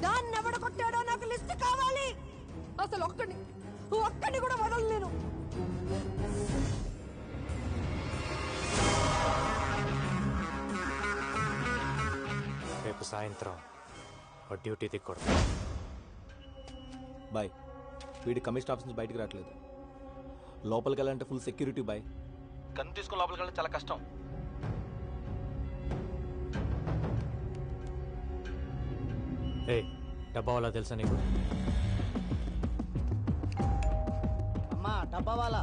దాన్ని ఎవడ కొట్టాడో నాకు లిస్ట్ కావాలి. అసలు ఒక్కడిని కూడా వదలలేను. రేపు సాయంత్రం డ్యూటీ దిక్కూడదు. బాయ్, వీడి కమిషన్ ఆఫీస్ నుంచి బయటకు రావట్లేదు. లోపలికి వెళ్ళాలంటే ఫుల్ సెక్యూరిటీ బాయ్. గన్ తీసుకుని లోపలికి వెళ్ళడం చాలా కష్టం. ఏ డబ్బా వాళ్ళ తెలుసా నీకు? అమ్మా డబ్బా వాళ్ళ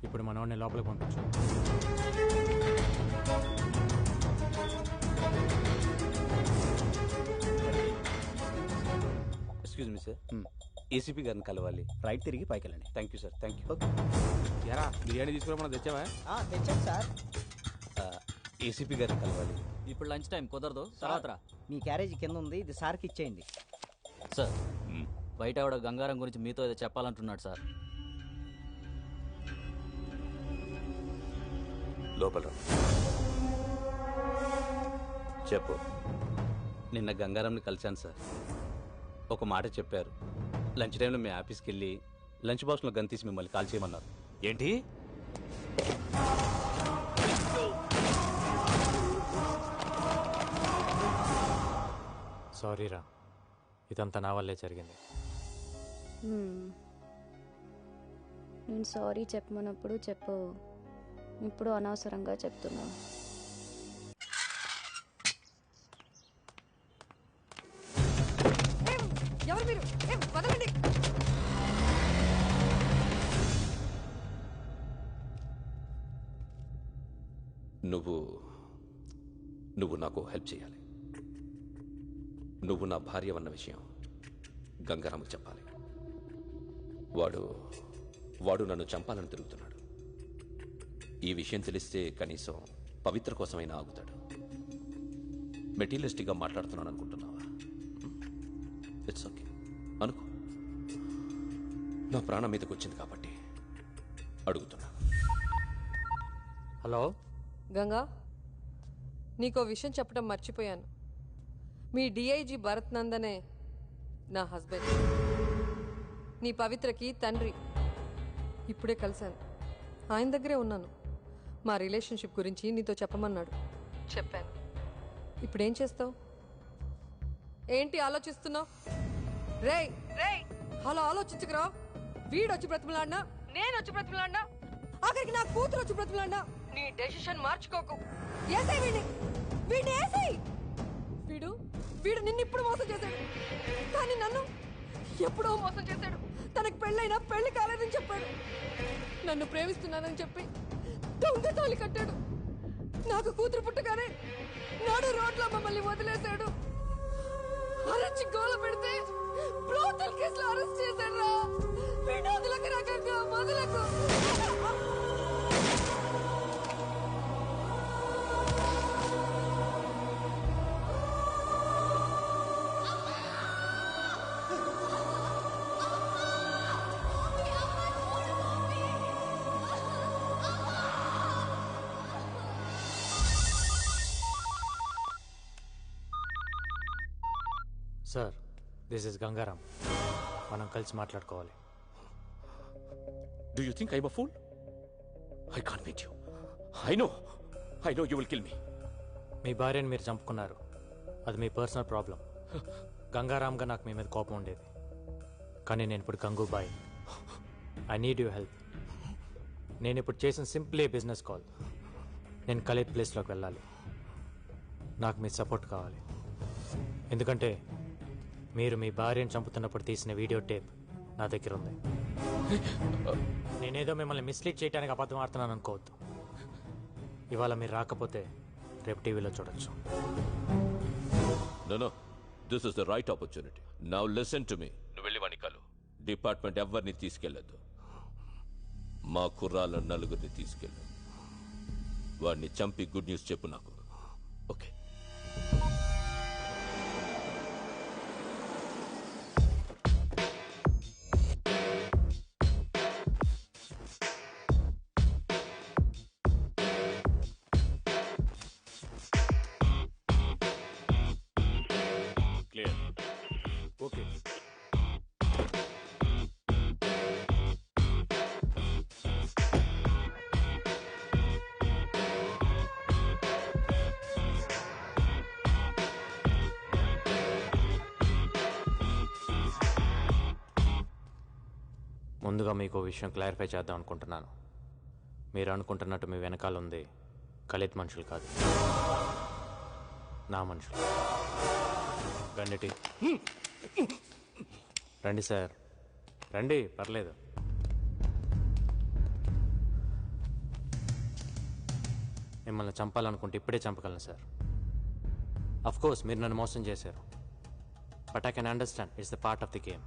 ఇప్పుడు మనవాడిని లోపలికి పంపించు. ఎక్స్క్యూజ్ మీ సార్, ఏసీపీ గారిని కలవాలి. రైట్ తిరిగి పైకి వెళ్ళండి. Thank you sir. Thank you. ఎరా బిర్యానీ తీసుకురామన్నా తెచ్చావా? తెచ్చాను సార్. ఏసీపీ గారిని కలవాలి. ఇప్పుడు లంచ్ టైం కుదరదు, తర్వాత రా. మీ క్యారేజీ కింద ఉంది, ఇది సార్కి ఇచ్చేయండి. సార్, బయట ఆవిడ గంగారం గురించి మీతో ఏదో చెప్పాలంటున్నాడు సార్. లోపల చెప్పు. నిన్న గంగారంని కలిశాను సార్. ఒక మాట చెప్పారు. లంచ్ టైంలో మీ ఆఫీస్కి వెళ్ళి లంచ్ బాక్స్లో గన్ తీసి మిమ్మల్ని కాల్ చేయమన్నారు. ఏంటి? సారీరా, ఇదంతా నా వల్లే జరిగింది. నేను సారీ చెప్పమన్నప్పుడు చెప్పు, ఇప్పుడు అనవసరంగా చెప్తున్నా. ఎవరు మీరు? వదలండి. నువ్వు నాకు హెల్ప్ చేయాలి. నువ్వు నా భార్య అన్న విషయం గంగారాముకు చెప్పాలి. వాడు నన్ను చంపాలని తిరుగుతున్నాడు. ఈ విషయం తెలిస్తే కనీసం పవిత్ర కోసమైనా ఆగుతాడు. మెటీరియలిస్టిక్గా మాట్లాడుతున్నాను అనుకుంటున్నావా? ఇట్స్ ఓకే అనుకో. నా ప్రాణం మీదకి వచ్చింది కాబట్టి అడుగుతున్నా. హలో గంగా, నీకో విషయం చెప్పడం మర్చిపోయాను. మీ డిఐజీ భరత్ నందనే నా హస్బెండ్. నీ పవిత్రకి తండ్రి. ఇప్పుడే కలిశాను, ఆయన దగ్గరే ఉన్నాను. మా రిలేషన్షిప్ గురించి నీతో చెప్పమన్నాడు. చెప్పాను. ఇప్పుడేం చేస్తావు? ఏంటి ఆలోచిస్తున్నావు? రేయ్ రేయ్, అలా ఆలోచించుకురా. వీడొచ్చి బ్రతిమలాడినా, నేను వచ్చి బ్రతిమలాడినా, ఆఖరికి నా కూతురు వచ్చి బ్రతిమలాడినా నీ డెసిషన్ మార్చుకోకు. ఏసేయ్ వీడిని, వీడిని ఏసేయ్. వీడు నిన్ను ఇప్పుడు మోసం చేశాడు, కానీ నన్ను ఎప్పుడో మోసం చేశాడు. తనకు పెళ్ళైనా పెళ్లి కాలేదని చెప్పాడు. నన్ను ప్రేమిస్తున్నానని చెప్పి దొంగ తాళి కట్టాడు. నాకు కూతురు పుట్టగానే నాడు రోడ్లో మమ్మల్ని వదిలేశాడు. అరచి గోల పెడితే బ్రోతల్ కేసులో అరెస్ట్ చేశాడు రా. వీడు వదలకు రకంగా వదలకు. Sir, this is Gangaram. మనం కలిసి మాట్లాడుకోవాలి. Do you think I'm a fool? I can't meet you. I know you will kill me. మీ భార్యని మీరు చంపుకున్నారు, అది మీ పర్సనల్ ప్రాబ్లం. గంగారాంగా నాకు మీ మీద కోపం ఉండేది, కానీ నేను ఇప్పుడు Gangubai. I need you help. నేను ఇప్పుడు చేసిన సింప్లీ బిజినెస్ కాల్. నేను ఖలీద్ ప్లేస్లోకి వెళ్ళాలి. నాకు మీ సపోర్ట్ కావాలి. ఎందుకంటే మీరు మీ భార్యను చంపుతున్నప్పుడు తీసిన వీడియో టేప్ నా దగ్గర ఉంది. నేనేదో మిమ్మల్ని మిస్లీడ్ చేయడానికి అబద్ధం ఆడుతున్నాను అనుకోవద్దు. ఇవాళ మీరు రాకపోతే రేపు టీవీలో చూడొచ్చు. No this is the right opportunity. Now listen to me. నువ్వు వెళ్ళి వాణ్ణి కలు. డిపార్ట్మెంట్ ఎవరిని తీసుకెళ్ళదు. మా కుర్రాళ్ళ నలుగురిని తీసుకెళ్ళు. వాడిని చంపి గుడ్ న్యూస్ చెప్పు నాకు. ఓకే. క్లియర్. ఓకే. ముందుగా మీకు విషయం క్లారిఫై చేద్దాం అనుకుంటున్నాను. మీరు అనుకుంటున్నట్టు మీ వెనకాల ఉంది ఖలీద్ మనుషులు కాదు, నా మనుషులు. గండిటి రండి సార్, రండి, పర్లేదు. మిమ్మల్ని చంపాలనుకుంటే ఇప్పుడే చంపగలను సార్. అఫ్ కోర్స్ మీరు నన్ను మోసం చేశారు, but I can understand it's the part of the game.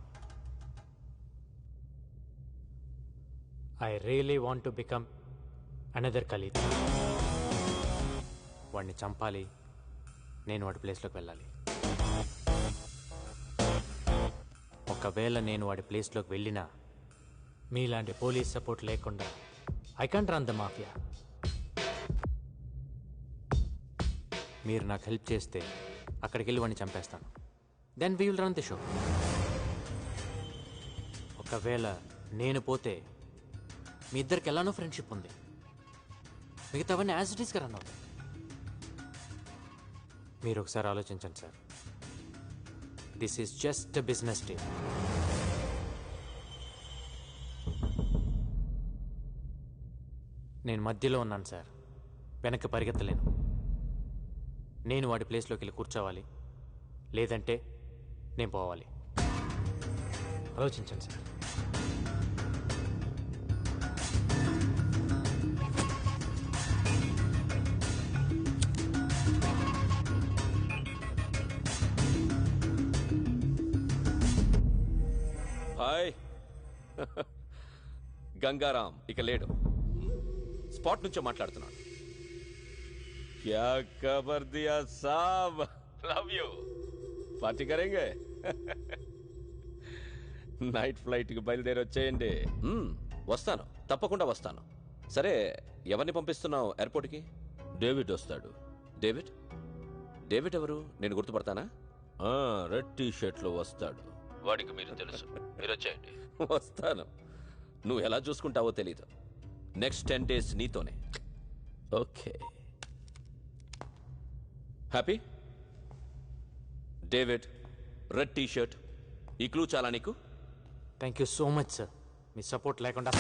I really want to become another Khalid. వాడిని చంపాలి, నేను వాడి ప్లేస్లోకి వెళ్ళాలి. ఒకవేళ నేను వాడి ప్లేస్లోకి వెళ్ళినా మీలాంటి పోలీస్ సపోర్ట్ లేకుండా I can't run the mafia. మీరు నాకు హెల్ప్ చేస్తే అక్కడికి వెళ్ళి వాడిని చంపేస్తాను. Then we will run the show. ఒకవేళ నేను పోతే మీ ఇద్దరికి ఎలానో ఫ్రెండ్షిప్ ఉంది, మిగతావన్నీ యాజ్ ఇట్ ఈస్గా రన్ అవుతాయి. మీరు ఒకసారి ఆలోచించండి sir. This is just a business deal. నేను మధ్యలో ఉన్నాను సార్, వెనక్కి పరిగెత్తలేను. నేను వాడి ప్లేస్లోకి వెళ్ళి కూర్చోవాలి, లేదంటే నేను పోవాలి. ఆలోచించండి సార్. హాయ్. గంగారాం ఇక లేడు, స్పాట్ నుంచే మాట్లాడుతున్నాడు. క్యా ఖబర్ దియా సాబ్, లవ్ యూ. పార్టీ కరేంగే. నైట్ ఫ్లైట్కి బయలుదేరి వచ్చేయండి. వస్తాను, తప్పకుండా వస్తాను. సరే, ఎవరిని పంపిస్తున్నావు ఎయిర్పోర్ట్కి? డేవిడ్ వస్తాడు. డేవిడ్? డేవిడ్ ఎవరు? నేను గుర్తుపడతానా? రెడ్ టీ షర్ట్లో వస్తాడు. వాడికి మీరు తెలుసు. మీరు వచ్చేయండి. వస్తాను. నువ్వు ఎలా చూసుకుంటావో తెలీదు. నెక్స్ట్ 10 days నీతోనే. Okay. Happy? David, red T shirt, ఈ క్లూ చాలా నీకు? Thank you so much sir. Me support లేకుండా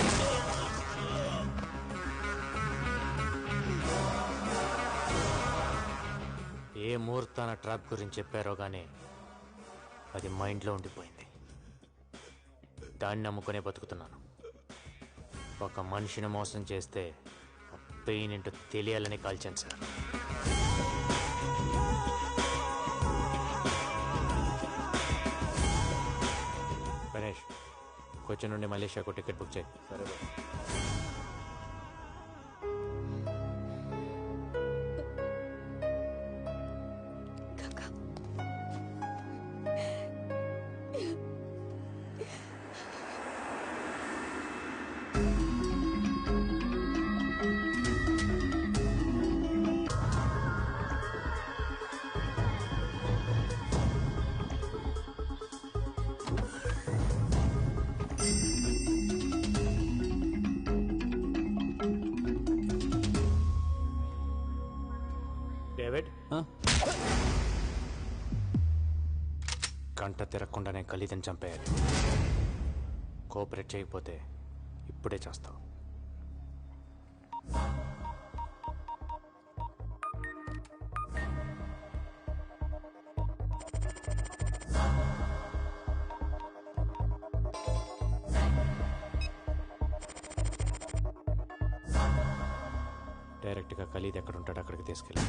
ఏ ముహూర్తాన ట్రాప్ గురించి చెప్పారో కానీ అది మైండ్లో ఉండిపోయింది. దాన్ని నమ్ముకునే బతుకుతున్నాను. ఒక మనిషిని మోసం చేస్తే పెయిన్ ఏంటో తెలియాలని కాల్చాను సార్. గణేష్, కొచ్చి నుండి మలేషియాకు టికెట్ బుక్ చేయి. సరే. డేవిడ్, గంట తిరగకుండానే ఖలీదని చంపేయాలి. కోఆపరేట్ చేయకపోతే ఇప్పుడే చేస్తావు. డైరెక్ట్గా ఖలీద్ ఎక్కడ ఉంటాడో అక్కడికి తీసుకెళ్ళి.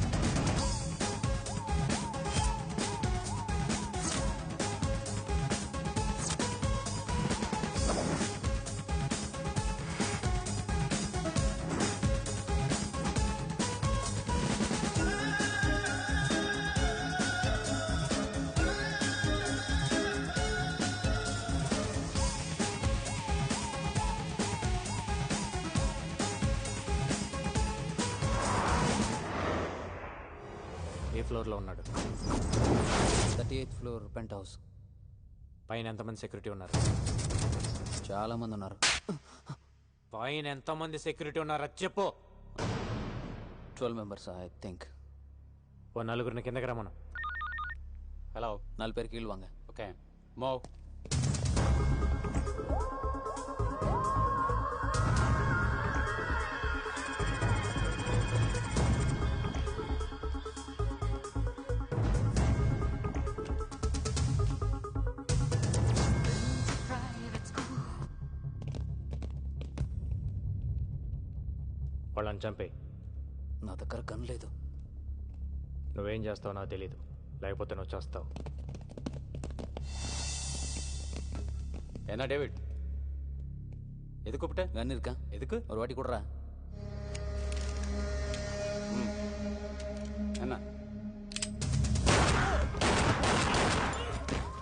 ఏ ఫ్లోర్లో ఉన్నాడు? 38th floor pent house. పైన ఎంతమంది సెక్యూరిటీ ఉన్నారు? చాలా మంది ఉన్నారు. పైన ఎంతమంది సెక్యూరిటీ ఉన్నారా చెప్పు. 12 మెంబర్స్ ఐ థింక్. ఓ నలుగురిని కిందకి రమ్మను. హలో 4 పేరు కీళ్ళు వాంగ. Okay move. వాళ్ళని చంపే. నా దగ్గర గన్ లేదు. నువ్వేం చేస్తావో నాకు తెలీదు, లేకపోతే నువ్వు చేస్తావు. என்ன டேவிட், எது கூப்பிட்ட? கன் இருக்கா? எதுக்கு? ஒரு வாட்டி கொடுறா. என்ன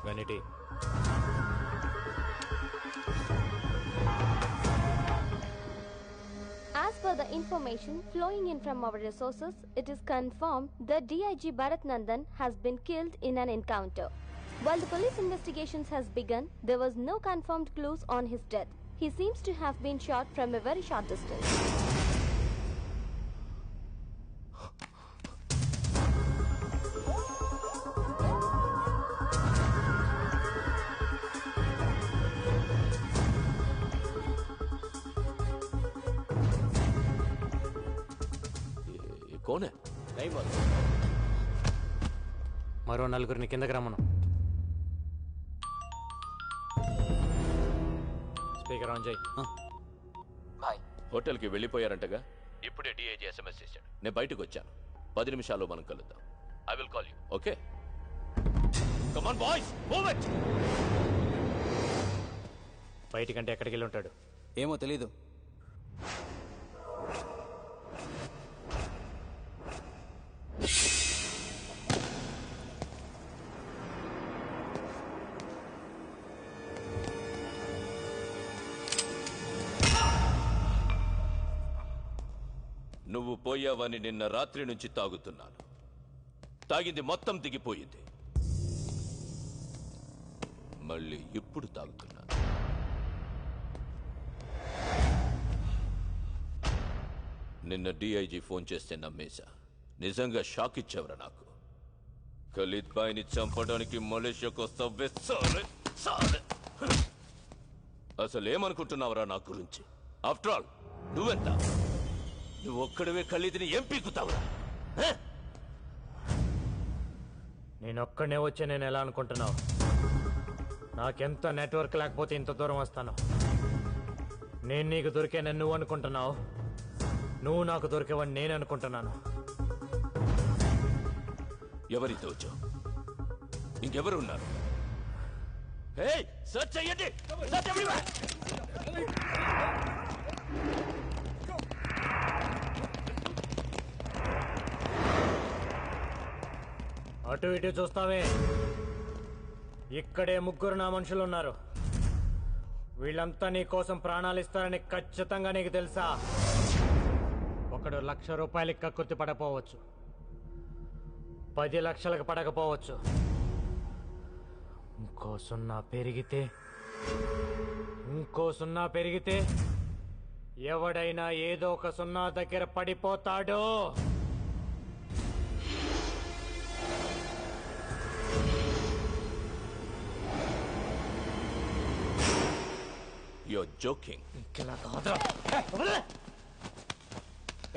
గనిటి. As per the information flowing in from our resources, it is confirmed that DIG Bharat Nandan has been killed in an encounter. While the police investigations has begun, there was no confirmed clues on his death. He seems to have been shot from a very short distance. కోనే మరో నలుగురిని కిందకి రమ్మను. స్పీకర్ ఆన్ చేయి. హోటల్కి వెళ్ళిపోయారంటగా. ఇప్పుడే డిఐజీ ఎస్ఎంఎస్ చేశాడు. నేను బయటకు వచ్చాను. 10 నిమిషాల్లో మనం కలుద్దాం. I will call you. Okay come on boys, move it. బయటికంటే ఎక్కడికి వెళ్ళి ఉంటాడు? ఏమో తెలీదు. నువ్వు పోయావని నిన్న రాత్రి నుంచి తాగుతున్నాను. తాగింది మొత్తం దిగిపోయింది. మళ్ళీ ఇప్పుడు తాగుతున్నాను. నిన్న డిఐజీ ఫోన్ చేస్తే నమ్మేశా. నిజంగా షాక్ ఇచ్చావురా నాకు. ఖలీద్ బాయ్ని చంపడానికి మలేషియాకు వస్తావే సాలే సాలే. అసలేమనుకుంటున్నావురా నా గురించి? ఆఫ్టర్ ఆల్ నువ్వెంత? నువ్వు ఒక్కడవే ఖలీద్ని ఏం పీకుతావురా? నేనొక్కడనే వచ్చి నేను ఎలా అనుకుంటున్నావు? నాకెంత నెట్వర్క్ లేకపోతే ఇంత దూరం వస్తాను. నేను నీకు దొరికానని నువ్వు అనుకుంటున్నావు, నువ్వు నాకు దొరికేవని నేను అనుకుంటున్నాను. ఎవరితో వచ్చావు? ఇంకెవరు ఉన్నారు? సర్చ్ చెయ్యండి. అటు ఇటు చూస్తావే, ఇక్కడే ముగ్గురు నా మనుషులు ఉన్నారు. వీళ్ళంతా నీ కోసం ప్రాణాలు ఇస్తారని ఖచ్చితంగా నీకు తెలుసా? ఒకడు 1,00,000 రూపాయలకి కక్కుర్తి పడకపోవచ్చు, 10 లక్షలకు పడకపోవచ్చు. ఇంకో సున్నా పెరిగితే ఎవడైనా ఏదో ఒక సున్నా దగ్గర పడిపోతాడు. You're joking.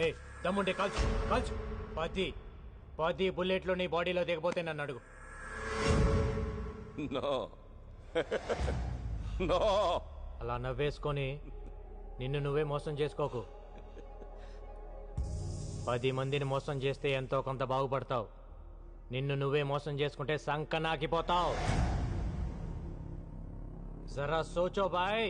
ఏ దమ్ముంటే కాల్చు కాల్చు. 10 బుల్లెట్లు నీ బాడీలో దిగపోతే నన్ను అడుగు. No. అలా నవ్వేసుకొని నిన్ను నువ్వే మోసం చేసుకోకు. 10 మందిని మోసం చేస్తే ఎంతో కొంత బాగుపడతావు. నిన్ను నువ్వే మోసం చేసుకుంటే సంకనాకిపోతావు. జరా సోచో బాయ్.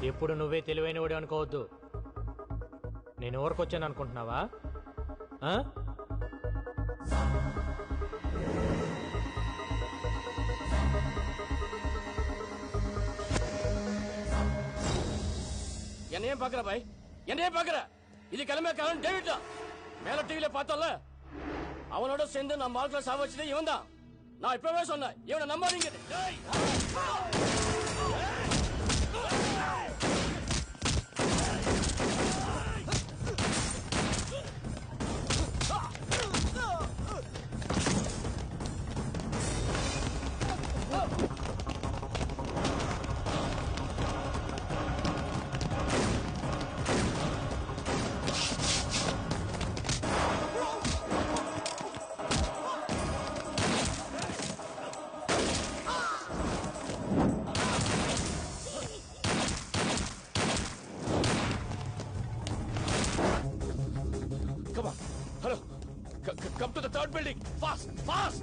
ఎప్పుడు నువ్వే తెలివైనవాడు అనుకోవద్దు. నేను ఊరికొచ్చాను అనుకుంటున్నావా? என்னையும் பாக்குற பாய், என்னையும் பாக்குற. இது கிளம்பிய டேவிட் தான். மேல டிவில பார்த்தோம்ல, அவனோட சேர்ந்து நம்ம ஆட்களை சாவச்சது இவன் தான். நான் இப்பவே சொன்னேன், இவனை நம்பாதீங்க. Come to the third building! Fast! Fast!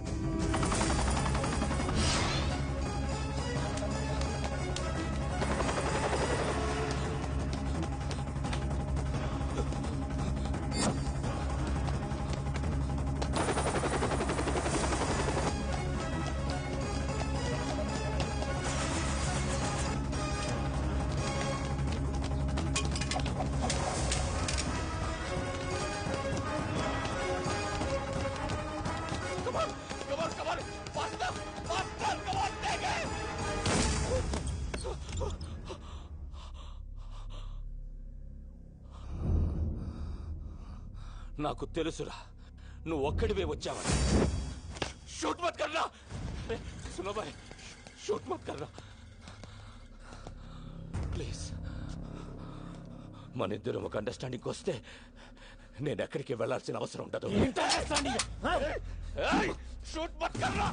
నాకు తెలుసురా, నువ్వు ఒక్కడివే వచ్చావని. షూట్ మత్ కర్నా. సునో భాయ్, షూట్ మత్ కర్నా ప్లీజ్. మన ఇద్దరం ఒక అండర్స్టాండింగ్ వస్తే నేను ఎక్కడికి వెళ్లాల్సిన అవసరం ఉండదు. షూట్ మత్ కర్నా.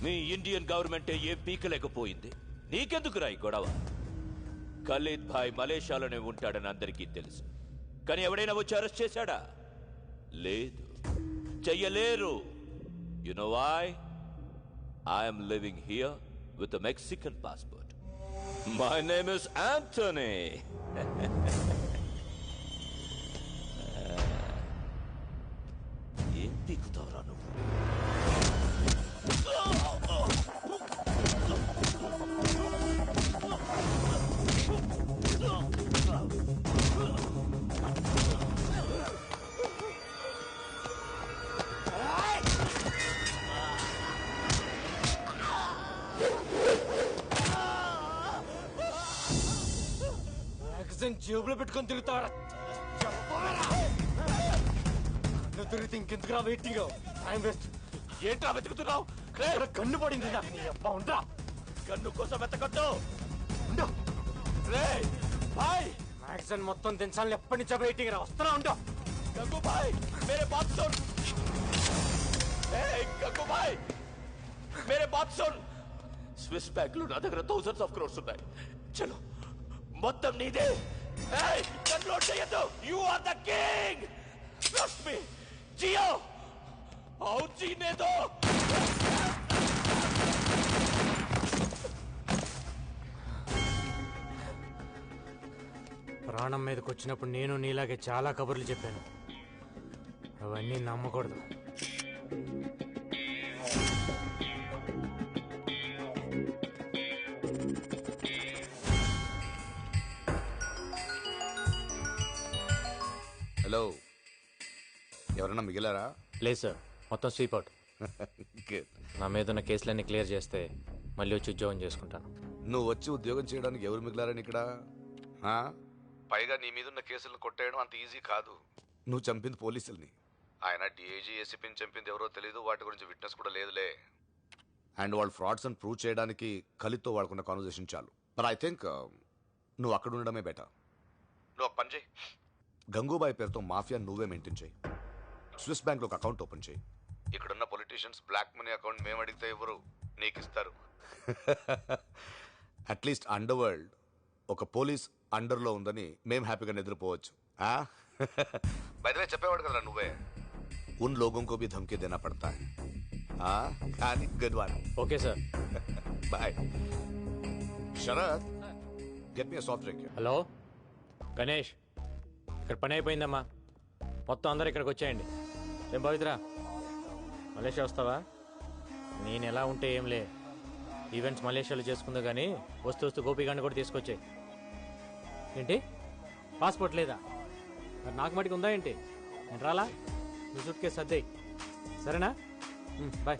మీ ఇండియన్ గవర్నమెంటే ఏం పీకలేకపోయింది. నీకెందుకురా ఈ గొడవ? ఖలీద్ భాయ్ మలేషియాలోనే ఉంటాడని అందరికీ తెలుసు. కానీ ఎవడైనా వచ్చి అరెస్ట్ చేశాడా? లేదు, చెయ్యలేరు. You know why? I'm living here with a Mexican passport. My name is Antony. ఏం పీకుతావురా నువ్వు? జేబులో పెట్టుకొని తిరుగుతావరా? నువ్వు తిరిగితే ఇంకెందుకురా వెయిటింగ్? Time waste. ఏంట్రా వెతుకుతున్నావు? కన్ను పడింది. ఉంటా, కన్ను కోసం వెతకద్దు. మ్యాగజైన్ మొత్తం దించాలని ఎప్పటి నుంచో వెయిటింగ్ రా. వస్తున్నా, ఉంటా. గంగు భాయ్, మేరే బాత్ సున్. గంగు భాయ్, మేరే బాత్ సున్. స్విస్ బ్యాంక్ లో నా దగ్గర థౌసండ్స్ ఆఫ్ క్రోర్స్ ఉన్నాయి. చలో, మొత్తం నీదే. కన్లోడ్ చేయొద్దు. You are the king. Trust me. జియో और जीने दो. ప్రాణం మీదకి వచ్చినప్పుడు నేను నీలాగే చాలా కబుర్లు చెప్పాను. అవన్నీ నమ్మకూడదు. హలో, ఎవరన్నా మిగిలారా? లేదు సార్, మొత్తం స్వీప్ అవుట్. నా మీద ఉన్న కేసులన్నీ క్లియర్ చేస్తే మళ్ళీ వచ్చి ఉద్యోగం చేసుకుంటాను. నువ్వు వచ్చి ఉద్యోగం చేయడానికి ఎవరు మిగిలారని ఇక్కడ ఆ? పైగా నీ మీదున్న కేసులను కొట్టేయడం అంత ఈజీ కాదు. నువ్వు చంపింది పోలీసుల్ని. ఆయన డిఐజీ ఏసీపీని చంపింది ఎవరో తెలియదు, వాటి గురించి విట్నెస్ కూడా లేదులే. అండ్ వాళ్ళు ఫ్రాడ్స్ అని ప్రూవ్ చేయడానికి కలితో వాడుకున్న కాన్వర్జేషన్ చాలు. బట్ ఐ థింక్ నువ్వు అక్కడ ఉండడమే బెటర్. నువ్వు ఒక పని చేయి, గంగూబాయ్ పేరుతో మాఫియా నువ్వే మెయింటైన్ చేయి. స్విస్ బ్యాంక్లో ఒక అకౌంట్ ఓపెన్ చేయి. ఇక్కడున్న పొలిటీషియన్స్ బ్లాక్ మనీ అకౌంట్ మేము అడిగితే ఎవరు నీకు ఇస్తారు. అట్లీస్ట్ అండర్ వరల్డ్ ఒక పోలీస్ అండర్లో ఉందని మేము హ్యాపీగా నిద్రపోవచ్చు. బయటవే చెప్పేవాడు కదా నువ్వే, ఉన్ లోగోं को भी धमकी देना पड़ता है. కానీ good one. Okay sir, bye. Sharath, get me soft drink. Hello Ganesh, ఇక్కడ పని అయిపోయిందమ్మా, మొత్తం అందరు ఇక్కడికి వచ్చేయండి. ఏం పవిత్ర, మలేషియా వస్తావా? నేను ఎలా ఉంటే ఏంలే, ఈవెంట్స్ మలేషియాలో చేసుకుందా కానీ వస్తూ గోపిగాడిని కూడా తీసుకొచ్చాయి. ఏంటి పాస్పోర్ట్ లేదా? మరి నాకు మటుకు ఉందా ఏంటి? నేను రాలా? మీ సూట్ కేసు సర్దేయ్, సరేనా? బాయ్.